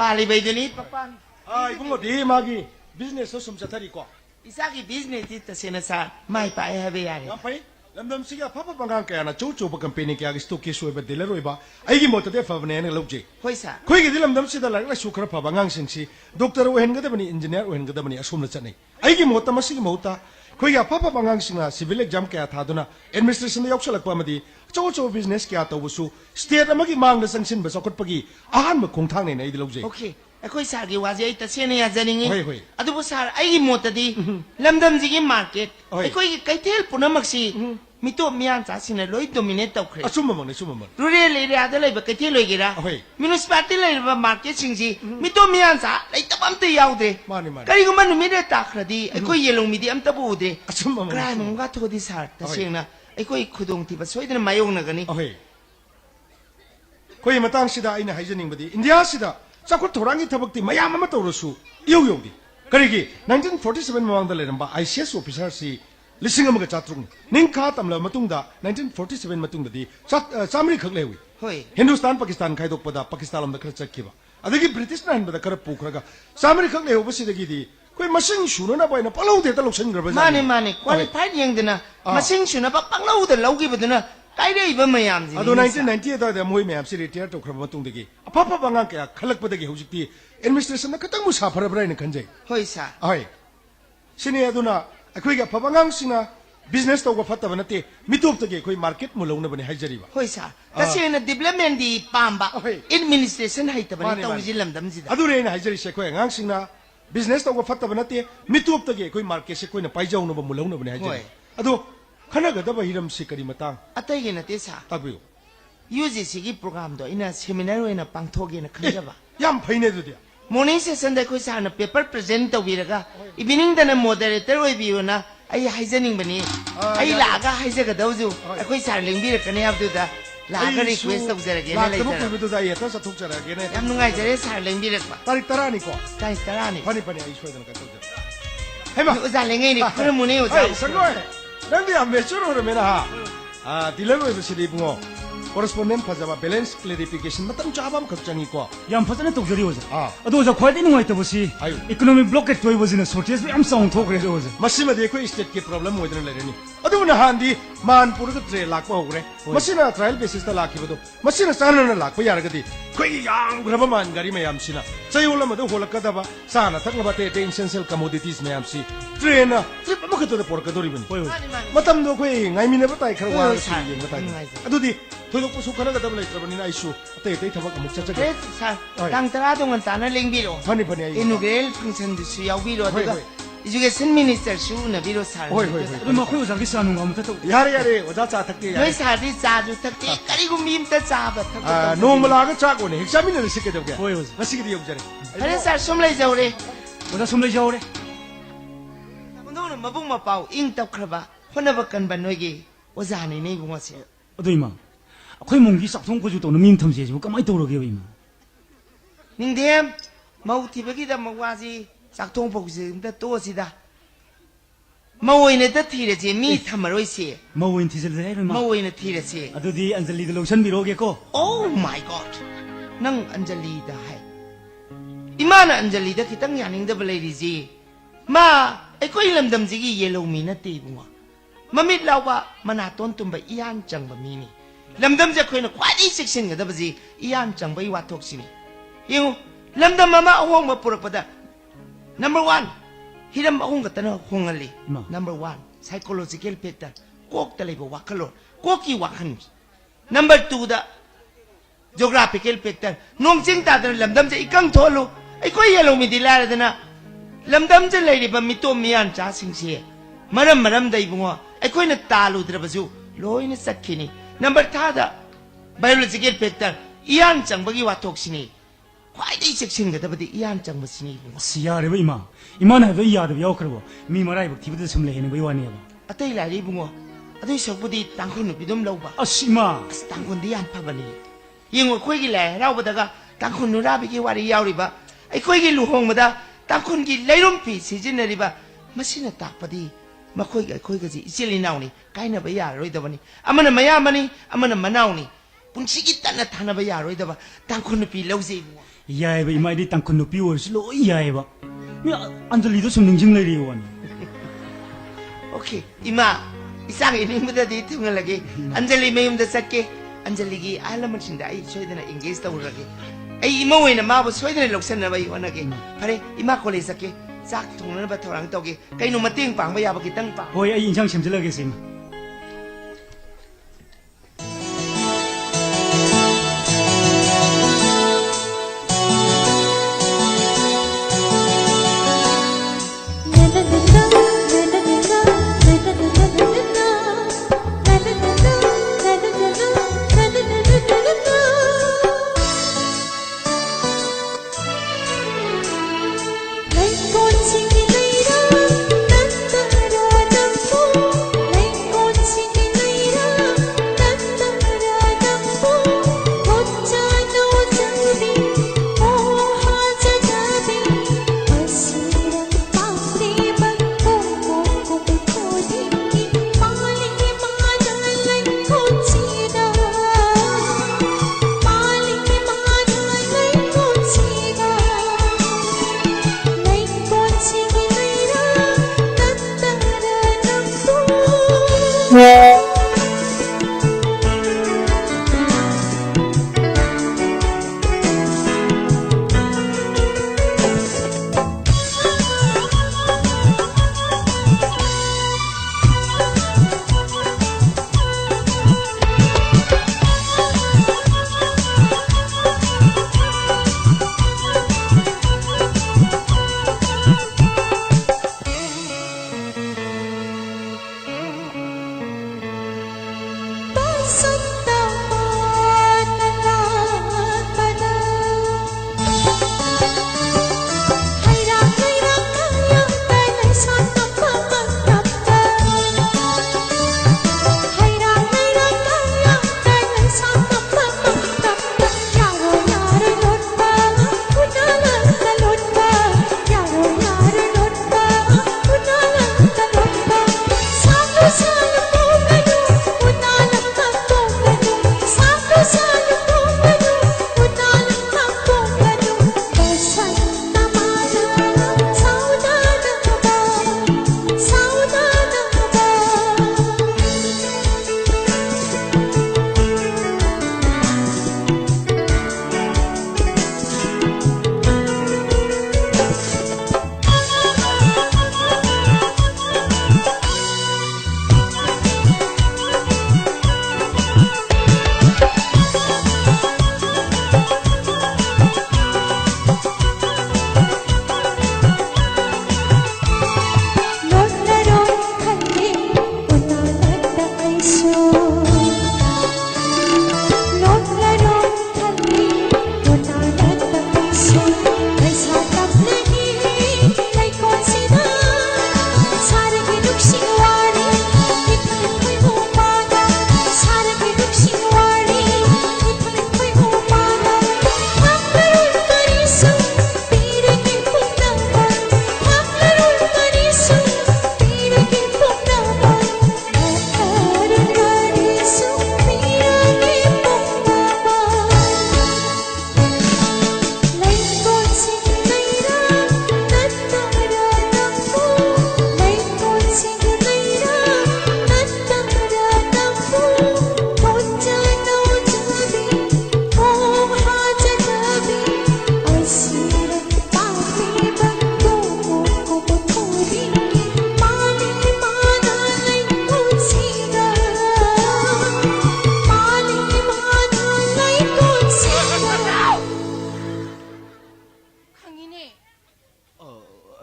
pali baiduni papan ai bungo di magi business so sum chathari ko isagi business ti tasina sa mai pa ai habe yare pai lamdam siga papa bangang kaya na chou chou ba company kaya gi stock ke soiba dealer oiba ai gi mota de favne ne lobje hoisa khoi gi lamdam sida la su khara pha bangang sing si doctor ohen ga de bani engineer ohen ga de bani asum na chanai ai gi mota masigi mota khoi ga papa bangang singa civil exam kaya thaduna administration de yoksal pa madi chou chou business kaya to busu state amagi mang na sangsin ba sokot pagi ahan ma khongthang ne nei de lobje okay akoi sa gi waje ai tasina ya janingi hoi hoi adu bu sar ai gi mota di lamdam ji gi market Hoi. akoi gi kaitel punamak si mito mian cha sina loi dominate taw khre asum ma ne sum ma rural area da lai ba kaitel loi gira Hoi. municipality lai ba market sing ji mito mian cha lai tabam te yaude mani mani kari guma numi de ta khradi akoi yelong midi am tabu de asum ma crime nga thodi sar tasina akoi khudong ti ba soidna mayong na gani ahoy khoi matang sida aina haijaning badi india sida chakut thorangi thabakti mayam ama tawrusu yau yau di karigi 1947 mamangda leramba ICS officer si lising amaga chatrung ningkha tamla matungda 1947 matungda di chamri khak lewi hoi Hindustan Pakistan khaidok pada Pakistan lamda khar chakkiba adagi British na hanbada khar pukhraga chamri khak lewi basidagi di koi masing shuna na boina palau de ta loksan graba mane mane qualified yang dina masing shuna ba panglau da laugi baduna kai dei ba mayam ji ado 1998 da moi mayam si retire to khra matungdagi apapa bangang kya khalak padagi hojikti administration na katang mu safara brai na kanjai hoi sa ai sini aduna akoi ga pabangang sina business to go fatta banate mitup tage koi market mu launa bani hajariba hoi sa tasina development di pamba Hoi. administration hai ta bani Mane, taw mane. ji lamdam ji da adu re na hajari se koi ngang sina business to go fatta banate mitup tage koi market se koi na paijau no ba mu launa bani hajari Hoi. adu khana ga da ba hiram se kari matang atai ge na te sa tabiyo UGC gi program do ina seminar we na pangthoge na khanjaba yam phaine du dia morning session da koi sa na paper present to biraga evening da na moderator we bi na ai haijaning bani ai la ga haijaga dawju koi sa lingbi ra kane abdu da la ga request to jara ge na la lai ko tara ko du da ya ta sa thuk jara ge ne yam nungai jare sa lingbi ra tarik tarani ko tai tarani pani pani ai shoy da ka to hema uza lengai ni kure mune uza ai sangoy nandi am mechuro re mena ha dilalo e sidi bungo correspondent phajaba balance clarification matam chabam khak changi ko yam fazana tawjari oza Ah. ado za khwai nungai tabusi Ayo. economic blockade toy wazina shortage yam sound thokre oza masima de ko state ke problem hoidna lereni adu na handi manpur ga tre lakpa hogre masina trial basis ta lakhi bodo masina sana na lakpa yar gadi koi yang graba man gari mayam sina chayola madu holakada ba sana thakna ba te essential commodities mayam si train trip amakhato de por kadori bani matam do koi ngai mina ba tai khar wa si yeng ba tai adu di thoidok pusu khana ga dam lai trabani na isu ate te thabak amuk cha cha Yes, sir. Tang tara dong an tana lingbi ro. fani fani ai Inaugural function du su yawi ro Hoi, da. hoi. Education minister su na biro sar. Hoi, hoi, hoi. ado ma khoi oza gi sanu ngam ta to yare yare oja cha thakte Noi yare sa di sa ju tak te kari gum mim ta cha ba tak. nongmala ga cha ko ne examine ne sikhe dog hoi oza masigi di yog jare Are sar sum lai jaw re. oza sumle jawre Ndo na mabung ma pau ing tap khraba. Hona ba kan ba noi gi. Oza ni nei bu se. ado ima akhoi munggi sakthong ko ju to no min thamse ju kamai to roge ima Ning dem mau ti ba gi da ma wa ji sak thong pok ji da to si da. Mau ine ta thi re ji mi thamaroi se. mau in thizel dai ma Mau ine thi re se. ado di anjali de lotion biroge ko Oh my God! Nang Anjali da hai. Imana Anjali da kitang yaning da balay rizi. Ma, ay ko ilamdam zigi yellow mi na tibunga. Mamit law ba, manaton tumba iyan chang ba mini. Lamdam za ko na kwadi section nga da ba zi, iyan chang ba iwatok sini. ยังลำดำมาห้องมาปลุกปะดะ number one ฮิรัมห้องกันนะห้องอะไร number one psychological factor ก๊กตะเลยบอกว่าขลุ่นก๊กกี่ว่าหัน number two ดะ geographical factor น้องจิงตาตะลำดำจะอีกังทอลูไอ้ก้อยยาลงมีดีแล้วแต่นะลำดำจะเลยดิบมีตัวมีอันจ้าสิงเสียมารำได้บัวไอ้ก้อยน่ะตาลูตระบจูลอยน่ะสักขีนี่ number three ดะ biological factor อีอันจังบกี้ว่าทอกสินี่ควายได้เช็คชิงกันแต่บัดอีอันจังมาสินี่ siya re ba ima na ba ya de yaw kro mi marai ba ti ba sam le ne ba wa ne ba อะเตยหลายรีบุงวะอะเตยชอบดีต่างคนหนุ่มไปดมเราบะ asima ต่างคนที่อันพะบันนี่ยังว่าคุยกันแหละเราบะตะกะต่างคนนู้นราไปกี่วันยาวริบะไอ้คุยกันลูกหงมาตะต่างคนกี่เลยร่มปีสิจินเนี่ยริบะมาสินะตากพอดีมาคุยกันสิสิลินเอานี่ใกล้น่ะไปยารอยตะวันนี้อะมันน่ะมายามันนี่อะมันน่ะมะนาวนี่ปุ่นสิกิตันน่ะทานะไปยารอยตะบะต่างคนน่ะปีเล่าสิบุงวะ ya ba ima di tang kun no pi wo lo ya ba mi anjali do sum ning jing le ri wa ni โอเคอีมาอีสังอีนี่มันจะดีถึงอะไรกี่อันเจลีไม่ยอมจะสักกี่อันเจลีกี่อาลมันชินได้ช่วยได้นะ engage ตัวอะไรกี่ไออีมาเว้ยนะมาบ่ช่วยได้ลูกเส้นนะไปวันนั้นกี่พอดีอีมาคนเลยสักกี่สักตรงนั้นไปทางตัวกี่ใครหนุ่มมาติ้งปังไปยาบกี่ตั้งปัง hoi ai in chang sim je le ge sim Hãy subscribe cho kênh Ghiền Mì Gõ để không bỏ lỡ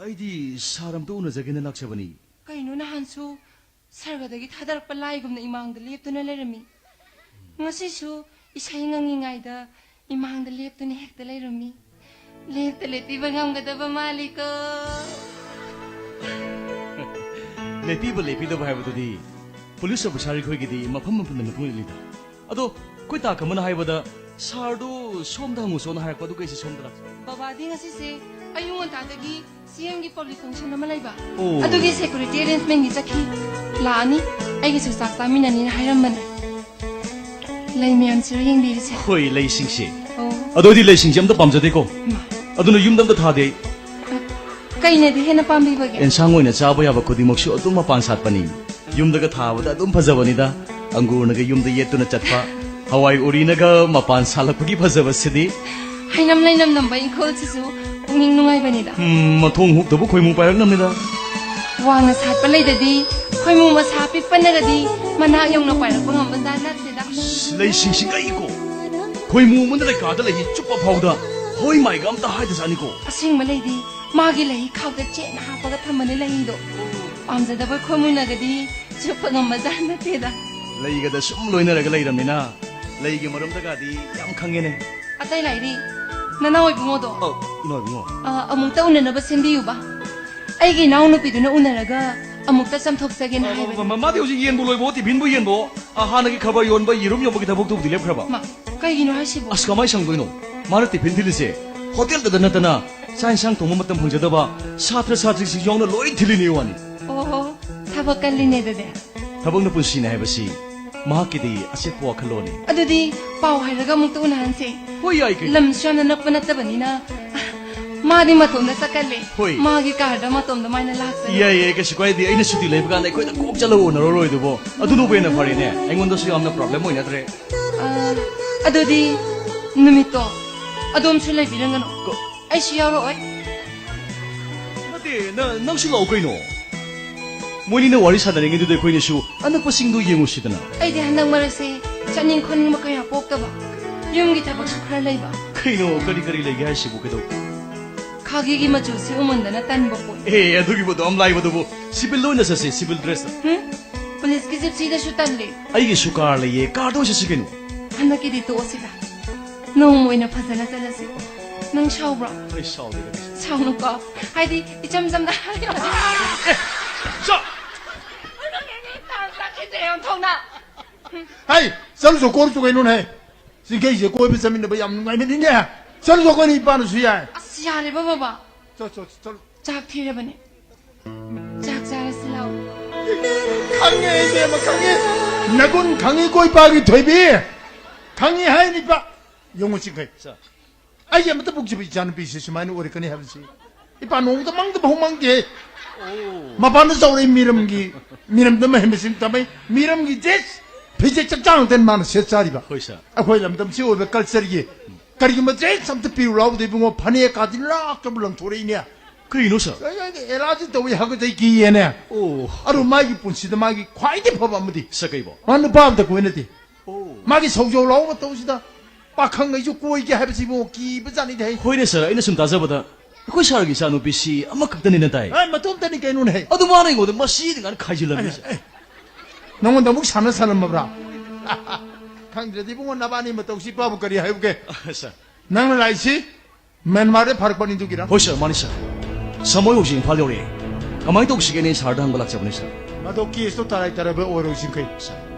ꯑꯩꯗꯤ ꯁꯥꯔ ꯑꯝꯇ ꯎꯅꯖꯒꯦꯅ ꯂꯥꯛꯆꯕꯅꯤ. ꯀꯩꯅꯣ ꯅꯍꯥꯟꯁꯨ ꯁꯔꯒꯗꯒꯤ ꯊꯥꯗꯔꯛꯄ ꯂꯥꯏꯒꯨꯝꯅ ꯏꯃꯥꯡꯗ ꯂꯦꯞꯇꯨꯅ ꯂꯩꯔꯝꯃꯤ. ꯉꯁꯤꯁꯨ ꯏꯁꯩ ꯉꯪꯉꯤꯉꯩꯗ 이마한테 랩더니 핵들 이름이 랩들 랩비바 감가다바 말리고 랩비바 랩비다 바이버도디 폴리스 부사리 거기디 마품만 푼는 무일리다. 아도 거기다 그만 하이보다 사르도 솜다무 손 하약바도 그이시 솜더라. 바바디 ngasi세 ayungan tatagi CM기 폴리스 function naman laiba. Oh. Adugi security arrangement gi chakhi laani aigi su sak taminani hairamana. Lai miyam sir yengbirise. 호이 레이싱시. Oh. 아도디 레이싱시 암도 밤자데고. 아도는 윰담도 타데. Kainadi hena pambibage. 엔상 오이나 자보 야바 코디목시 어떤 마판 삿바니. 윰다가 타보다 좀 파자바니다. 안구르나가 윰다 예뚜나 잣파. 하와이 우리나가 마판 살락부기 파자바시디. Hainam lainam nambay ko sisu ning nungay banida. 마통 혹도부 고이몽 빠락납니다. Wang nasat palay dadi koy mo masapit panagadi manak yung napayang pangambandan natin. 레이싱시가 있고. 거의 무문들의 가들의 이 쭈빠 파우다. 호이 마이가 암다 하이드스 아니고. Asing malaydi magi lahi kauda chen hapaga thamani lahido. Pamjadaba koy mo nagadi chupangambandan natin. 레이가다 숨 로이너라가 레이랍니다. 레이기 머름다가디 얌 강해네. Atay lairi nanaw ibungodo. 이노 이노. Amukta unanaba sembiyu ba? Aigi naunupiduna unaraga amukta samthoksagen haibani. 마마디 오지 이엔 볼로이보 티빈보 이엔보. 아 하나기 커버 요원바 이름 여보기 다복도 딜레 프라바. Ma, kaigino hasibo. 아스카마이 상도이노. 마르티 빈틸리세. 호텔다 나타나 산상 동무마땀 봉자다바 사트라 사트리시 용나 로이 딜리니와니. Oh, tabakallinedade. 다복나 분시나 해바시. 마하키디 아세포와 칼로니. Adudi pau hairaga amukta unahanse. 호이 아이케. Lam siya na napanatabani madi matom na sakale. Hoy. Magi kahada matom na may nalaksa. 예, 그시과이디 아이나 수디 레이브가 내 거기다 꼭 잘라오 너로로이도보. 아두노 베나 파리네. 앵원도스 암나 프로블em 뭐 있나드레. Adudi numito. Adom sulay bilang ano. Ay siya ro ay. 나데 나 낭실라 오거이노. 모니는 와리 사다링 에두데 거이네슈. 아낙 버싱도 이행오시드나. Ay di handang marase. Chaning koning makaya pokta ba. Yung kita pagsukra lay ba. 거이노 거리거리 레게 하시고 그도. Kagigi majusi umanda na tanbo po. 에 아두기보다 엄라이보도보 시빌로 나서세 시빌 드레스. Police ki sida shutanle. 아이게 슈카르레 예 까도시 시게노. Handaki dito osida. Nung mo ina pasana talasi. Nang shaw bra. 아이 샤오데가. Shaw no ka. Ay di ichamjam na. 자. Hey, sal so kor so kaino ne. Sige je ko bi samin ba yam ngai min ne. Sal so ko ni pa no suya. Asiyare ba baba. 저 Jak thira bane. Jak jara silaw. 강해 이제 뭐 강해. 나군 강해 거이 빠기 되비. 강해 하이니 빠. 영어 싱kai. 자. 아이 아무도 복지 있지 않은 비시시만 오래 거니 하면서. 이빠 농도 망도 호망게. 마반도 서울에 미름도 매미심 담에 미름기 제스. 비제 짝짱된 만 셋짜리바. 호이샤. 아코이 람담 시오베 깔서기. 가리기 뭐 제스 삼트 비우라고 되고 판에 가딜라 좀 도레이냐. 거이노사. 에라지 또 하고 되기 얘네. 오. 아루 마기 분시도 마기 과이게 법아무디. 사카이보. 완전 밤도 고인데. 오. 마기 속조라고 또시다. 빡한 거 이거 꼬이게 해버지 뭐 기부자니 돼. 호이네서 아이나 숨 다자보다. 거이 사르기 사노 비시 아마 극단이는 다이. 아이 뭐 돈다니까 이놈네. 아도 뭐하는 거든 뭐 시딩 안 카질랍니다. 너무 너무 사는 사람 뭐라. 강제디 봉원 나바니 뭐 또시 바부거리 해볼게. 자. 나는 라이시 맨말에 바르바니 두기랑. 호이샤 마니샤. 사모이 오신 팔려리. 가만히 독시게니 사르다 한거 락자보니샤. 마도 기에서 따라따라 뭐 오르신 거이.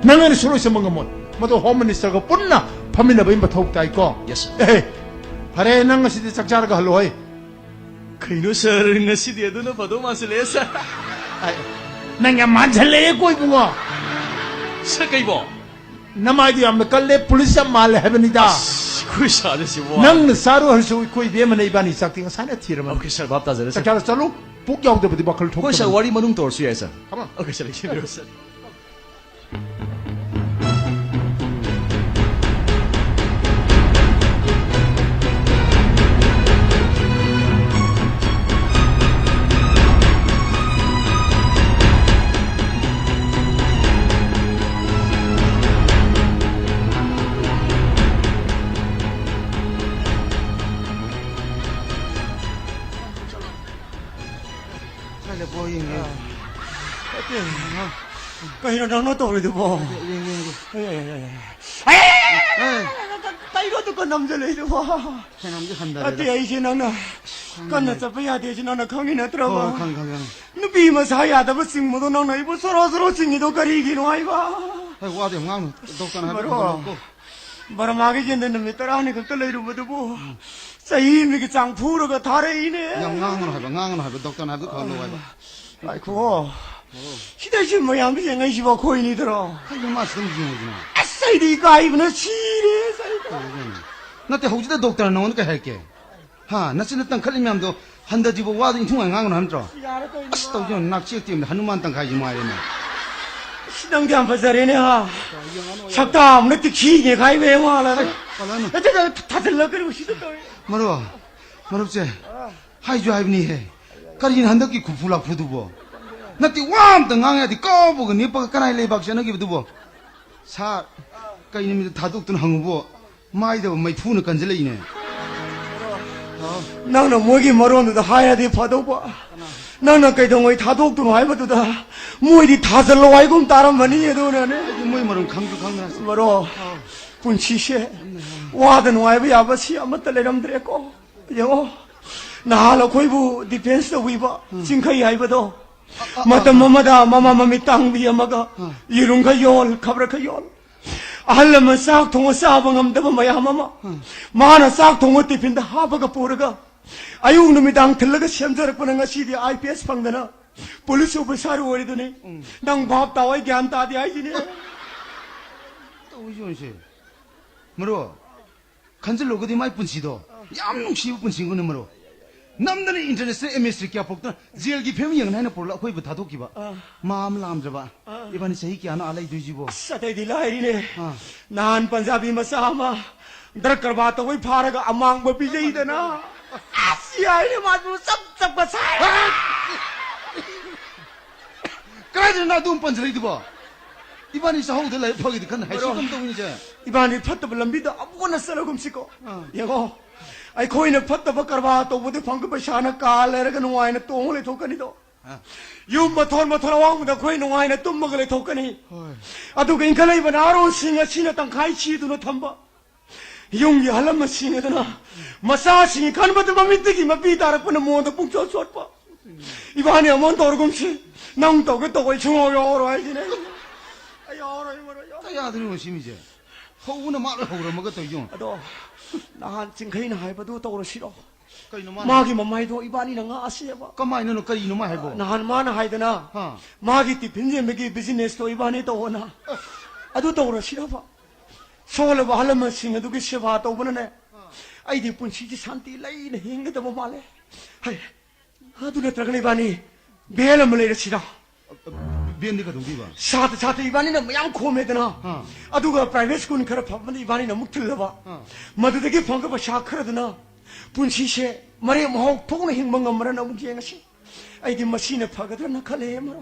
나는 서로 있으면 뭐 마도 홈미니스터가 뿐나 파밀라 빈바 톡다 있고. 예스. 에이. 바래 난 것이 작자라가 할로이. 거이노사르 나시디에도 나 봐도 마슬레사. 내가 만살래 꼬이 붕어. 사카이보. 나마이디 아마 깔래 폴리스 말 해변이다. 호이샤 아저씨 뭐. 난 사로 할수 있고 비에만 이반이 삭팅가 사나 티르만. 오케이 잘 밥다 잘했어. 작자라 살로 복야우도 버디 바클 톡. 호이샤 와리 마능 돌수야서. 가만. 오케이 잘 이해했어. 보이네. 그냥 너 또래도 뭐. 이것도 그 남자래도 봐. 사람들 한다. 어때 이제 너는 건너서 봐야 되지 너는 강이 나더라고. 강. 누비면 사야 돼 무슨 모두 너는 이거 서로 징이도 거리기는 아이가. 와대 강 독단 바로 바람하게 전에 놈이 따라하니까 끌레이로 모두 뭐. 사이미게 장푸르가 다래이네. ngang hỏi 독단 하고 걸로 와. 아이고. 시대신 모양 그 생각이 씹어 코인이 들어. 하긴 말씀 중이구나. 아싸이디 가이브는 시래 사이다. 나때 호주대 독단 나오니까 할게. 하, 나 진짜 땅 칼리면도 한다 집어 와도 인통한 강은 함들어. 아씨 또 좀 낙지 때문에 한우만 땅 가지 말이네. 시동대 안 파자래네 하. sakta 너 기게 가이브에 와라. 어쩌다 다들러 그리고 시동도. 마루제. 하이 좋아이니 해. 가리긴 한다기 구풀라 푸두보. 나때 와 땅강에디 꺼보고 니빠가 까나이 레박셔는 기부두보. 사 까이님이 다독든 항우보. 마이도 마이 푸는 간절이네. 나는 뭐기 머로는도 하야 돼 봐도 봐. 나는 그 동호회 다독도 와이버도다. 뭐이디 다슬로 와이고 따라 많이 해도 나네. 뭐이 머름 강하스. 머로 분치시 와든 와이브 야버시 아무 떨레람들했고. 영어 나로 고이부 디펜스 위버 징카이 하이버도. 마마마다 마마마미 땅 위에 마가 이룬가 열 가브라카 열. 알려면 싹 동어 싸방 함대봐 뭐야 하마마 마나 싹 동어 띠핀다 하바가 보르가 아유 놈이 당 들러가 시험자를 보는 거 시디 IPS 방대나 폴리스 오버사로 오리더니 당 밥다 와이 간다디 아이지니 또 우시원시 뭐로 간절로 그디 마이 분시도 얌농 시분 친구는 뭐로 남들은 인터넷에 MS를 끼어폭던 제일기 페미 영나이나 볼라 거의부 다 도끼봐 마음 람져봐 이번에 세이기 하나 알아이 뒤지고 사대디 라이네 난 पंजाबी मसामा दरकर बात वही फारगा अमांग बपी जई देना आसिया ने माजू सब बसा 그래도 나도 뻔뻔스레 이거 이번에 사호들 날 포기도 간 할수 없는 이제 이번에 텄다 람비다 아무거나 썰어금 시고 이거 आई कोई ने फत्त बकरवा तो वो दे फंक बशाना काल रे के नुआई ने तोंगले ठोकनी तो यू मथोन वांग द कोई नुआई ने तुम मगले ठोकनी अदु गे इंखलै बनारो सिंग सिने तंखाई ची दुनो थंबा yung ya halam singa dana masa singa kan batu mamiti ki mapi tarak pun mo da pung chot pa ibani amon tor gum si nang to ke to ko chung yo ro ai ne ai yo ro mo ro yo 야 들은 거 심이제 허우는 말을 허우로 먹었다 용 ado nahan chingkhai na hai badu to ro siro 그이놈아 magi mamai do ibani na nga asiya ba 까마이 너는 그 이놈아 해보 nahan mana hai dana magi ti pinje megi business to ibani to na adu to ro siro ba सोल वालम सिंह दुगी सेवा तो बनने आई दी पुंसी जी शांति लाई नहीं गे तो माले हाय अदुने तरगने बानी बेल मले रसिदा बियन का दुंगी बा साथ साथ इबानी ना मयाम खोमे दना अदुगा प्राइवेट स्कूल खर फबनी इबानी ना मुक्तिल लबा मदुदगी फंग बशा खर दना पुंसी से मरे महौ थोने हिंग मंगम मरन अमुक जेंगसी आई दी मशीन फगदर न खले मरो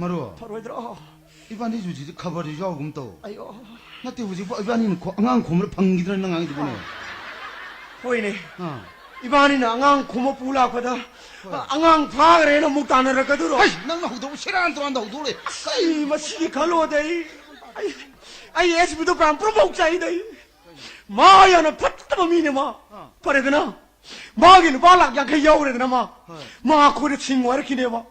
मरो फरवेदर 이반이 주지 커버리 조금 또 아이고 나때 우지 이반이는 안강 고물 방기들 나가기 때문에 호이네 이반이는 안강 고모 불라거다 안강 파그래는 묵다는 거더러 아이 난 호도 싫어한 들어간다 호도래 아이 마시기 갈로데 아이 에스비도 반 프로복자이다 마야는 퍼뜨버 미네마 버레드나 마기는 발락 약해 여우래드나 마 코레 친구 이렇게 내봐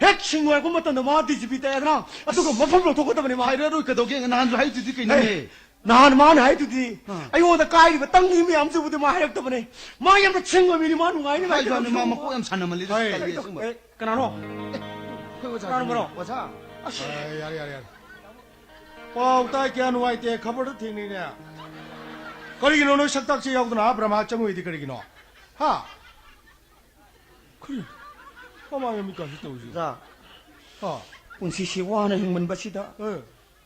핵 친구하고 맞다 마 뒤집이 때나 아두고 뭐품로 도고다 보니 마 하이라로 그 도게 난주 하이 주지 그 있네 나는 만 하이 주지 아이고 나 까이 땅님이 암수부터 마 하였다 보니 마야는 친구 미리 마누 가이니 마 하이도 안 마마 꼬염 산나만 리도 그나노 그거 뭐로 와자 야야야야 pautai kya nuai te khabar thingni ne kari no no saktak che yauk na brahma changui di kari no ha kuri mama mi ka hito ji 자 ha 운시 시와나 행문 바시다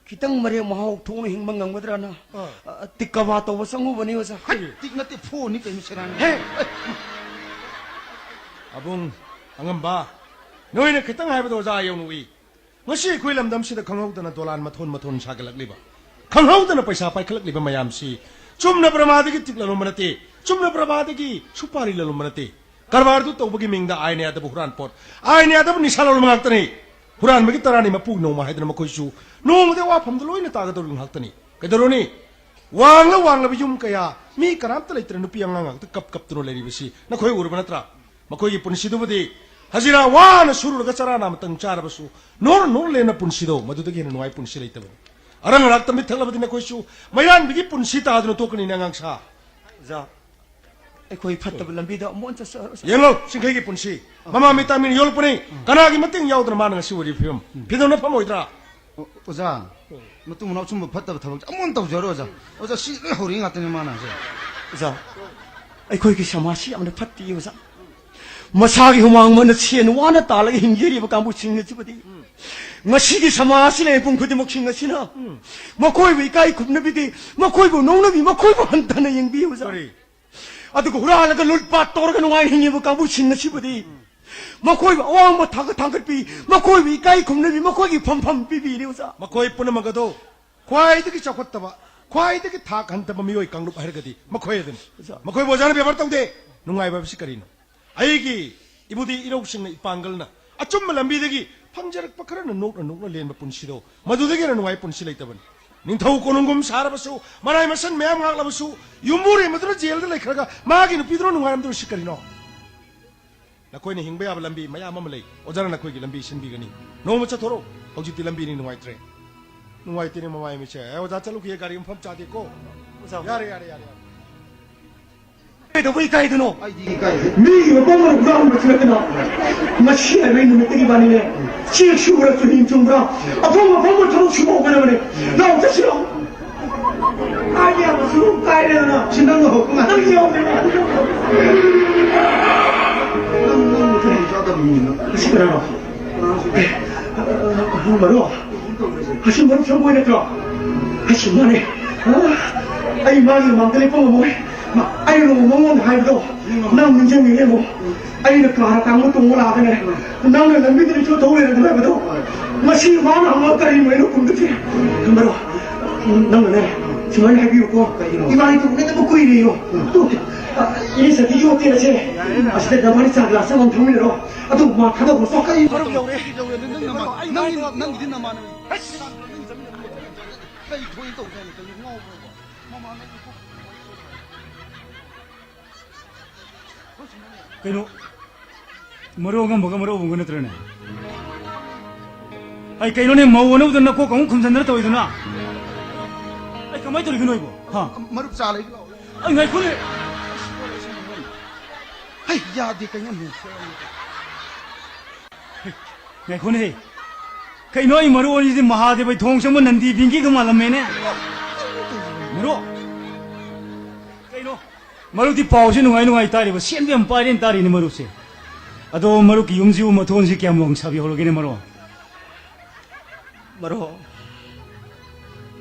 기땅 머리 마하옥 통의 행방 강보더라나 띠까봐 또 성우 보니 와서 띵나때 포니 그 미세라네 해 abung angamba noi ne khitang hai ba za yong wi ngasi khoi lam dam si da khanghau da na dolan mathon sagalak liba khanghau da na paisa pai khalak liba mayam si chumna pramadi ki tikla lo manate chumna pramadi ki supari lo manate karbar tu bagi mingda ai ne adabu huran pot ai ne adabu nisalol mangtani huran bagi tarani mapu no ma haidna makoi su no de wa pham loi na ta ga do ring haktani kedoroni wang la bijum kaya mi karam ta leitre nupi ang ang ta kap tu leri bisi na khoi urba natra makoi gi punsi du budi hazira wa na suru ga chara na matang chara basu nor le na punsi do madu de gi na noi punsi leita ba arang rak tamit thangla badi na khoi su mayan bigi punsi ta adu to kani na ngang sa 자 ꯑꯩꯈꯣꯏ ꯐꯠꯇꯕ ꯂꯝꯕꯤꯗ ꯑꯃꯨꯛ ꯆꯠꯁꯔꯣ ꯌꯦꯡꯂꯣ ꯁꯤꯡꯈꯩꯒꯤ ꯄꯨꯟꯁꯤ ꯃꯃꯥ ꯃꯤꯇꯥꯃꯤꯟ ꯌꯣꯜꯄꯅꯤ ꯀꯅꯥꯒꯤ ꯃꯇꯦꯡ ꯌꯥꯎꯗꯅ ꯃꯥꯅ ꯉꯁꯤ ꯑꯣꯏꯔꯤꯕ ꯐꯤꯕꯝ ꯐꯤꯗꯧꯅ ꯐꯝꯃꯣꯏꯗ꯭ꯔꯥ 오자 ꯃꯇꯨꯡ ꯃꯅꯥꯎ ꯁꯨꯝꯕ ꯐꯠꯇꯕ ꯊꯕꯛ ꯑꯃꯨꯛ ꯇꯧꯖꯔꯣ 오자 오자 ꯁꯤ ꯂꯣꯏ ꯍꯧꯔꯤ ꯉꯥꯛꯇꯅꯤ ꯃꯥꯅ ꯍꯧꯖꯤꯛ 자 ꯑꯩꯈꯣꯏꯒꯤ ꯁꯃꯥꯖꯁꯤ ꯌꯥꯝꯅ ꯐꯠꯇꯦ ꯑꯣꯖꯥ ꯃꯁꯥꯒꯤ ꯍꯨꯃꯥꯡ ꯃꯅ ꯁꯦꯟ ꯋꯥꯅ ꯇꯥꯜꯂꯒ ꯍꯤꯡꯖꯔꯤꯕ ꯀꯥꯡꯕꯨꯁꯤꯡ ꯑꯁꯤꯕꯨꯗꯤ ꯉꯁꯤꯒꯤ ꯁꯃꯥꯖꯁꯤꯅ ꯃꯤꯄꯨꯝ ꯈꯨꯗꯤꯡꯃꯛꯁꯤꯡ ꯑꯁꯤꯅ ꯃꯈꯣꯏꯕꯨ ꯏꯀꯥꯏ ꯈꯨꯝꯅꯕꯤꯗꯦ ꯃꯈꯣꯏꯕꯨ ꯅꯣꯡꯅꯕꯤ ꯃꯈꯣꯏꯕꯨ ꯍꯟꯊꯅ ꯌꯦꯡꯕꯤ ꯑꯣꯖꯥ ꯑꯗꯨꯒ ꯍꯨꯔꯥꯜꯂꯒ ꯂꯨꯠꯄꯥꯠ ꯇꯧꯔꯒ ꯅꯨꯡꯉꯥꯏ ꯍꯤꯡꯉꯤꯕ ꯀꯥꯡꯕꯨꯁꯤꯡ ꯑꯁꯤꯕꯨꯗꯤ ꯃꯈꯣꯏꯕꯨ ꯑꯋꯥꯡꯕ ꯊꯥꯛꯇ ꯊꯥꯡꯒꯠꯄꯤ ꯃꯈꯣꯏꯕꯨ ꯏꯀꯥꯏ ꯈꯨꯝꯅꯕꯤ ꯃꯈꯣꯏꯒꯤ ꯐꯝꯐꯝ ꯄꯤꯕꯤꯔꯤ ꯑꯣꯖꯥ ꯃꯈꯣꯏ ꯄꯨꯝꯅꯃꯛ ꯑꯗꯣ ꯈ꯭ꯋꯥꯏꯗꯒꯤ ꯆꯥꯎꯈꯠꯇꯕ ꯈ꯭ꯋꯥꯏꯗꯒꯤ ꯊꯥꯛ ꯍꯟꯊꯕ ꯃꯤꯑꯣꯏ ꯀꯥꯡꯂꯨꯞ ꯍꯥꯏꯔꯒꯗꯤ ꯃꯈꯣꯏ ꯑꯗꯨꯅꯤ ꯃꯈꯣꯏꯕꯨ ꯑꯣꯖꯥꯅ ꯕꯦꯕꯥꯔ ꯇꯧꯗꯦ ꯅꯨꯡꯉꯥꯏꯕ ꯍꯥꯏꯕꯁꯤ ꯀꯔꯤꯅꯣ ꯑꯩꯒꯤ ꯏꯕꯨꯗꯤ ꯏꯔꯧꯁꯤꯡꯅ ꯏꯄꯥꯡꯒꯜꯅ ꯑꯆꯨꯝꯕ ꯂꯝꯕꯤꯗꯒꯤ ꯐꯪꯖꯔꯛꯄ ꯈꯔꯅ ꯅꯣꯛꯅ ꯂꯦꯟꯕ ꯄꯨꯟꯁꯤꯗꯣ ꯃꯗꯨꯗꯒꯤ ꯍꯦꯟꯅ ꯅꯨꯡꯉꯥꯏ ꯄꯨꯟꯁꯤ ꯂꯩꯇꯕꯅꯤ ꯅꯤꯡꯊꯧ ꯀꯣꯅꯨꯡꯒꯨꯝ ꯁꯥꯔꯕꯁꯨ ꯃꯔꯥꯏ ꯃꯁꯟ ꯃꯌꯥꯝ ꯉꯥꯛꯂꯕꯁꯨ ꯌꯨꯝꯕꯨꯔꯦꯝ ꯑꯗꯨꯅ ꯖꯦꯜꯗ ꯂꯩꯈ꯭ꯔꯒ ꯃꯥꯒꯤ ꯅꯨꯄꯤꯗꯨꯅ ꯅꯨꯡꯉꯥꯏꯔꯝꯗꯕ ꯁꯤ ꯀꯔꯤꯅꯣ ꯅꯈꯣꯏꯅ ꯍꯤꯡꯕ ꯌꯥꯕ ꯂꯝꯕꯤ ꯃꯌꯥꯝ ꯑꯃ ꯂꯩ ꯑꯣꯖꯥꯅ ꯅꯈꯣꯏꯒꯤ ꯂꯝꯕꯤ ꯁꯤꯟꯕꯤꯒꯅꯤ ꯅꯣꯡꯃ ꯆꯠꯊꯣꯔꯛꯎ ꯍꯧꯖꯤꯛꯇꯤ ꯂꯝꯕꯤꯅꯤ ꯅꯨꯡꯉꯥꯏꯇ꯭ꯔꯦ ꯅꯨꯡꯉꯥꯏꯇꯦꯅꯦ ꯃꯃꯥꯏ ꯃꯤꯠꯁꯦ ꯑꯣꯖꯥ ꯆꯠꯂꯨꯈꯤꯒꯦ ꯒꯥꯔꯤ ꯃꯐꯝ ꯆꯥꯗꯦꯀꯣ ꯌꯥꯔꯦ ꯀꯩꯗꯧꯕ ꯏꯀꯥꯏꯗꯅꯣ ꯑꯩꯗꯤ ꯏꯀꯥꯏꯗꯦ ꯃꯤꯒꯤ ꯃꯄꯥꯡꯒꯜ ꯍꯨꯔꯥꯟꯕꯁꯨ ꯅꯠꯇꯅ ꯉꯁꯤ ꯍꯥꯏꯕꯩ ꯅꯨꯃꯤꯠꯇꯒꯤ ꯕꯥꯅꯤꯅꯦ ꯆꯦꯛ ꯁꯨꯕ꯭ꯔꯥ ꯆꯨꯍꯤꯡ ꯆꯨꯝꯕ꯭ꯔꯥ ꯑꯐꯪ ꯊꯕꯛ ꯁꯨꯕ ꯍꯧꯒꯗꯕꯅꯦ ꯂꯥꯎ ꯆꯠꯁꯤꯔꯣ ꯀꯥꯏꯗꯦ ꯑꯃꯁꯨ ꯀꯥꯏꯔꯦꯗꯅ ꯁꯤ ꯅꯪꯅ ꯍꯧꯔꯛꯄ ꯅꯪ ꯉꯥꯛꯇꯅꯤ ꯌꯥꯎꯗꯦꯅꯦ ꯅꯪ ꯃꯊꯧ ꯆꯥꯗꯕ ꯃꯤꯅ ꯑꯁꯤ ꯀꯅꯥꯅꯣ ꯃꯔꯨ ꯑꯁꯤ ꯃꯔꯨ ꯁꯪꯕꯣꯏ ꯅꯠꯇ꯭ꯔꯣ ꯑꯁꯤ ꯃꯥꯅꯦ ꯑꯩ ꯃꯥꯒꯤ ꯃꯥꯡꯗ ꯂꯦꯞꯄ ꯉꯝꯃꯣꯏ ꯑꯩꯅ ꯃꯉꯣꯟꯗ ꯍꯥꯏꯕꯗꯣ ꯅꯪ ꯅꯤꯡꯁꯤꯡꯉꯦꯕꯣ ꯑꯩꯅ ꯀꯥꯔ ꯇꯥꯡꯕ ꯇꯣꯡꯕ ꯂꯥꯛꯑꯒꯅꯦ ꯅꯪꯅ ꯂꯝꯕꯤꯗ ꯏꯆꯣ ꯊꯧ ꯂꯩꯔꯒ ꯍꯥꯏꯕꯗꯣ ꯉꯁꯤ ꯃꯥꯅ ꯍꯪꯉ ꯀꯔꯤꯅꯣ ꯑꯩꯅ ꯈꯨꯝꯗꯣꯏꯁꯦ ꯃꯔꯨ ꯅꯪꯅꯅꯦ ꯁꯨꯃꯥꯏꯅ ꯍꯥꯏꯕꯤꯌꯨꯀꯣ ꯏꯕꯥꯅꯤ ꯇꯧꯅꯗꯕ ꯀꯨꯏꯔꯦ요 이 새끼 유혹되는지 아시다 나만이 자글라서 넌 통일로 아도 막 하다 벌써 까이 바로 겨울에 넌 나만 cây thôi tổ này cái ngô rồi mà nó 그노 머로가 뭐가 머로 본 거는 들으네 아이 그노네 뭐 원하고 나 꼭 공금 금산들 또 이더나 아이 가만히 들이 그노 이거 하 mărụp trà lấy 아이 나 그래 hay ya đi cái nhầm 내 그네 그노이 머로 원이지 마하대의 동성문 난디 빙기 그 말람매네 머로 그노 머로디 파우시 누가이 따리고 시엔비엄 빠린 따리니 머로세 아도 머로기 용지우 뭐 돈시 깨몽 사비 홀로기네 머로 머로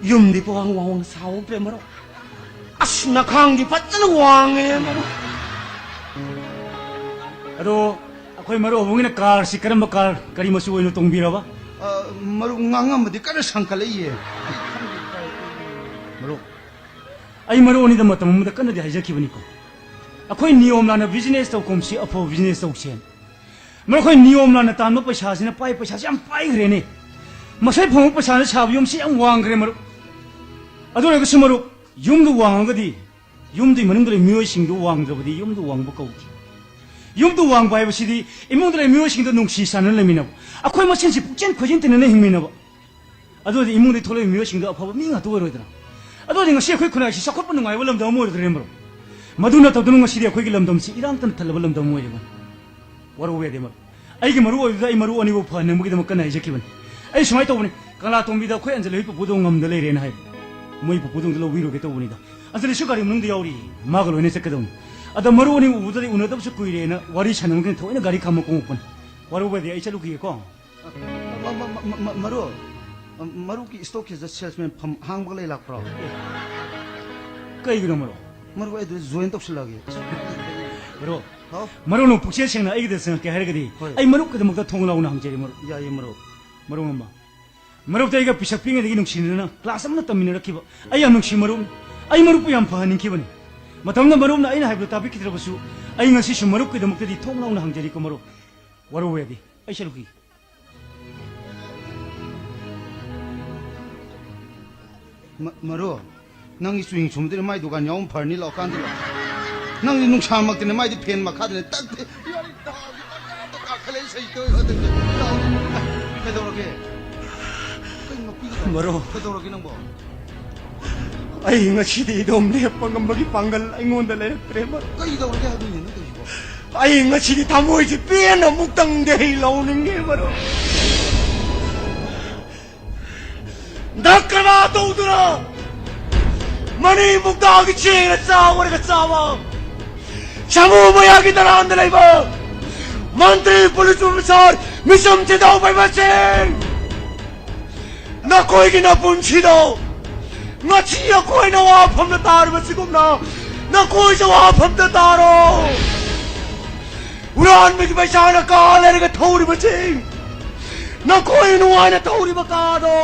юм디 왕 사오베 머로 아스나 강디 받자는 왕에 머로 아도 거의 머로 오봉이나 깔 시끄럼 뭐깔 까리 뭐시 오이노 동비라봐 mărụp ngang mà đi cắt sang cái gì 머로 아이 머로 오니다 뭐또 뭐다 끝나디 하이자 기분이고 거의 니옴라나 비즈니스 또 곰시 어포 비즈니스 옥신 머로 거의 니옴라나 딴 먹고 샤시나 빠이 빠샤시 안 빠이 그래니 뭐세 봉 먹고 샤는 샤비움시 안 왕 그래 머로 아도 내가 스머로 юм도 왕한 거디 юм도 이만들의 묘싱도 왕들어버디 юм도 왕복 거우디 юм도 왕바이버시디 이모들의 묘싱도 농시사는 레미나고 거의 뭐 sensi 북젠 거진 때는 힘미나고 아도 이모들의 토레 묘싱도 아파버 미가 도어로더라 아도 내가 시에 거의 그나시 사컷 붙는 거야 벌럼 더 모르더래 머로 마두나 더드는 거 시리아 거기 럼덤시 이랑떤 탈러 벌럼 더 모이고 와로 왜데 뭐 아이게 머로 어디다 이 머로 아니고 파는 무기도 못 끝나 이제 기분 아이 수마이 또 보니 갈라 동비다 거의 앉아 레이프 보동 없는 레레나 해 뭐이 보동들로 위로게 또 보니다 아슬리 슈가리 없는데 야우리 막을 왜네 새거든 아다 머로 오니 우들이 운어도 없어 구이래나 와리 차는 게 더이나 가리 감먹고 못본 와로 왜데 아이 차로 기고 mărụp mărụp cái stock is the salesman from hang bác lấy lạc pro cái gì đó maro mărụp ấy join top sil lagi maro maro no pukse sengna ai de seng ke har gadi ai maro ke mok da thong launa hang jeri maro ya ye mărụp maro ngamba maro ta iga pisapinga de nung sinina class amna tamina rakhiba ai am nung si maro ai maro pu yam phanin ki bani ꯃꯇꯝꯗ ꯃꯔꯨꯞꯅ ꯑꯩꯅ ꯍꯥꯏꯕꯗꯨ ꯇꯥꯕꯤꯈꯤꯗ꯭ꯔꯕꯁꯨ ꯑꯩ ꯉꯁꯤꯁꯨ ꯃꯔꯨꯞꯀꯤꯗꯃꯛꯇꯗꯤ ꯊꯣꯡ ꯂꯥꯎꯅ ꯍꯪꯖꯔꯤꯀꯣ ꯃꯔꯨꯞ ꯋꯥꯔꯧ ꯌꯥꯗꯦ ꯑꯩ ꯁꯔꯨꯛꯀꯤ Maro, nang swing sumdre mai dugan yaum pharni lo kan dilo. Nang nung samak tene mai di pen makha tene tak te. Yari ta ka khale sai to ho de. Ke do roge. Kai ngopi ko. Maro. Ke do roge nang bo. ꯑꯩ ꯉꯁꯤꯗꯤ ꯏꯗꯣꯝ ꯂꯦꯞꯄ ꯉꯝꯕꯒꯤ ꯄꯥꯡꯒꯜ ꯑꯩꯉꯣꯟꯗ ꯂꯩꯔꯛꯇ꯭ꯔꯦ ꯃꯔꯨꯞ Kai do roge adu ni no to. ꯑꯩ ꯉꯁꯤꯗꯤ ꯊꯃꯣꯏꯁꯤ ꯄꯦꯟꯅ ꯑꯃꯨꯛꯇꯪꯗꯤ ꯑꯩ ꯂꯧꯅꯤꯡꯉꯦ ꯃꯔꯨꯞ ꯗꯛꯀꯅꯥ ꯇꯧꯗꯨꯅ ꯃꯅꯤ ꯃꯨꯛꯇꯥꯒꯤ ꯆꯦꯡꯅ ꯆꯥꯎꯔꯒ ꯆꯥꯕ ꯁꯃꯨ ꯃꯌꯥꯒꯤ ꯗꯔꯥꯟꯗ ꯂꯩꯕ ꯃꯟꯇ꯭ꯔꯤ ꯄꯨꯂꯤꯁ ꯑꯣꯐꯤꯁꯥꯔ ꯃꯤꯆꯝ ꯆꯤꯗꯥꯎ ꯄꯥꯏꯕꯁꯤꯡ ꯅꯈꯣꯏꯒꯤ ꯅꯄꯨꯟꯁꯤꯗ ꯉꯁꯤ ꯑꯩꯈꯣꯏꯅ ꯋꯥꯐꯝꯗ ꯇꯥꯔꯤꯕꯁꯤꯒꯨꯝꯅ ꯅꯈꯣꯏꯁꯨ ꯋꯥꯐꯝꯗ ꯇꯥꯔꯣ ꯍꯨꯔꯥꯟꯕꯒꯤ ꯄꯩꯁꯥꯅ ꯀꯥ ꯂꯩꯔꯒ ꯊꯧꯔꯤꯕꯁꯤꯡ ꯅꯈꯣꯏ ꯅꯨꯡꯉꯥꯏꯅ ꯊꯧꯔꯤꯕ ꯀꯥꯗꯣ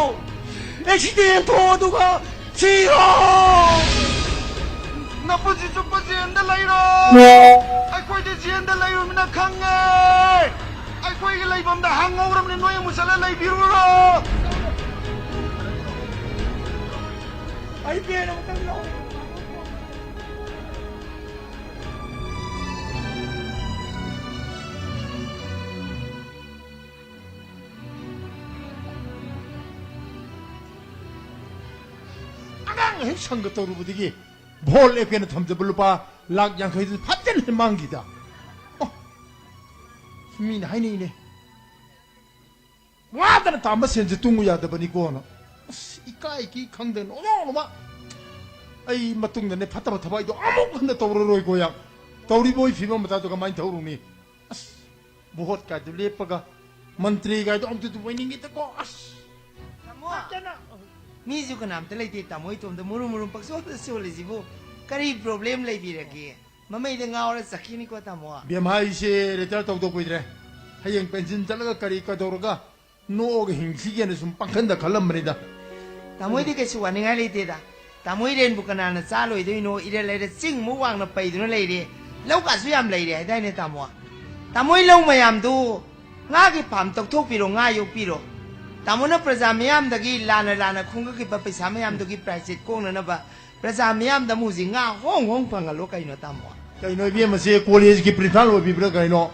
ꯑꯦꯛꯁꯤꯗꯦꯟ ꯊꯣꯛꯑꯗꯨꯒ ꯁꯤꯔꯣ Napuji chupa jenda lairo. Ai koi de jenda lairo mina khange. Ai koi ge lai bam da hangauram ne noy musala lai biruro. ꯑꯩ ꯄꯦꯟꯅ ꯑꯃꯨꯛꯇꯪ ꯂꯧ 아강 행상 것 떠오르부디기 볼 에페는 탐자블루파 락 양커이드 팥전 해망기다. 힘이 하이네. 와다는 담바 센지 뚱우야다 보니까 이까이기 강된 오노마 아이 마뚱네 파타바 타바이도 아무것도 떠오르러 고야 떠오리 보이 피면 마다도가 많이 떠오르니 무엇까지 레빠가 ಮಂತ್ರಿ가 아무도 보이는 거 mi ju kanam te leite tamoi tom de muru muru pak so so le jibu kari problem lei bi rake mamai de ngaura sakini ko tamo 비마이시 레터 똑똑 보이드래 하영 벤진 잘라가 까리까 도로가 노가 힘시게는 좀 빵간다 갈람말이다 tamoi de ke su wani ngai leite da tamoi ren bu kana na cha loi de no ire le de sing mu wang na pai du na lei de lau ka su yam lei de dai ne tamo tamoi lau mayam du nga ki pham tok thok pi ro nga yok pi ro tamona praja mayam dagi lana lana khunga ki paisa mayam dagi price ko na ba praja mayam da muji nga hong hong pangalo kai no tamo 그이 비마세 콜리지 프리탈로 비브라 가이노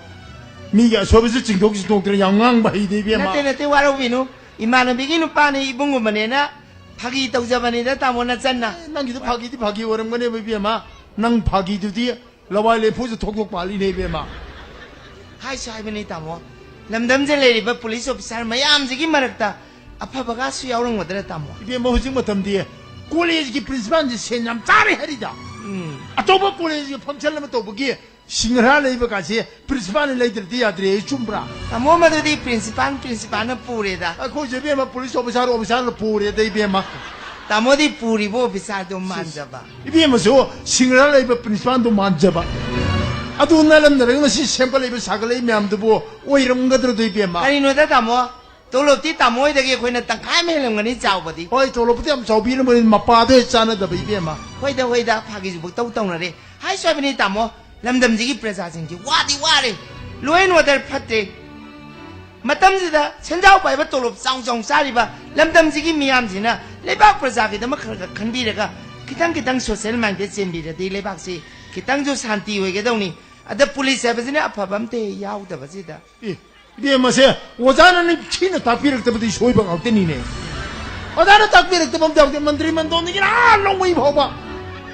미가 서비스 징독지 동들 양강 바이디 비마 nate nate waro binu imana biginu pani ibungu manena phagi tawjabani da tamona channa 난기도 파기 오름 거네 비마 난 파기두디 라와일레 포즈 톡톡 발리네 비마 hai sai bani tamo lamdam je le ba police officer mayam jigi marakta aphabaga su yaurang wadra tamo 비마 호징 마탐디 콜리지 프린시판지 세냠 짜리 헤리다 아토바 콜리지 펌찰라면 또 보기 싱하라 레이버 가시 프린시판 레이들 디아드레 춤브라 tamo madudi principal na pure da 아 거기 비마 폴리스 오피서로 보레 데 비마 tamo di puri bo officer do manjaba 비마서 싱하라 레이버 프린시판도 만져봐 아도 날람 나랑 시 샘플 레이버 사글레이 냠도 보 오이름 것들도 비마 kari no da tamo tolo ti tamo de ge khoina tangkai me lam ngani chau badi 어이 졸업부터 함 저비는 뭐 마빠도 했잖아 더 비비마 hoida phagi ju tau tau na re hai sai bani tamo lamdam jigi praja sing ji wadi ware loin wadar phatte matam jida senjau pai ba tolop sang sang sari ba lamdam jigi miyam jina lebak praja ki dama khandi raga kitang social minded sembi ra de lebak se kitang jo shanti hoige dawni ada police abajine aphabam te yaw da bajida 비마세 오자는 치는 닭비를 때부터 소이방 없대니네 오자는 닭비를 때 범대 없대 만들이만 돈이라 농무이 봐봐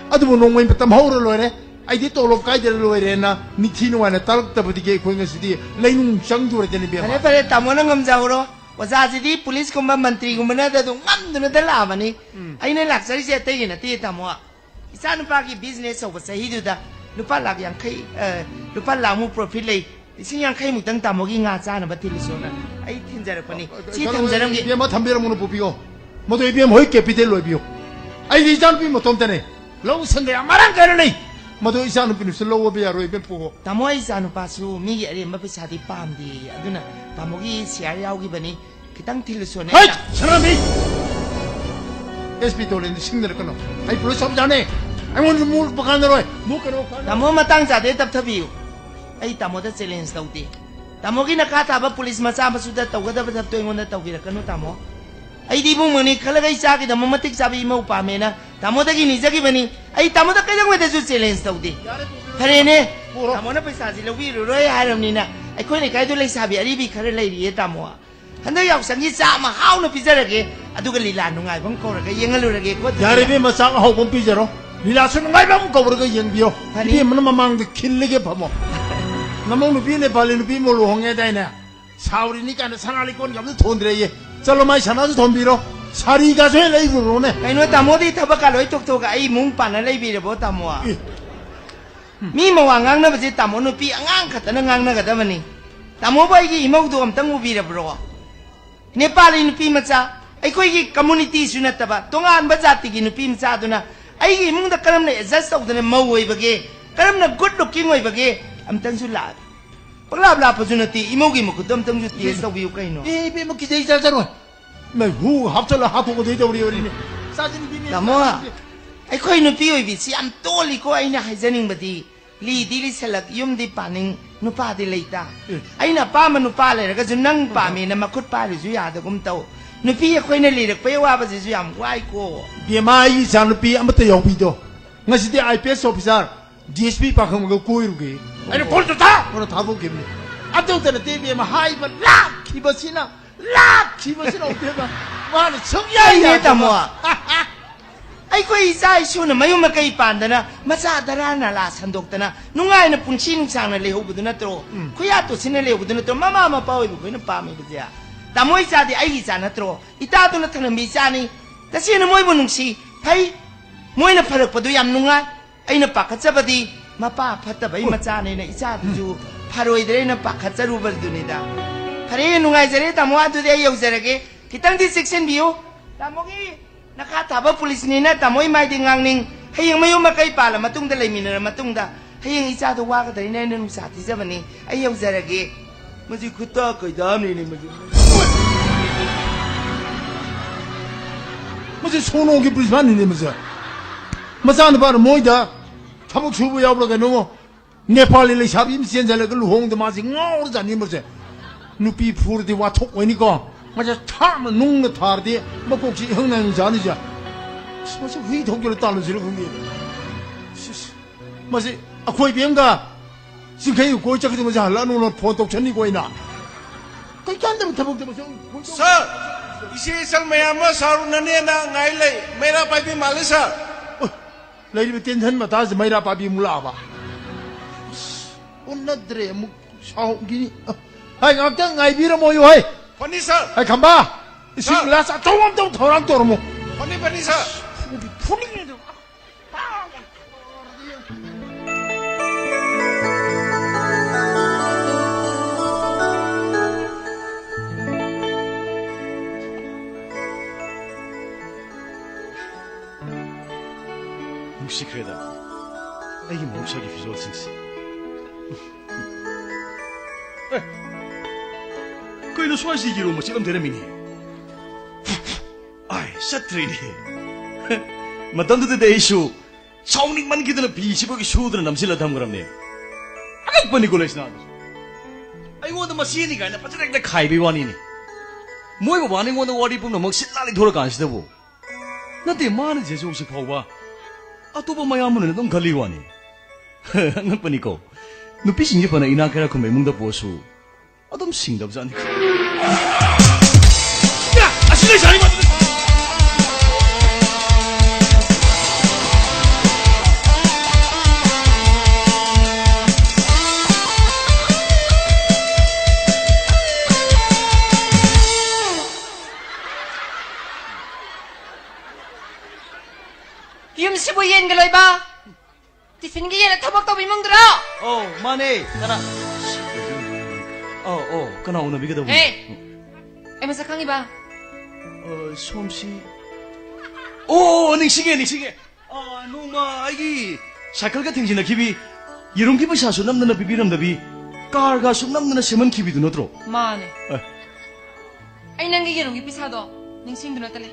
아도 뭐 농무이 부터 마우를 로래 아이디 또롭 가이들 로래나 미치는 와나 딸 때부터 게 고인스디 레이는 장두를 되는 비마 pare pare tamona ngam jawro waja jidi police kumba mantri kumna da do ngam duna da la bani aina laksari se te ina te tamo isan pa ki business of sahi du da lupa lag yang khai lupa lamu profit lei ising yang khai mutang tamo gi nga cha na ba til so na ai thin jar pani chi tham jaram gi 비마 담배를 무는 보비고 모두 비마 호이 캐피텔로 비오 아이디 잔 비마 돈테네 로 생가 마랑 가르네 모두 이산은 비누 슬로우 비아로 이벤 보고 tamo ai sa nu pa su mi gi ari ma pesa di pam di aduna tamo gi share yaw gi bani kitang til so ne 하이 사람이 에스피톨인데 식내를 끊어 아이 불러 잡자네 ꯑꯩꯉꯣꯟꯗ ꯃꯨꯛꯄ ꯀꯥꯟꯗꯔꯣꯏ ꯃꯨꯛꯀꯅꯣ Tamo matang sa de tap thabiu. Ai tamo da challenge tawti. Tamo gi nakha thaba police macha masuda tawgada ba to ingon da tawgira kanu tamo. Ai di bung mani khala gai cha gi da mamatik sabi mau pa me na. Tamo da gi ni jagi bani. Ai tamo da kaidang weda su challenge tawti. Khare ne. Tamo na paisa ji lobi ro roi haram ni na. Ai khoi ne kai du lai sabi ari bi khare lai ri tamo. Handa yaw sang gi cha ma haw na pizarage. Aduga lila nungai bang ko ra ga yengalurage ko. 야래 비 마상 하고 삐져로 리라스는 ngaibam ko 버거 yengbio 비 मन mamang de khillige phamo namong nu bi ne bali nu bi mo lo honge dai na sauri ni kan sanali kon gam thon dire ye chalo mai sana ju thon biro sari ga jwe lai ru ne Ai no tamo di thaba ka loi tok tok ai mung pa na lai bi re bo tamo a. Mi ma wa ngang na ba ji tamo no pi angang khat na ngang na ga da mani. Tamo bai gi imau do am tang u bi re bro. Nepali nu pi macha ai koi gi community su na taba tongan ba jati gi nu pi macha do na ai gi mung da karam ne adjust tok da ne mau oi ba ge karam na good looking oi ba ge am tang su la. Pagla bla pa su na ti imau gi mo ku dam tang ju ti sa wi kai no. 이 비 뭐 기대 자 자로 나후 합절라 하고 되죠 우리 어린이 사진 비니 Tamo a. Ai koi nu pi oi bi si am to li ko ai na hai janing ba di. Li di li salak yum di paning nu pa di leita. Ai na pa ma nu pa le ga ju nang pa me na makut pa ri ju ya da gum tau. Nu pi koi na li rak pe wa ba ji ju am wai ko. 비마이 장르 비 아무튼 여비도 ngasi디 IPS 오피서 DSP 파kham go koiruge 아니 볼도 다 오늘 다 보게 아무튼 TV 마 하이바 락 키버시나 락 키버시나 어때가 와는 Ai 성야야 ne tamo a. Ai koi sai su na mayu ma kai pan da na macha dara na la sandok da na nungai na punchi ning sang na le hu bu na tro. Kuya to sin le hu bu na tro mama ma pa oi bu na pa me bu ja. Tamo i sa di ai gi sa na tro. Ita to na thana mi sa ni. Ta si na moi bu nung si. Phai moi na pharak pa du yam nungai. Ai na pa kha cha ba di ma pa phatta bai macha ne na isa du ju pharoi dre na pa kha cha ru bal du ni da. Khare nungai jare tamo a du de yau jarage. Kitang di section biu. Tamo gi nakataba police ni na tamoy mai di ngang ning hayang mayo makay pala matung da lay minara matung da hayang isa do wa ka dai na nung sa ti sa bani ayaw zarage maji kuta kay dam ni maji 뭐지 손오기 불만이네 뭐지 마찬 바로 뭐이다 타복 주부 야브라가 너무 네팔리 샤비 현재를 그 홍도 마지 ngau르자니 뭐지 누피 푸르디 와 톡we니까 맞아 참 농는 타르디 뭐 꼭지 흥나는 자니자 뭐지 휘 독결을 따르지를 근데 뭐지 아 거의 비행가 지금 그냥 거의 저기 뭐지 할라노는 포톡 전이 거이나 cái chán thì thằng bông thì Sir, isi sang maya ma saru nane na ngai lei mera pai bi mali sir. lấy đi tiền thân mà ta sẽ mấy ra bà bị mua ba ôn nát rẻ mu sao gini hay ngọc chắc ngày bi ra mua yêu hay Pani sir, hay cầm ba xin là sao trông ông trông thầu lắm tôi rồi pani sir. phun đi 묵직하다. 이게 묵직하게 비주얼 섹시. 그이도 소화시기로 뭐 지금 되려미니. 아이, 샷트리니. 맞던데 대이슈. 사우닝만 기드는 비시복이 쇼드는 남실라 담그랍네. 아이, 뻔히 골레시나. 아이, 원도 마시니가 아니라 빠져나게 가이비와니니. 뭐이고 와ning 원도 와리 보면 막 신나리 돌아가시다고. 나한테 많은 제수 혹시 봐봐. Atupa mayaman na itong kaliwan eh. Ang paniko, nupising niya pa na inakira kung may mungda poso. Atom singdab saan ko. Ya! Asin na siya! Yung sibuyin galoy ba? Tifin giyan at habak tabi mong dra. Oh, mane, kana. Kana una biga daw. Hey! Ay masakang iba. 솜씨. 닝싱해. numa, 아이기. 사이클 같은 지나 기비. 이런 기비 사수 남는 비비람 다비. 깔가 수 남는 세만 기비도 너들어. Mane. Ay nang giyan yung ipisado. Ning sing doon na tali.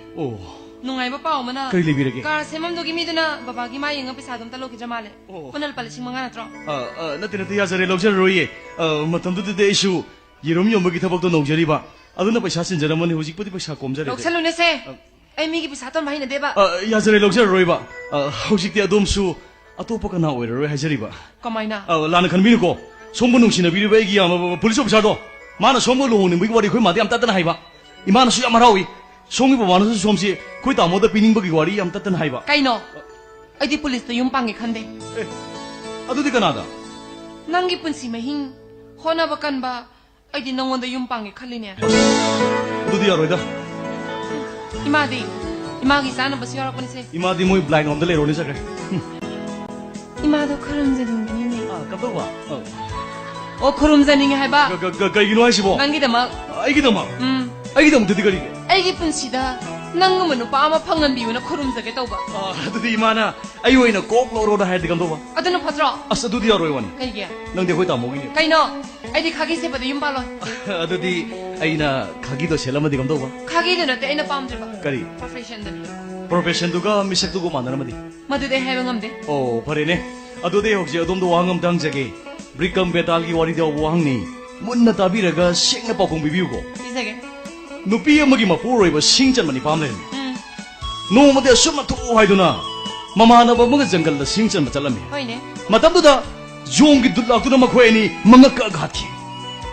nungay ba pa mana Kari libirage. car semam dogi miduna babagi mai nga pisa dum talo ki jamale Oh. panal pala sing mga natro nate yazare logjarroye matamdu de issue yirom yombagi thabak do nongjariba aduna paisa sinjaramani hojikpudi paisa komjare loksalu ne se ai mi gi pisa ton bahina deba yazare logjarroiba hojikti adomsu atopa kana oiraroi hajariba kamaina lana khanbinu ko sombu nungsina biriba egi police officer do mana sombu lohoni bigi wari khoi madi am tatana haiba imana su yamarawi songi ba mana su somsi khoi tamo da pining bagi wari am tatana haiba kaino ai di police to yum pangi khande adudi kanada nangi punsi mahing hona bakan ba ai di nangwanda yum pangi khaline adudi yaroida imagi sana bas yara puni se imadi moi blind on the lero ni sakre imado kharam jading ni ne kadoba o kharum janing hai ba kai gino haisibo nangi dama aigi dama aigi dama dudi gari ai gi punsi da nang manu pa ma phangan biu na kharum jage tauba adudi imana ai oina kok loro da haid gandoba aduna phatra as adudi yaroi wani kai ge nang de khoi tamo gi kaino ai di khagi se bada yum palo adudi aina khagi do selamadi gandoba khagi de na te aina pam jaba kari profession de profession duga misak dugo manana madi madu de hai bangam de oh parene adudi hokje adom do wangam dang jage brikam betal gi wari de wangni munna tabiraga sengna paukong bibiu ko bisage nupi amagi mapuroi singchan mani pamlen nongmade asuma thu haiduna mamana ba mga jungle da singchan ma chalami hoine matamduda jomgi dutlak tu makhoi ni mangak ka gathi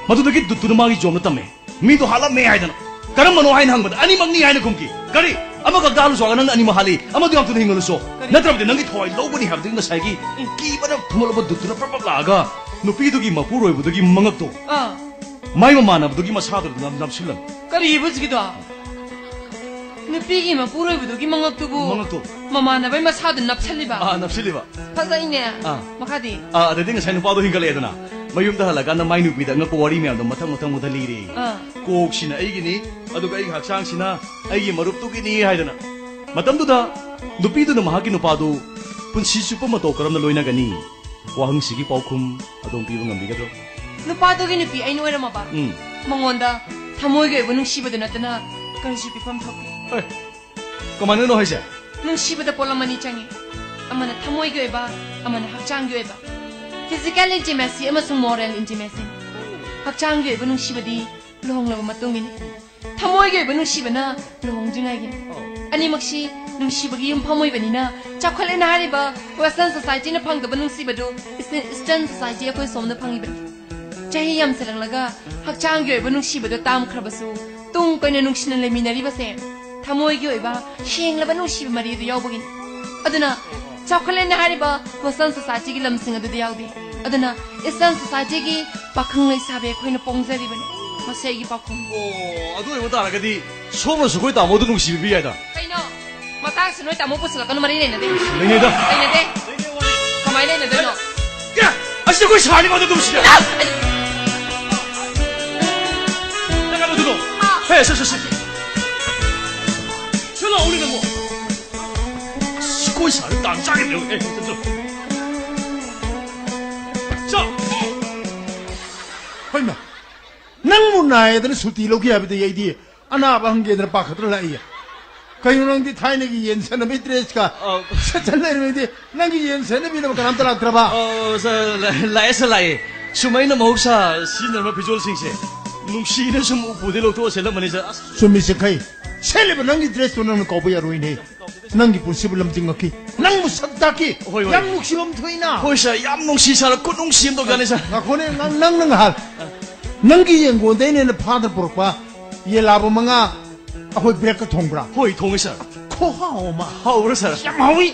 madudagi dutu magi jomna tame mi do hala me haidana karam mano hain hangba ani magni haina kumki kari amaga dalu so nang ani mahali amadu yang tu hingol so natrabde nangi thoi lobani habdi na saigi ki bana thumol ba dutu na propap laga nupi dugi mapuroi budugi mangak to mai mamana budugi masadu nam silam kari ibuzgido nupi gi ma puroi budu gi mangak tubu mama na bai ma sadu napsaliba napsaliba faza ine makadi adadi ngasai nupa do hingale adana mayum da halaga na mai nupi da ngak wari me am mathang mathang mudali ri kok sina ai gini adu ga ai haksang sina ai gi marup tu gini haidana matam du da nupi du na mahaki nupa du punsi supa mato karam na loina gani wahang sigi paukhum adong pi ngam bi gadro nupa du gi nupi ai noira ma ba mangonda thamoi ge bunung shibadu natana kansi pipam thok kamana no haise nung shibada polamani changi amana thamoi ge ba amana hakchang ge ba physical intimacy amasung moral intimacy hakchang ge bunung shibadi lohong laba matung ni thamoi ge bunung shibana lohong jingai ge ani makshi nung shibagi yum phamoi bani na chakhale na hari ba western society na phang da bunung shibadu eastern society akoi somna phangi ba chahi yam sarang laga hakchang ge bunung shibadu tam khrabasu tung koina nung shin le minari ba se thamoi ge ba sheng laba nung shib mari du yawbagin aduna chakhale na hari ba western society gi lamsing adu yawdi aduna eastern society gi pakhang lai sabe khoina pongjari bane masai gi pakhung adu e wata ragadi somna su koi ta modu nung shib bi ya da kaino mata sinoi ta mo pusla kan mari nei na de nei da kamai nei na de no ya asli koi shani ma du shi嘿，是，这老里的我，过啥人当家的了？哎，这，快嘛，能不拿的出地路去啊？不得一点，啊那把很给的把口头来呀。kayo nang di tayo nag-iyensa na may dress ka. Sa talay na may nag-iyensa na may naman ka nang talag traba. Sa lae. Sumay na mahok sa sinar mapijol singse. Nung sina sumupo di loto sila manisa. Sumisik kayo. Sila ba nang i-dress to nang nakauboy aruin eh. Nang ipunsibo lam tingaki. Nang musadaki. Yang nuksimam tuwi na. Hoy sa yam nung sisa na kunong sim to ganisa. Ako na nang hal. Nang giyeng ko dahil na father pork pa. Yelabo mga ahoy break ka thongbra. Hoy thong sir. Ko hao ma. Hao ra sir. Yang hawi.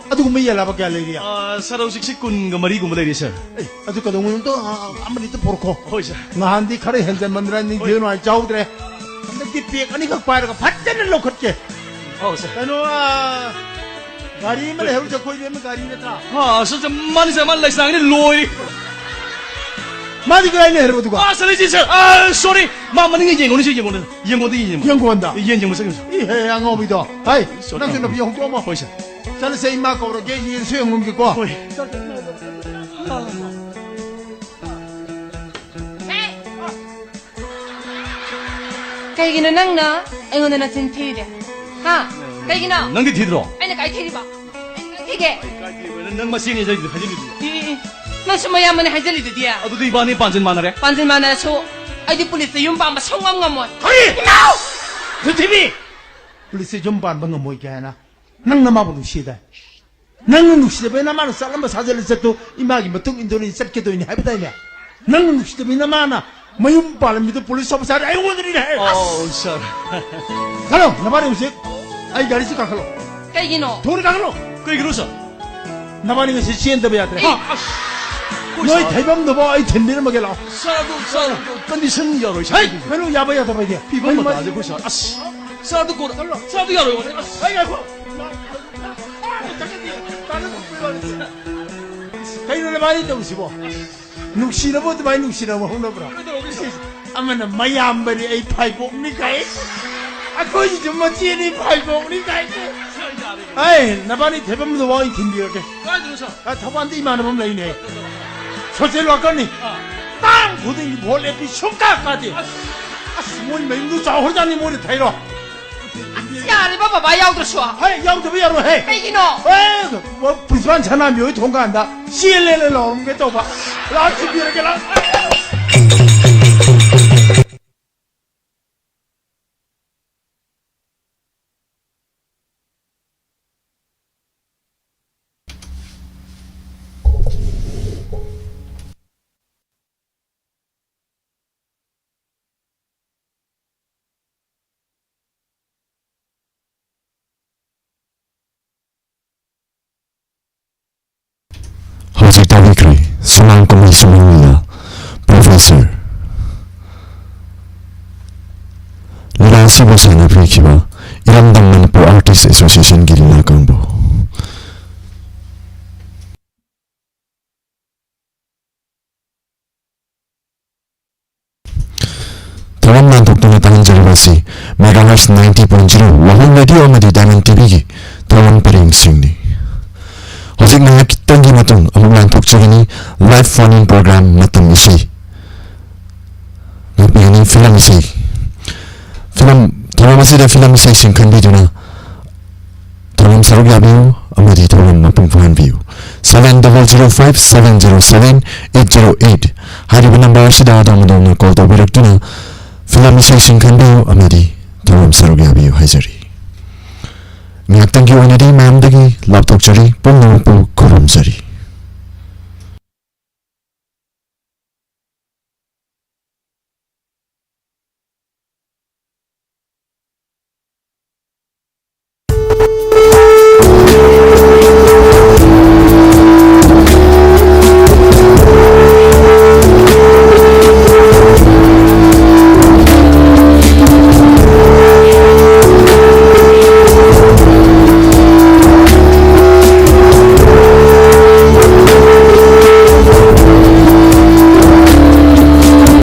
Adu ko may yelabo kaya lady. Saraw siksik kun gamari gumulay sir. Adu ka dong to amari to porko. Hoy sir. Ngahandi kare hendan mandran ni diyo na jaw dre. Nagtipik ani ka para ka patdan na lokot ke. Oh sir. Ano gari male heru ja koi dem gari na ta. Ha sir man sa man lai sang ni loi. Madi kaya ni heru tu ka. Sorry sir. Sorry. Mama ni yeng ngoni yeng ngoni. Yeng ngoni yeng. Yeng ngoni da. Yeng ngoni sa. Ihe ang ngobi do. Hai. Nang sino piyong to mo. Hoy sir. Sala sa ima ko ro ge yin suyong ngum ki ko. Hoy. Kaya ginanang na, ay nga na natin tira. Ha? 그이기나 낭디 뒤들어. 아이나 가이 테리바 이게 낭 마시니 저기 하지니. 난 스마야만에 하이젤리드디야 아도도 이반에 반전 많아래. 반질만해서 아이디 폴리스 윤방바 성감감모 거기! 나우 그 TV! 플리스 좀 반방은 뭐 있게 하나? 낭 나마보 누시다. 낭은 누시다. 왜 나마는 쌀람바 사절을 zet도 이마기 뭐 뚱인도니 zet게도 있니 해보다이냐? 낭은 누시다. 왜 나마나 마윤 발음이도 플리스 업사리 아이고들이네. 샤. 가로 나발이 우식. 아이 가리지 가갈로. 그이기노 도리 가갈로. 그게 그러셔. 나발이 것이 시엔더 배야 돼. 너희 대범 너봐 아이 텐데를 먹여라. 사도 컨디션 여러 시. 아이 별로 야바야 더 봐야 돼. 비번 뭐 아주 고셔. 아씨. 사도 고라. 사도 여러. 아이 아이고. kayo 많이 daw sibo. Nuksina mo, diba nuksina mo, huna bro. Ama na mayamba ni ay paibok ni kay. Ako yung mati ni paibok ni kay. Ay, nabani 대범도 와 인텐디 이렇게. 아, 더반데 이만한 놈 레이네. 소재로 아까니. 땅 고등이 몰래 비 손가까지. 아, 스몰이 매임도 자호자니 몰래 타이로. 야리 봐봐 마야우도 좋아 아이, 야우도 왜 야로 해? 그이기노 에이, 뭐 불판 차나 묘에 통과한다. CLL을 넣은 게 또 봐. 라치 이렇게 라. Hojik Weekly, Sulang Kami Sumangila, Professor. Lila si Bosa na Prikiba, Ilang Dangman po Artist Association Gilina Kambo. Tawanman Tuktunga Tangan Jaribasi, Megahertz 90.0, Wahong Radio Madi Diamond TV, Tawan Paring Singni. Hojik na kitanggi matong amulan pokchagini live phone-in program matam isi. Nagpigani film isi. Film tawamasida film isi singkan video na tawam sarog yabiyo amadi tawam mapungpuhan view 7005-707-808 hariba number sida damadong na call to birak na film isi singkan video amadi tawam sarog yabiyo haizari. Ngaktangi oynadi mayamdagi laptop jari pun namu po kurum jari.